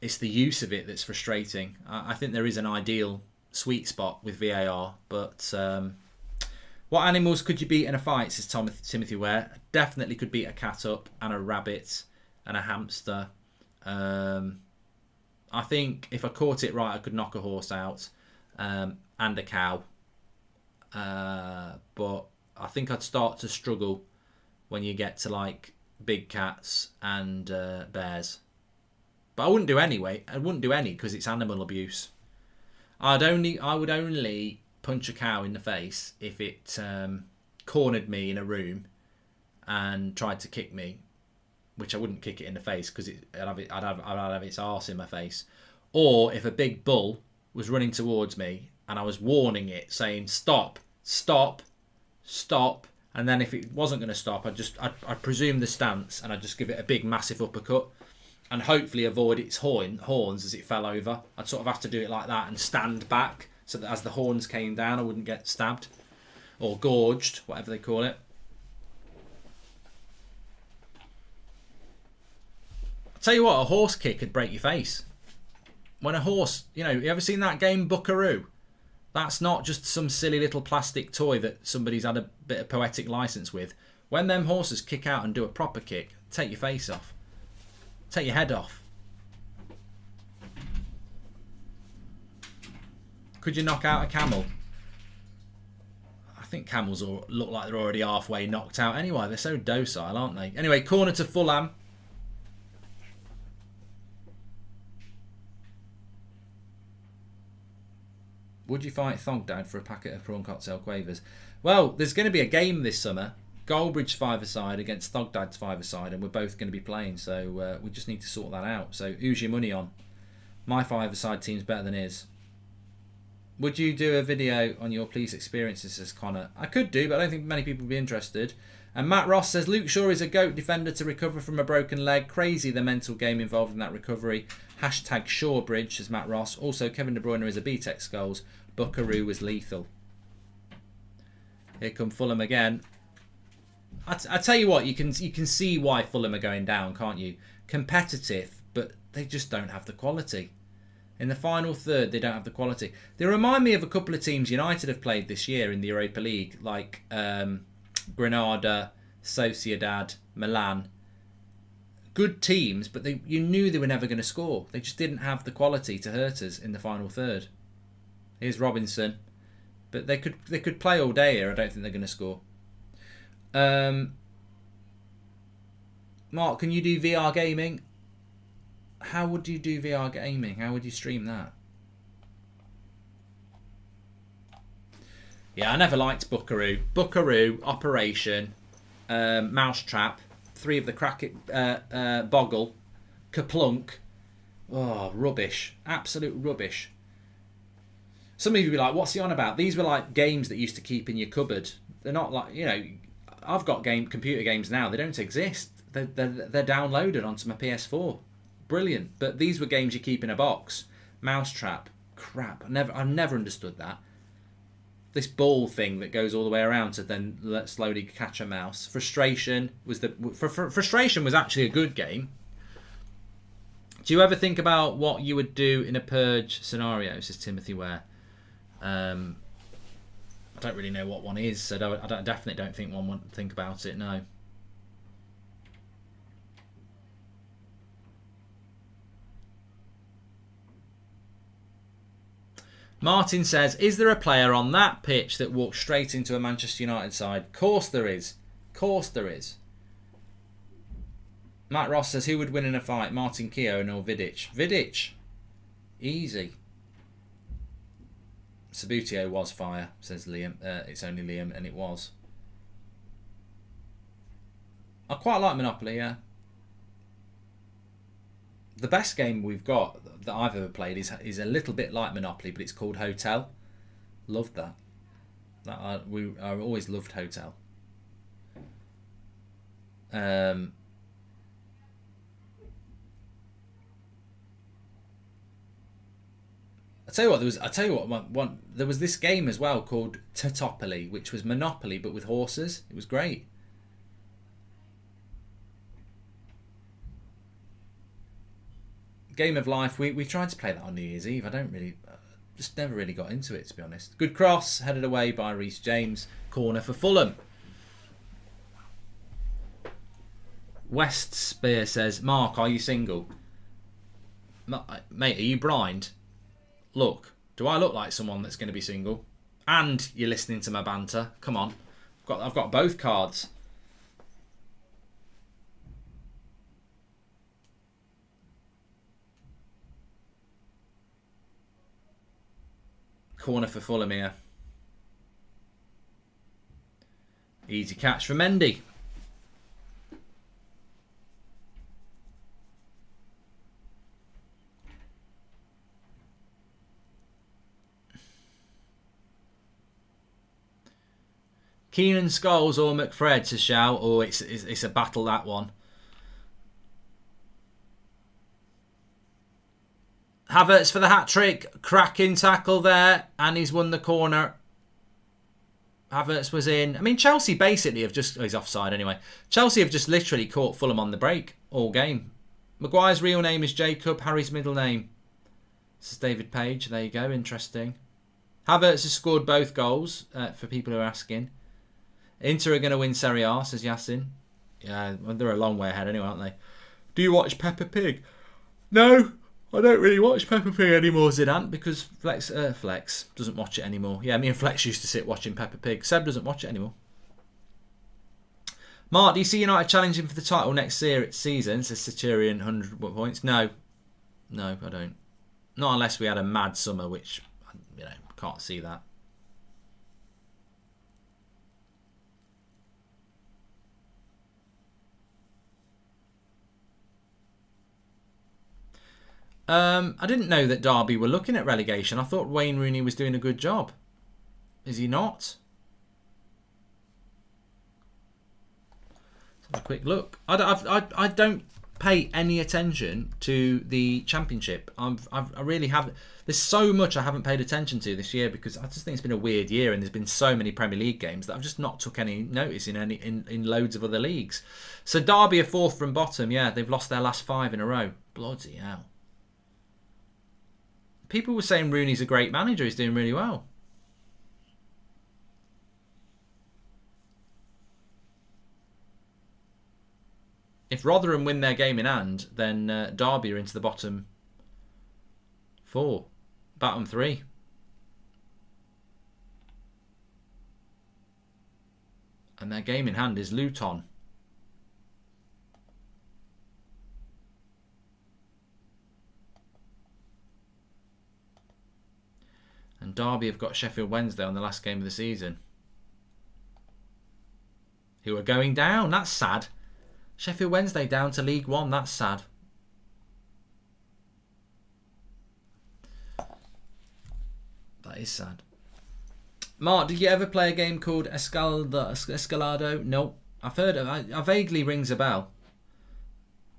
it's the use of it that's frustrating. I think there is an ideal sweet spot with VAR. But what animals could you beat in a fight, says Timothy Ware? Definitely could beat a cat up and a rabbit and a hamster. I think if I caught it right, I could knock a horse out and a cow. But I think I'd start to struggle when you get to like big cats and bears. But I wouldn't do anyway. I wouldn't do any because it's animal abuse. I would only punch a cow in the face if it cornered me in a room and tried to kick me. Which I wouldn't kick it in the face because I'd have its arse in my face. Or if a big bull was running towards me and I was warning it, saying stop, stop, stop, and then if it wasn't going to stop, I'd presume the stance and I'd just give it a big massive uppercut and hopefully avoid its horns as it fell over. I'd sort of have to do it like that and stand back so that as the horns came down I wouldn't get stabbed or gorged, whatever they call it. Tell you what, a horse kick could break your face. When a horse, you ever seen that game Buckaroo? That's not just some silly little plastic toy that somebody's had a bit of poetic license with. When them horses kick out and do a proper kick, take your face off. Take your head off. Could you knock out a camel? I think Camels look like they're already halfway knocked out anyway. They're so docile, aren't they? Anyway, corner to Fulham. Would you fight Thogdad for a packet of prawn cocktail quavers? Well, there's going to be a game this summer. Goldbridge five-a-side against Thogdad's five-a-side, and we're both going to be playing, so we just need to sort that out. So who's your money on? My five-a-side team's better than his. Would you do a video on your police experiences, says Connor? I could do, but I don't think many people would be interested. And Matt Ross says, Luke Shaw is a GOAT defender to recover from a broken leg. Crazy the mental game involved in that recovery. Hashtag Shawbridge, says Matt Ross. Also, Kevin De Bruyne is a BTEC Skulls. Buckaroo was lethal. Here come Fulham again. I tell you what, you can see why Fulham are going down, can't you? Competitive, but they just don't have the quality. In the final third, they don't have the quality. They remind me of a couple of teams United have played this year in the Europa League, like Granada, Sociedad, Milan. Good teams, but you knew they were never going to score. They just didn't have the quality to hurt us in the final third. Here's Robinson, but they could play all day here. I don't think they're going to score. Mark, can you do VR gaming? How would you do VR gaming? How would you stream that? Yeah, I never liked Buckaroo. Buckaroo, Operation, Mousetrap, 3 of the Cracket, Boggle, Kaplunk. Oh, rubbish. Absolute rubbish. Some of you will be like, what's he on about? These were like games that used to keep in your cupboard. They're not like, you know, I've got computer games now. They don't exist. They're downloaded onto my PS4. Brilliant. But these were games you keep in a box. Mousetrap. Crap. I've never understood that. This ball thing that goes all the way around to then slowly catch a mouse. Frustration was Frustration was actually a good game. Do you ever think about what you would do in a purge scenario, says Timothy Ware? I don't really know what one is, so I definitely don't think one would think about it, no. Martin says, is there a player on that pitch that walks straight into a Manchester United side? Course there is. Course there is. Matt Ross says, who would win in a fight? Martin Keown or Vidic? Vidic. Easy. Sabutio was fire, says Liam. It's only Liam, and it was. I quite like Monopoly, yeah. The best game we've got that I've ever played is a little bit like Monopoly, but it's called Hotel. Loved that. I always loved Hotel. I tell you what. There was this game as well called Tatopoly, which was Monopoly but with horses. It was great. Game of Life. We tried to play that on New Year's Eve. I don't really, just never really got into it, to be honest. Good cross, headed away by Reece James. Corner for Fulham. West Spear says, Mark, are you single? Mate, are you blind? Look, do I look like someone that's going to be single? And you're listening to my banter? Come on, I've got both cards. Corner for Fulham here. Easy catch for Mendy. Keenan Scholes or McFred, says Shao. Oh, it's a battle, that one. Havertz for the hat-trick. Cracking tackle there. And he's won the corner. Havertz was in. I mean, Chelsea basically have just... Oh, he's offside anyway. Chelsea have just literally caught Fulham on the break all game. Maguire's real name is Jacob. Harry's middle name. This is David Page. There you go. Interesting. Havertz has scored both goals, for people who are asking. Inter are going to win Serie A, says Yassin. Yeah, well, they're a long way ahead anyway, aren't they? Do you watch Peppa Pig? No. I don't really watch Peppa Pig anymore, Zidane, because Flex doesn't watch it anymore. Yeah, me and Flex used to sit watching Peppa Pig. Seb doesn't watch it anymore. Mark, do you see United challenging for the title next season? Says Satirian, 100 points. No, I don't. Not unless we had a mad summer, which, can't see that. I didn't know that Derby were looking at relegation. I thought Wayne Rooney was doing a good job. Is he not? Let's have a quick look. I don't pay any attention to the Championship. I really haven't. There's so much I haven't paid attention to this year because I just think it's been a weird year and there's been so many Premier League games that I've just not took any notice in loads of other leagues. So Derby are fourth from bottom. Yeah, they've lost their last 5 in a row. Bloody hell. People were saying Rooney's a great manager. He's doing really well. If Rotherham win their game in hand, then Derby are into the bottom 4. Bottom 3. And their game in hand is Luton. And Derby have got Sheffield Wednesday on the last game of the season. Who are going down. That's sad. Sheffield Wednesday down to League One. That's sad. That is sad. Mark, did you ever play a game called Escalado? No. I've heard of it. I vaguely rings a bell.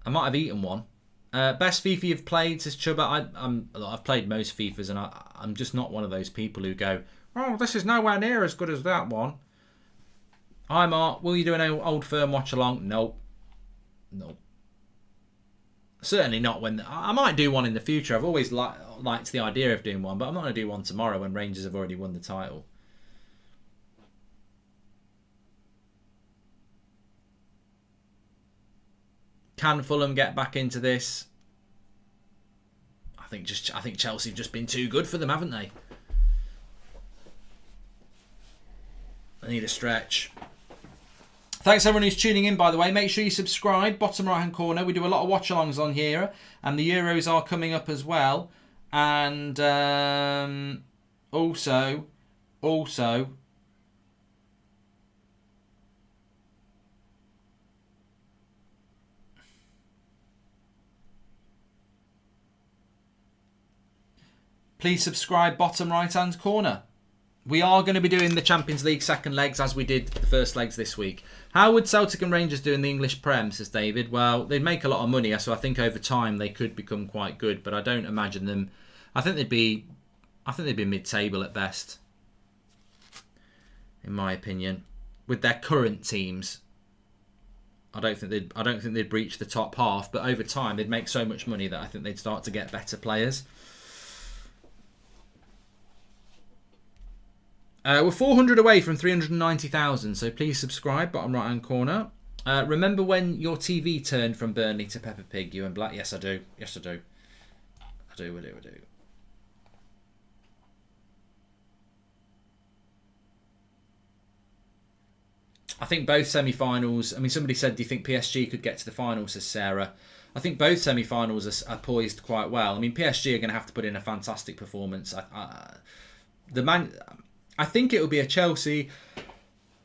I might have eaten one. Best FIFA you've played, says Chubba. I've played most FIFAs and I'm just not one of those people who go, oh, this is nowhere near as good as that one. Hi Mark, will you do an old firm watch along? Nope. Certainly not when... I might do one in the future. I've always liked the idea of doing one, but I'm not going to do one tomorrow when Rangers have already won the title. Can Fulham get back into this? I think Chelsea have just been too good for them, haven't they? They need a stretch. Thanks everyone who's tuning in, by the way. Make sure you subscribe. Bottom right hand corner. We do a lot of watch-alongs on here. And the Euros are coming up as well. And also... please subscribe, bottom right hand corner. We are going to be doing the Champions League second legs as we did the first legs this week. How would Celtic and Rangers do in the English Prem, says David? Well, they'd make a lot of money, so I think over time they could become quite good, but I don't imagine them... I think they'd be mid-table at best, in my opinion. With their current teams, I don't think they'd breach the top half, but over time they'd make so much money that I think they'd start to get better players. We're 400 away from 390,000, so please subscribe, bottom right hand corner. Remember when your TV turned from Burnley to Peppa Pig, you and Black? Yes, I do. I do. I think both semi-finals... I mean, somebody said, do you think PSG could get to the finals, says Sarah. I think both semi-finals are poised quite well. I mean, PSG are going to have to put in a fantastic performance. I think it will be a Chelsea...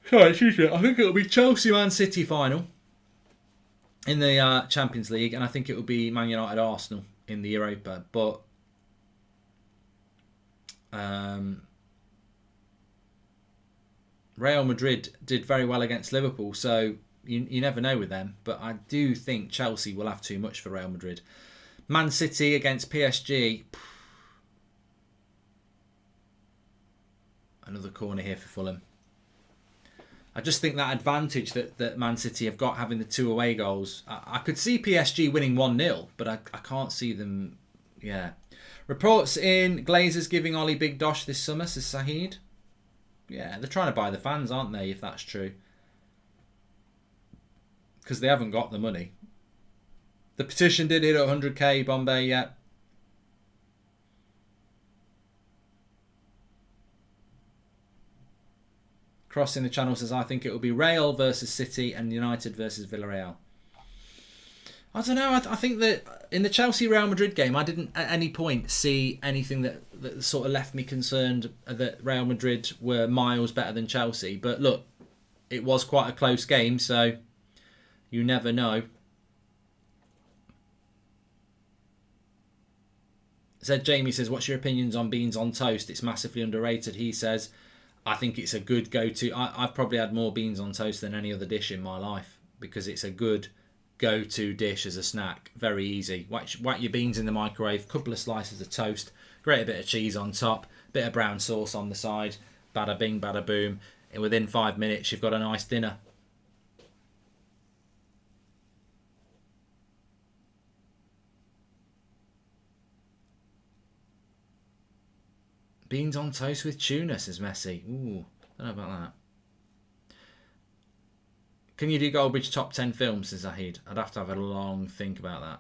Sorry, excuse me. I think it will be Chelsea-Man City final in the Champions League, and I think it will be Man United-Arsenal in the Europa. But Real Madrid did very well against Liverpool, so you never know with them. But I do think Chelsea will have too much for Real Madrid. Man City against PSG... Another corner here for Fulham. I just think that advantage that Man City have got having the 2 away goals. I could see PSG winning 1-0, but I can't see them... Yeah. Reports in Glazers giving Ollie big dosh this summer, says Sahid. Yeah, they're trying to buy the fans, aren't they, if that's true? Because they haven't got the money. The petition did hit 100k, Bombay, yeah. Cross in the channel says, I think it will be Real versus City and United versus Villarreal. I don't know. I think that in the Chelsea-Real Madrid game, I didn't at any point see anything that sort of left me concerned that Real Madrid were miles better than Chelsea. But look, it was quite a close game, so you never know. Jamie says, what's your opinions on beans on toast? It's massively underrated. He says, I think it's a good go-to. I've probably had more beans on toast than any other dish in my life because it's a good go-to dish as a snack. Very easy. Whack your beans in the microwave, couple of slices of toast, grate a bit of cheese on top, bit of brown sauce on the side, bada bing, bada boom. And within 5 minutes, you've got a nice dinner. Beans on toast with tuna, says Messi. Ooh, don't know about that. Can you do Goldbridge top 10 films, says Zahid? I'd have to have a long think about that.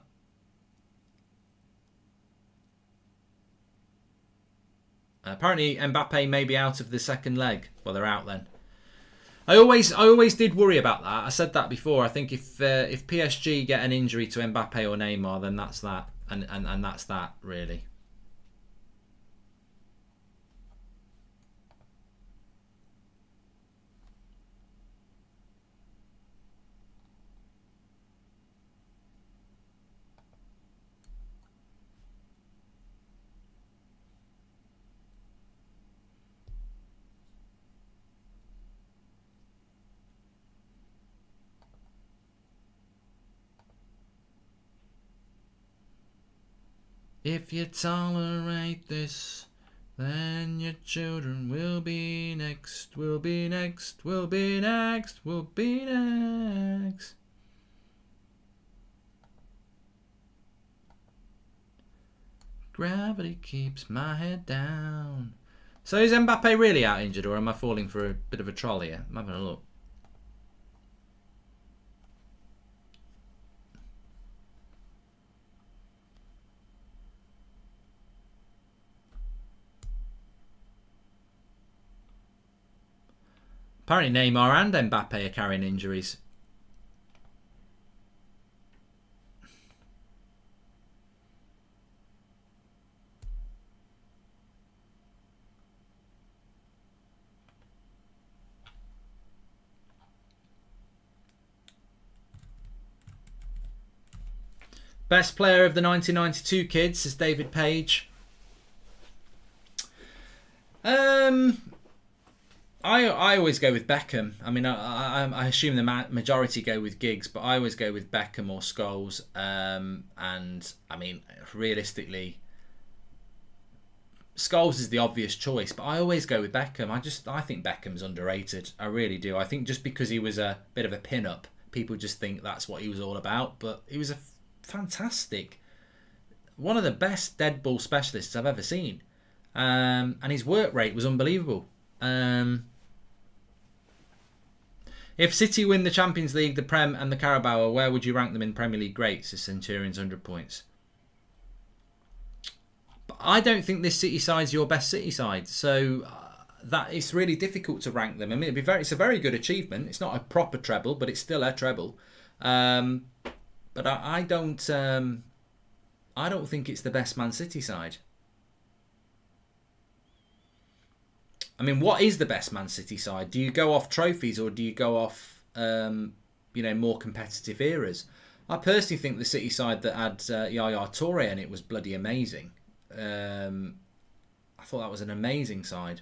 Apparently Mbappe may be out of the second leg. Well, they're out then. I always did worry about that. I said that before. I think if PSG get an injury to Mbappe or Neymar, then that's that. And that's that, really. If you tolerate this, then your children will be next, will be next, will be next, will be next. Gravity keeps my head down. So is Mbappe really out injured, or am I falling for a bit of a troll here? I'm having a look. Apparently Neymar and Mbappe are carrying injuries. Best player of the 1992 kids, says David Page. I always go with Beckham. I mean, I assume the majority go with Giggs, but I always go with Beckham or Scholes. And I mean, realistically, Scholes is the obvious choice, but I always go with Beckham. I think Beckham's underrated. I really do. I think just because he was a bit of a pin-up, people just think that's what he was all about. But he was a fantastic, one of the best dead ball specialists I've ever seen. And his work rate was unbelievable. If City win the Champions League, the Prem and the Carabao, where would you rank them in Premier League greats? The Centurions 100 points. But I don't think this City side's your best City side, so that it's really difficult to rank them. I mean, it's a very good achievement. It's not a proper treble, but it's still a treble. But I don't think it's the best Man City side. I mean, what is the best Man City side? Do you go off trophies or do you go off, more competitive eras? I personally think the City side that had Yaya Toure in it was bloody amazing. I thought that was an amazing side.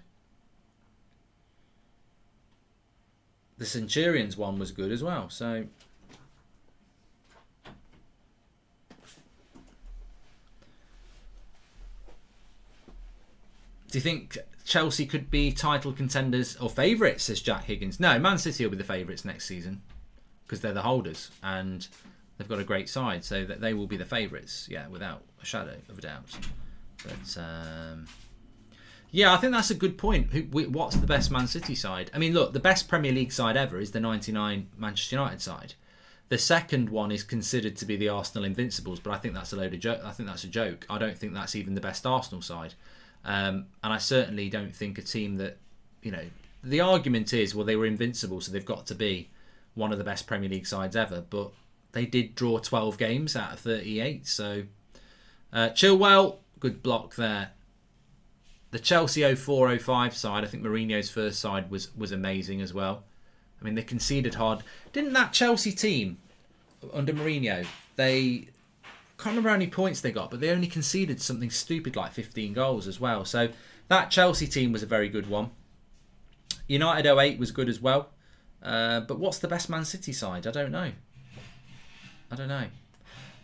The Centurions one was good as well. So, do you think Chelsea could be title contenders or favourites, says Jack Higgins? No, Man City will be the favourites next season because they're the holders and they've got a great side, so that they will be the favourites, yeah, without a shadow of a doubt. But yeah, I think that's a good point. What's the best Man City side? I mean, look, the best Premier League side ever is the 99 Manchester United side. The second one is considered to be the Arsenal Invincibles, but I think that's a load of joke. I think that's a joke. I don't think that's even the best Arsenal side. And I certainly don't think a team that, the argument is, well, they were invincible, so they've got to be one of the best Premier League sides ever. But they did draw 12 games out of 38. So Chilwell, good block there. The Chelsea 04-05 side, I think Mourinho's first side was amazing as well. I mean, they conceded hard. Didn't that Chelsea team under Mourinho, they can't remember how many points they got, but they only conceded something stupid like 15 goals as well. So that Chelsea team was a very good one. United 08 was good as well. But what's the best Man City side? I don't know.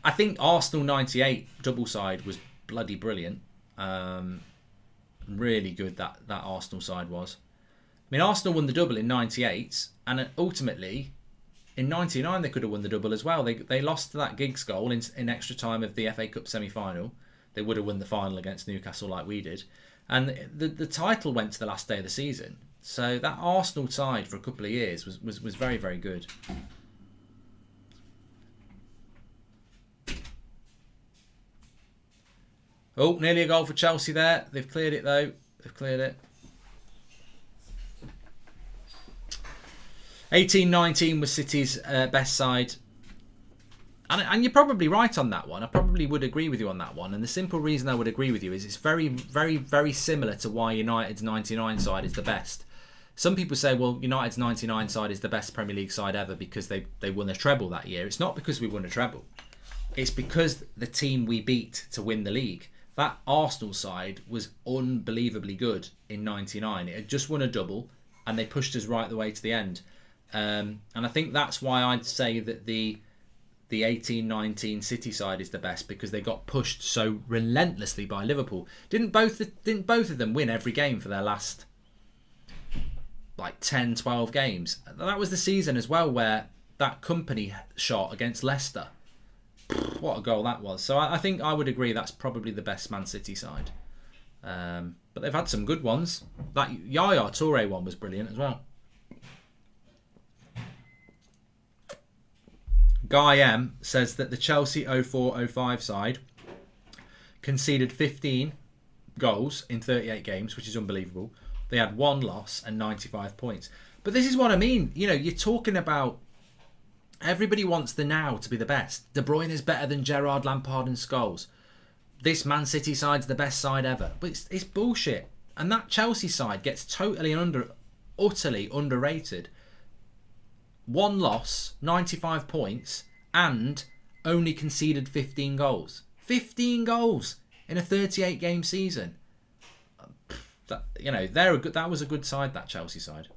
I think Arsenal 98 double side was bloody brilliant. Really good that Arsenal side was. I mean, Arsenal won the double in 98, and ultimately in 99 they could have won the double as well. They lost that Giggs goal in extra time of the FA Cup semi-final. They would have won the final against Newcastle like we did. And the title went to the last day of the season. So that Arsenal side for a couple of years was very, very good. Oh, nearly a goal for Chelsea there. They've cleared it though. They've cleared it. 18-19 was City's best side. And you're probably right on that one. I probably would agree with you on that one. And the simple reason I would agree with you is it's very, very, very similar to why United's 99 side is the best. Some people say, well, United's 99 side is the best Premier League side ever because they won a treble that year. It's not because we won a treble. It's because the team we beat to win the league. That Arsenal side was unbelievably good in 99. It had just won a double and they pushed us right the way to the end. And I think that's why I'd say that the 18-19 City side is the best, because they got pushed so relentlessly by Liverpool. Didn't both of them win every game for their last like 10-12 games? That was the season as well where that Company shot against Leicester. What a goal that was. So I think I would agree that's probably the best Man City side. But they've had some good ones. That Yaya Toure one was brilliant as well. Guy M says that the Chelsea 04-05 side conceded 15 goals in 38 games, which is unbelievable. They had one loss and 95 points. But this is what I mean. You know, you're talking about everybody wants the now to be the best. De Bruyne is better than Gerrard, Lampard and Scholes. This Man City side's the best side ever. But it's bullshit. And that Chelsea side gets totally utterly underrated. One loss, 95 points, and only conceded 15 goals. 15 goals in a 38-game season. That, you know, that was a good side, that Chelsea side.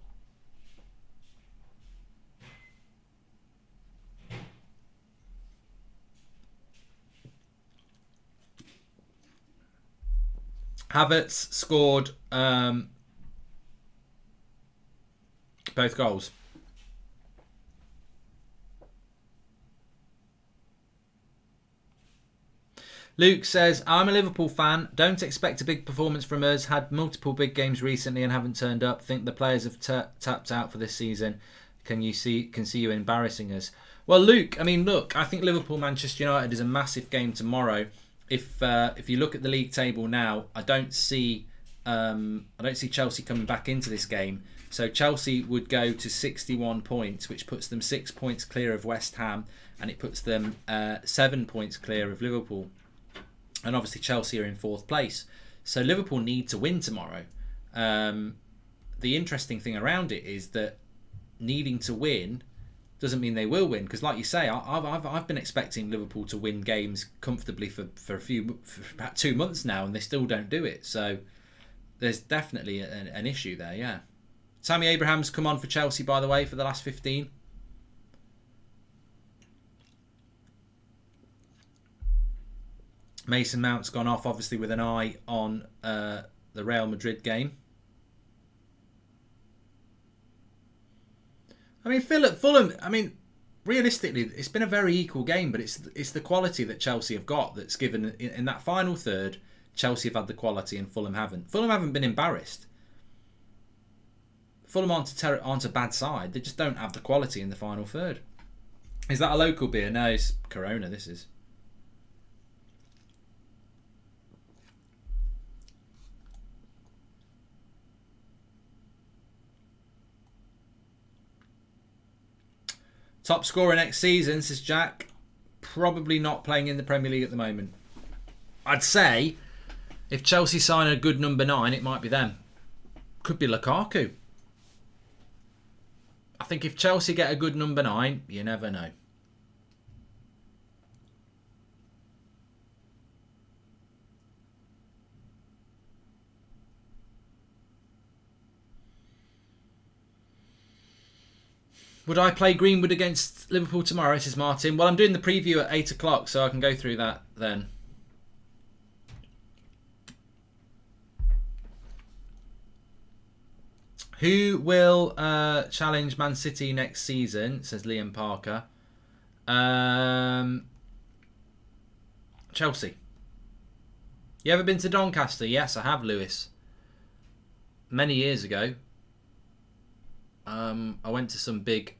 Havertz scored both goals. Luke says, I'm a Liverpool fan. Don't expect a big performance from us. Had multiple big games recently and haven't turned up. Think the players have tapped out for this season. Can see you embarrassing us? Well, Luke, I mean, look, I think Liverpool-Manchester United is a massive game tomorrow. If you look at the league table now, I don't see Chelsea coming back into this game. So Chelsea would go to 61 points, which puts them 6 points clear of West Ham, and it puts them 7 points clear of Liverpool. And obviously Chelsea are in 4th place. So Liverpool need to win tomorrow. The interesting thing around it is that needing to win doesn't mean they will win, because like you say, I've been expecting Liverpool to win games comfortably for about 2 months now, and they still don't do it. So there's definitely an issue there, yeah. Tammy Abraham's come on for Chelsea, by the way, for the last 15. Mason Mount's gone off, obviously, with an eye on the Real Madrid game. I mean, Fulham, I mean, realistically, it's been a very equal game, but it's the quality that Chelsea have got that's given, in that final third, Chelsea have had the quality and Fulham haven't. Fulham haven't been embarrassed. Fulham aren't a bad side, they just don't have the quality in the final third. Is that a local beer? No, it's Corona, this is. Top scorer next season, says Jack. Probably not playing in the Premier League at the moment. I'd say if Chelsea sign a good number 9, it might be them. Could be Lukaku. I think if Chelsea get a good number 9, you never know. Would I play Greenwood against Liverpool tomorrow, says Martin? Well, I'm doing the preview at 8 o'clock, so I can go through that then. Who will challenge Man City next season, says Liam Parker. Chelsea. You ever been to Doncaster? Yes, I have, Lewis. Many years ago. I went to some big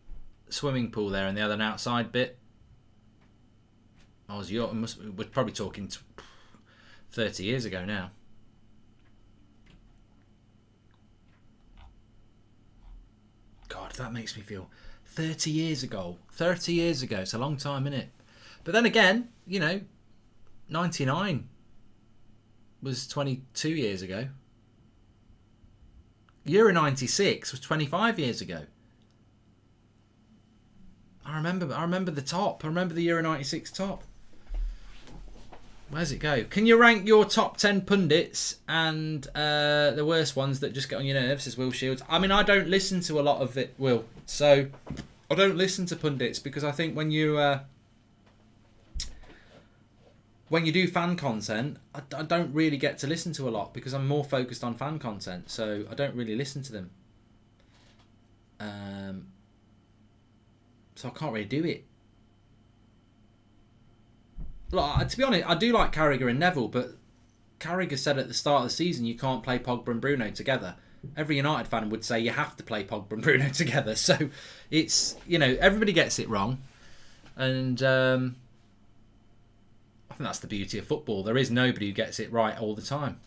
swimming pool there and they had an outside bit. I was young. We're probably talking 30 years ago now. God, that makes me feel 30 years ago. 30 years ago. It's a long time, isn't it? But then again, 99 was 22 years ago. Euro 96 was 25 years ago. I remember the top. I remember the Euro 96 top. Where's it go? Can you rank your top 10 pundits and the worst ones that just get on your nerves, says Will Shields? I mean, I don't listen to a lot of it, Will. So I don't listen to pundits because I think when you do fan content, I don't really get to listen to a lot because I'm more focused on fan content. So I don't really listen to them. So I can't really do it. Look, to be honest, I do like Carragher and Neville, but Carragher said at the start of the season you can't play Pogba and Bruno together. Every United fan would say you have to play Pogba and Bruno together. So it's, everybody gets it wrong. And I think that's the beauty of football. There is nobody who gets it right all the time.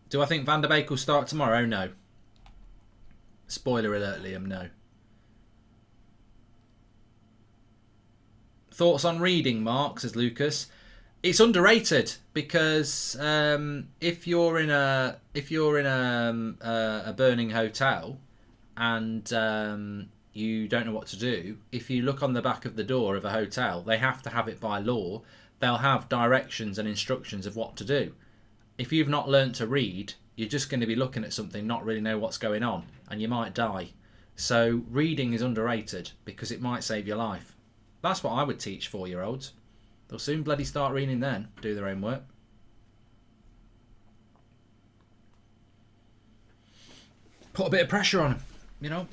Do I think Van der Beek will start tomorrow? No. Spoiler alert, Liam, no. Thoughts on reading, Mark, says Lucas. It's underrated because if you're in a burning hotel and you don't know what to do, if you look on the back of the door of a hotel, they have to have it by law. They'll have directions and instructions of what to do. If you've not learnt to read, you're just going to be looking at something, not really know what's going on, and you might die. So reading is underrated because it might save your life. That's what I would teach 4-year-olds. They'll soon bloody start reading then, do their own work. Put a bit of pressure on them,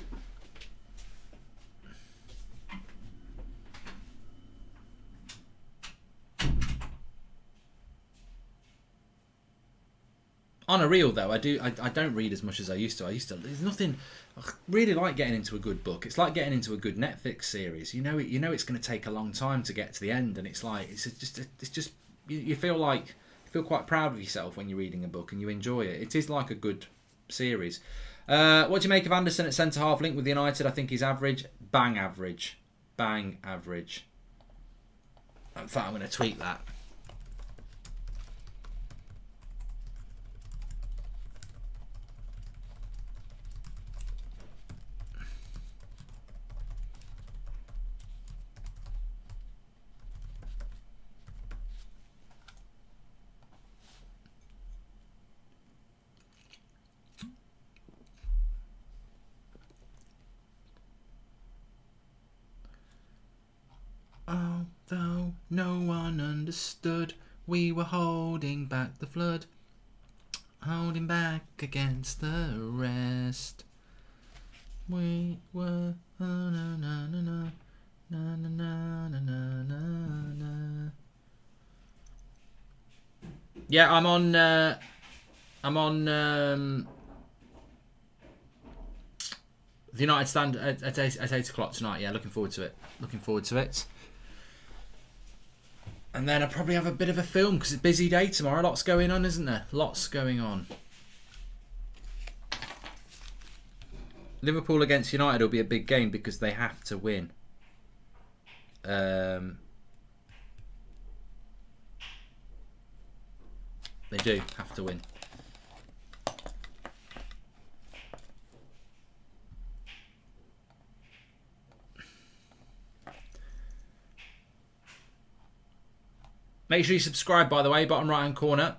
On a real though, I don't read as much as I used to. There's nothing. I really like getting into a good book. It's like getting into a good Netflix series. You know it's going to take a long time to get to the end, and it's just you feel quite proud of yourself when you're reading a book and you enjoy it. It is like a good series. What do you make of Anderson at centre half linked with United? I think he's average. Bang average. In fact, I'm going to tweet that. Although no one understood, we were holding back the flood, holding back against the rest. We were na na na na na na na na na. Yeah, I'm on The United stand at 8 o'clock tonight. Yeah, looking forward to it. Looking forward to it. And then I'll probably have a bit of a film because it's a busy day tomorrow. Lots going on, isn't there? Lots going on. Liverpool against United will be a big game because they have to win. They do have to win. Make sure you subscribe, by the way, bottom right-hand corner.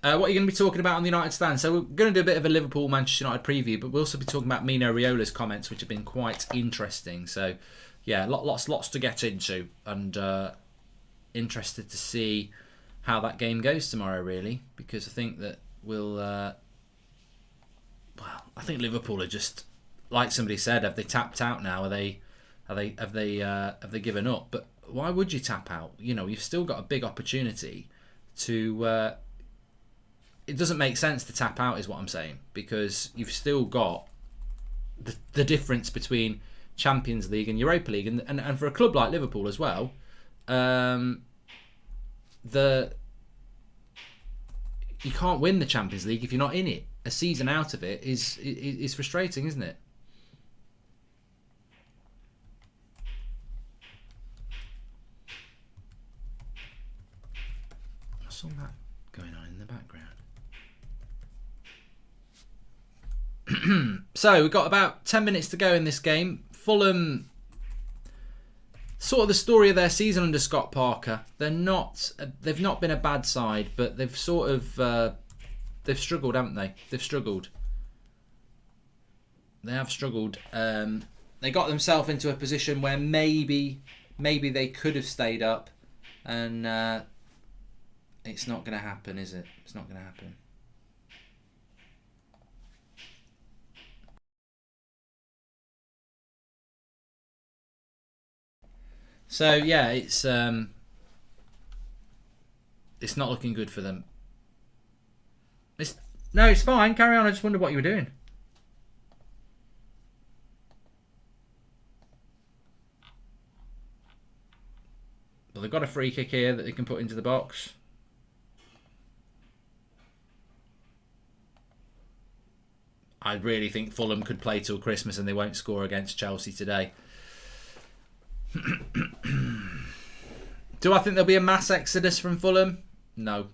What are you going to be talking about on the United stand? So we're going to do a bit of a Liverpool-Manchester United preview, but we'll also be talking about Mino Raiola's comments, which have been quite interesting. So, yeah, lots to get into, and interested to see how that game goes tomorrow, really, because I think that we'll... I think Liverpool are just, like somebody said, have they tapped out now? Have they given up? But why would you tap out? You know, you've still got a big opportunity to... it doesn't make sense to tap out, is what I'm saying, because you've still got the difference between Champions League and Europa League, and for a club like Liverpool as well, you can't win the Champions League if you're not in it. A season out of it is frustrating, isn't it? What's all that going on in the background? So we've got about 10 minutes to go in this game. Fulham, sort of the story of their season under Scott Parker. They've not been a bad side, but they've sort of they've struggled, haven't they? They've struggled. They have struggled. They got themselves into a position where maybe they could have stayed up, and it's not going to happen, is it? It's not going to happen. So yeah, it's not looking good for them. No, it's fine. Carry on. I just wondered what you were doing. Well, they've got a free kick here that they can put into the box. I really think Fulham could play till Christmas and they won't score against Chelsea today. Do I think there'll be a mass exodus from Fulham? No.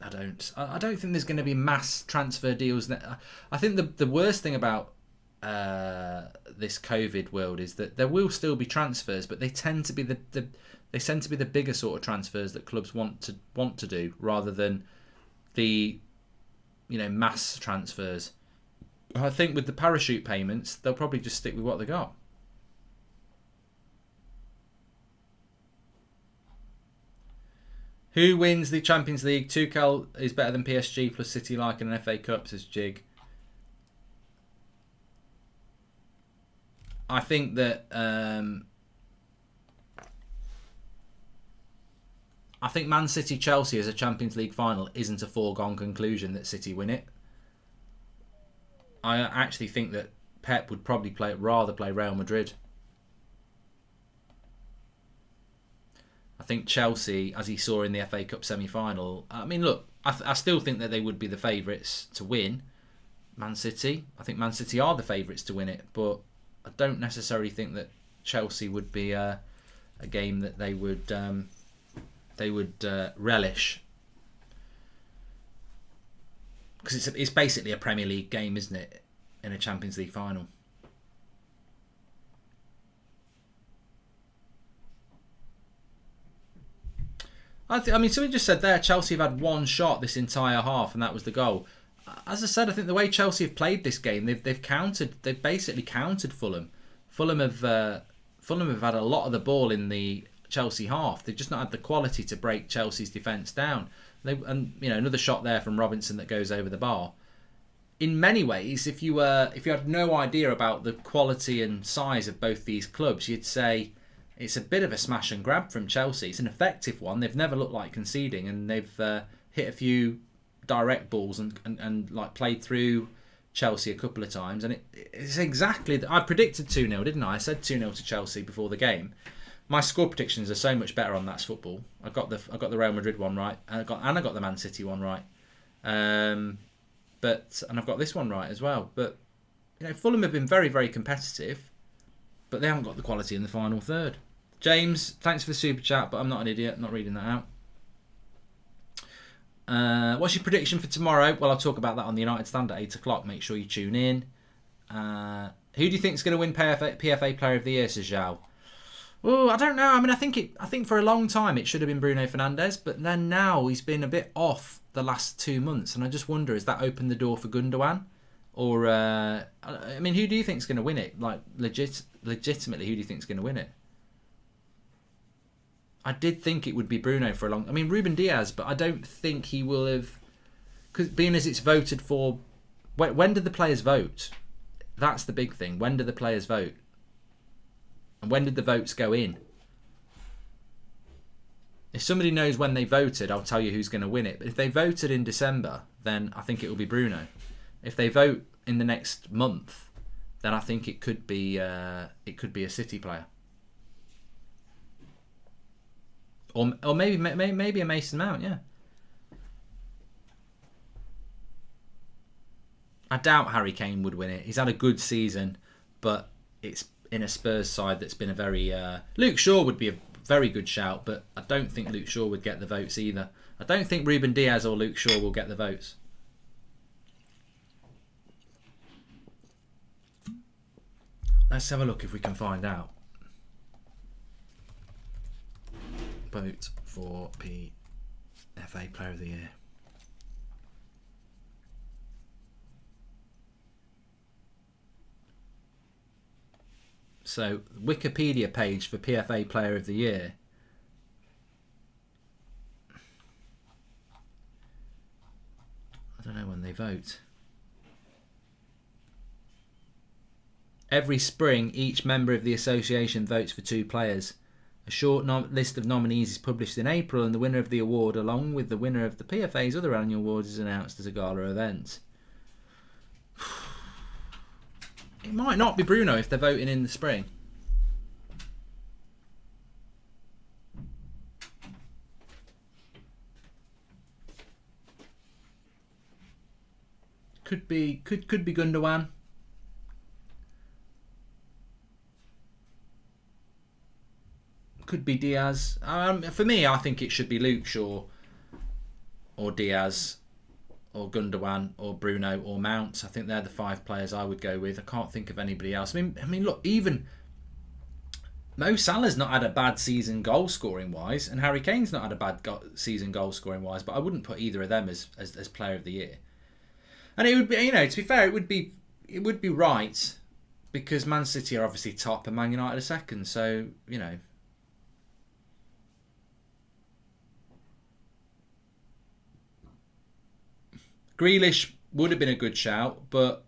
I don't. I don't think there's going to be mass transfer deals. I think the worst thing about this COVID world is that there will still be transfers, but they tend to be the bigger sort of transfers that clubs want to do, rather than the mass transfers. I think with the parachute payments, they'll probably just stick with what they got. Who wins the Champions League? Tuchel is better than PSG plus City like in an FA Cup, says Jig. I think that I think Man City Chelsea as a Champions League final isn't a foregone conclusion that City win it. I actually think that Pep would probably rather play Real Madrid. I think Chelsea, as he saw in the FA Cup semi-final, I mean, look, I still think that they would be the favourites to win. Man City, I think Man City are the favourites to win it, but I don't necessarily think that Chelsea would be a game that they would relish, because it's basically a Premier League game, isn't it, in a Champions League final. I mean, somebody just said there, Chelsea have had one shot this entire half, and that was the goal. As I said, I think the way Chelsea have played this game, they've basically countered Fulham. Fulham have had a lot of the ball in the Chelsea half. They've just not had the quality to break Chelsea's defence down. Another shot there from Robinson that goes over the bar. In many ways, if you had no idea about the quality and size of both these clubs, you'd say it's a bit of a smash and grab from Chelsea. It's an effective one. They've never looked like conceding, and they've hit a few direct balls and like played through Chelsea a couple of times, and it's exactly. I predicted 2-0, didn't I? I said 2-0 to Chelsea before the game. My score predictions are so much better on That's Football. I got the Real Madrid one right, and I got the Man City one right, and I've got this one right as well. But Fulham have been very, very competitive, but they haven't got the quality in the final third. James, thanks for the super chat, but I'm not an idiot. I'm not reading that out. What's your prediction for tomorrow? Well, I'll talk about that on the United Stand at 8 o'clock. Make sure you tune in. Who do you think is going to win PFA Player of the Year, says Zhao? Oh, I don't know. I mean, I think for a long time it should have been Bruno Fernandes, but then now he's been a bit off the last 2 months, and I just wonder, has that opened the door for Gundogan? Or, I mean, who do you think is going to win it? Like, legitimately, who do you think is going to win it? I did think it would be Bruno for a long... I mean, Ruben Diaz, but I don't think he will have... Because being as it's voted for... When did the players vote? That's the big thing. When did the players vote? And when did the votes go in? If somebody knows when they voted, I'll tell you who's going to win it. But if they voted in December, then I think it will be Bruno. If they vote in the next month, then I think it could be a City player. Or maybe a Mason Mount, yeah. I doubt Harry Kane would win it. He's had a good season, but it's in a Spurs side that's been a very... Luke Shaw would be a very good shout, but I don't think Luke Shaw would get the votes either. I don't think Ruben Diaz or Luke Shaw will get the votes. Let's have a look if we can find out. Vote for PFA Player of the Year. So, Wikipedia page for PFA Player of the Year. I don't know when they vote. Every spring, each member of the association votes for 2 players. A short list of nominees is published in April, and the winner of the award, along with the winner of the PFA's other annual awards, is announced as a gala event. It might not be Bruno if they're voting in the spring. Could be Gundogan. Could be Diaz. For me, I think it should be Luke Shaw or Diaz or Gundogan or Bruno or Mount. I think they're the 5 players I would go with. I can't think of anybody else. I mean, look, even Mo Salah's not had a bad season goal scoring wise, and Harry Kane's not had a bad season goal scoring wise. But I wouldn't put either of them as Player of the Year. And it would be, to be fair, it would be right because Man City are obviously top and Man United are second. So Grealish would have been a good shout, but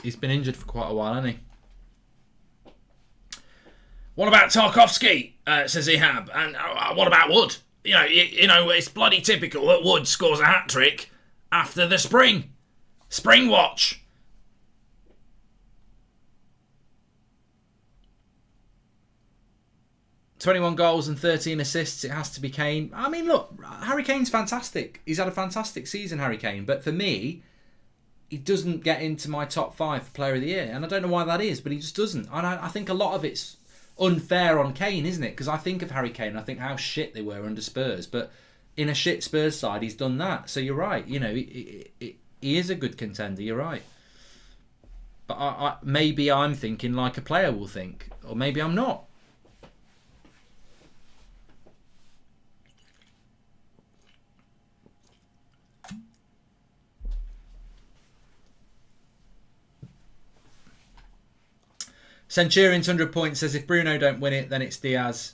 he's been injured for quite a while, hasn't he? What about Tarkowski? Says Ihab. And what about Wood? It's bloody typical that Wood scores a hat-trick after the spring watch. "21 goals and 13 assists, it has to be Kane." I mean, look, Harry Kane's fantastic. He's had a fantastic season, Harry Kane. But for me, he doesn't get into my top 5 for Player of the Year. And I don't know why that is, but he just doesn't. And I think a lot of it's unfair on Kane, isn't it? Because I think of Harry Kane, I think how shit they were under Spurs. But in a shit Spurs side, he's done that. So you're right. He is a good contender. You're right. But maybe I'm thinking like a player will think. Or maybe I'm not. Centurion's 100 points says if Bruno don't win it, then it's Diaz.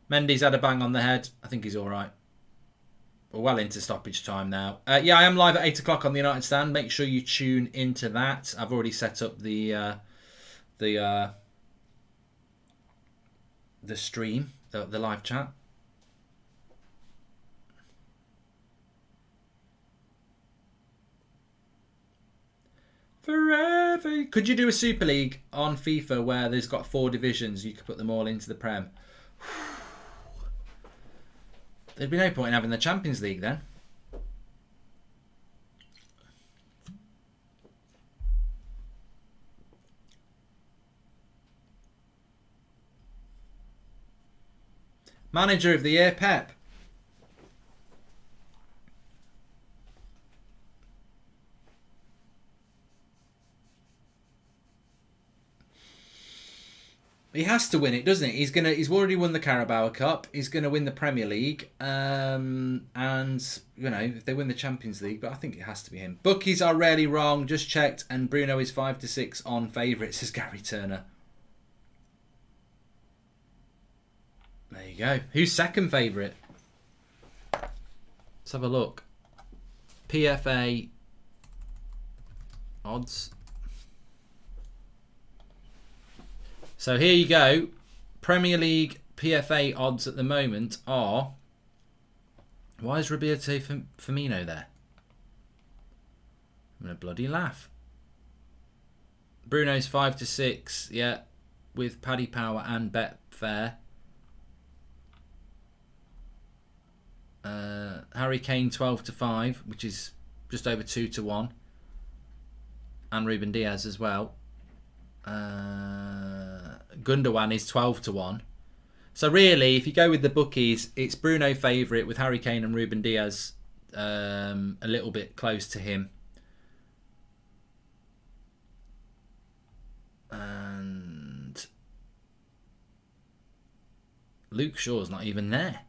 Mendy's had a bang on the head. I think he's all right. We're well into stoppage time now. Yeah, I am live at 8 o'clock on the United Stand. Make sure you tune into that. I've already set up the stream. the live chat. Forever. Could you do a Super League on FIFA where there's got 4 divisions? You could put them all into the Prem. There'd be no point in having the Champions League then. Manager of the Year, Pep. He has to win it, doesn't he? He's already won the Carabao Cup. He's gonna win the Premier League, and you know, if they win the Champions League, but I think it has to be him. Bookies are rarely wrong. Just checked, and Bruno is 5-6 on favourites, says Gary Turner. There you go. Who's second favourite? Let's have a look. PFA odds. So here you go. Premier League PFA odds at the moment are... Why is Roberto Firmino there? I'm going to bloody laugh. Bruno's 5-6, yeah, with Paddy Power and Betfair. Harry Kane 12-5, which is just over 2-1. And Ruben Diaz as well. Gundogan is 12-1. So really, if you go with the bookies, it's Bruno favourite with Harry Kane and Ruben Diaz a little bit close to him. And Luke Shaw's not even there.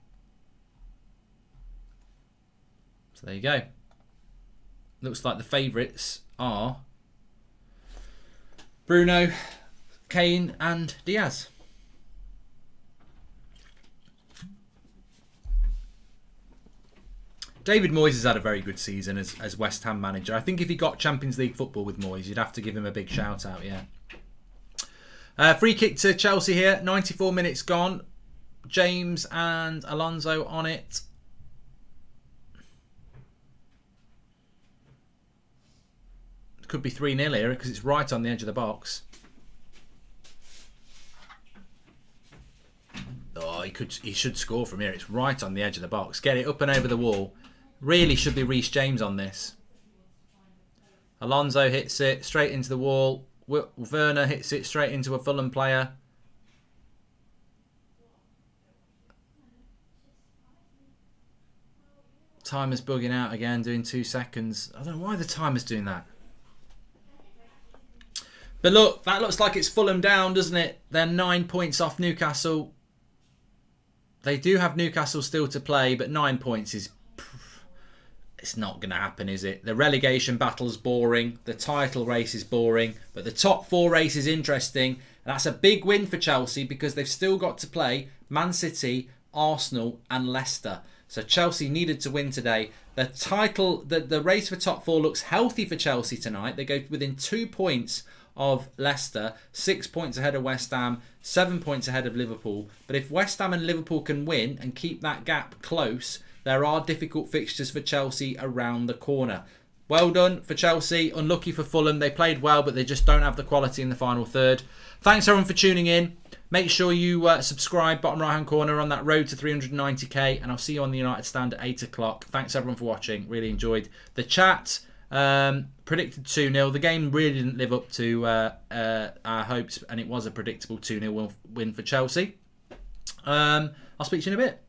So there you go. Looks like the favourites are Bruno, Kane and Diaz. David Moyes has had a very good season as West Ham manager. I think if he got Champions League football with Moyes, you'd have to give him a big shout out, yeah. Free kick to Chelsea here. 94 minutes gone. James and Alonso on it. Could be 3-0 here because it's right on the edge of the box. Oh, he should score from here. It's right on the edge of the box. Get it up and over the wall. Really should be Reece James on this. Alonso hits it straight into the wall. Werner hits it straight into a Fulham player. Timer's bugging out again, doing 2 seconds. I don't know why the timer's doing that. But look, that looks like it's Fulham down, doesn't it? They're 9 points off Newcastle. They do have Newcastle still to play, but 9 points is... It's not going to happen, is it? The relegation battle's boring. The title race is boring. But the top 4 race is interesting. And that's a big win for Chelsea because they've still got to play Man City, Arsenal and Leicester. So Chelsea needed to win today. The race for top 4 looks healthy for Chelsea tonight. They go within 2 points of Leicester, 6 points ahead of West Ham, 7 points ahead of Liverpool. But if West Ham and Liverpool can win and keep that gap close, there are difficult fixtures for Chelsea around the corner. Well done for Chelsea. Unlucky for Fulham. They played well, but they just don't have the quality in the final third. Thanks everyone for tuning in. Make sure you subscribe, bottom right hand corner, on that road to 390k, and I'll see you on the United Stand at 8 o'clock. Thanks everyone for watching. Really enjoyed the chat. Predicted 2-0. The game really didn't live up to our hopes, and it was a predictable 2-0 win for Chelsea. I'll speak to you in a bit.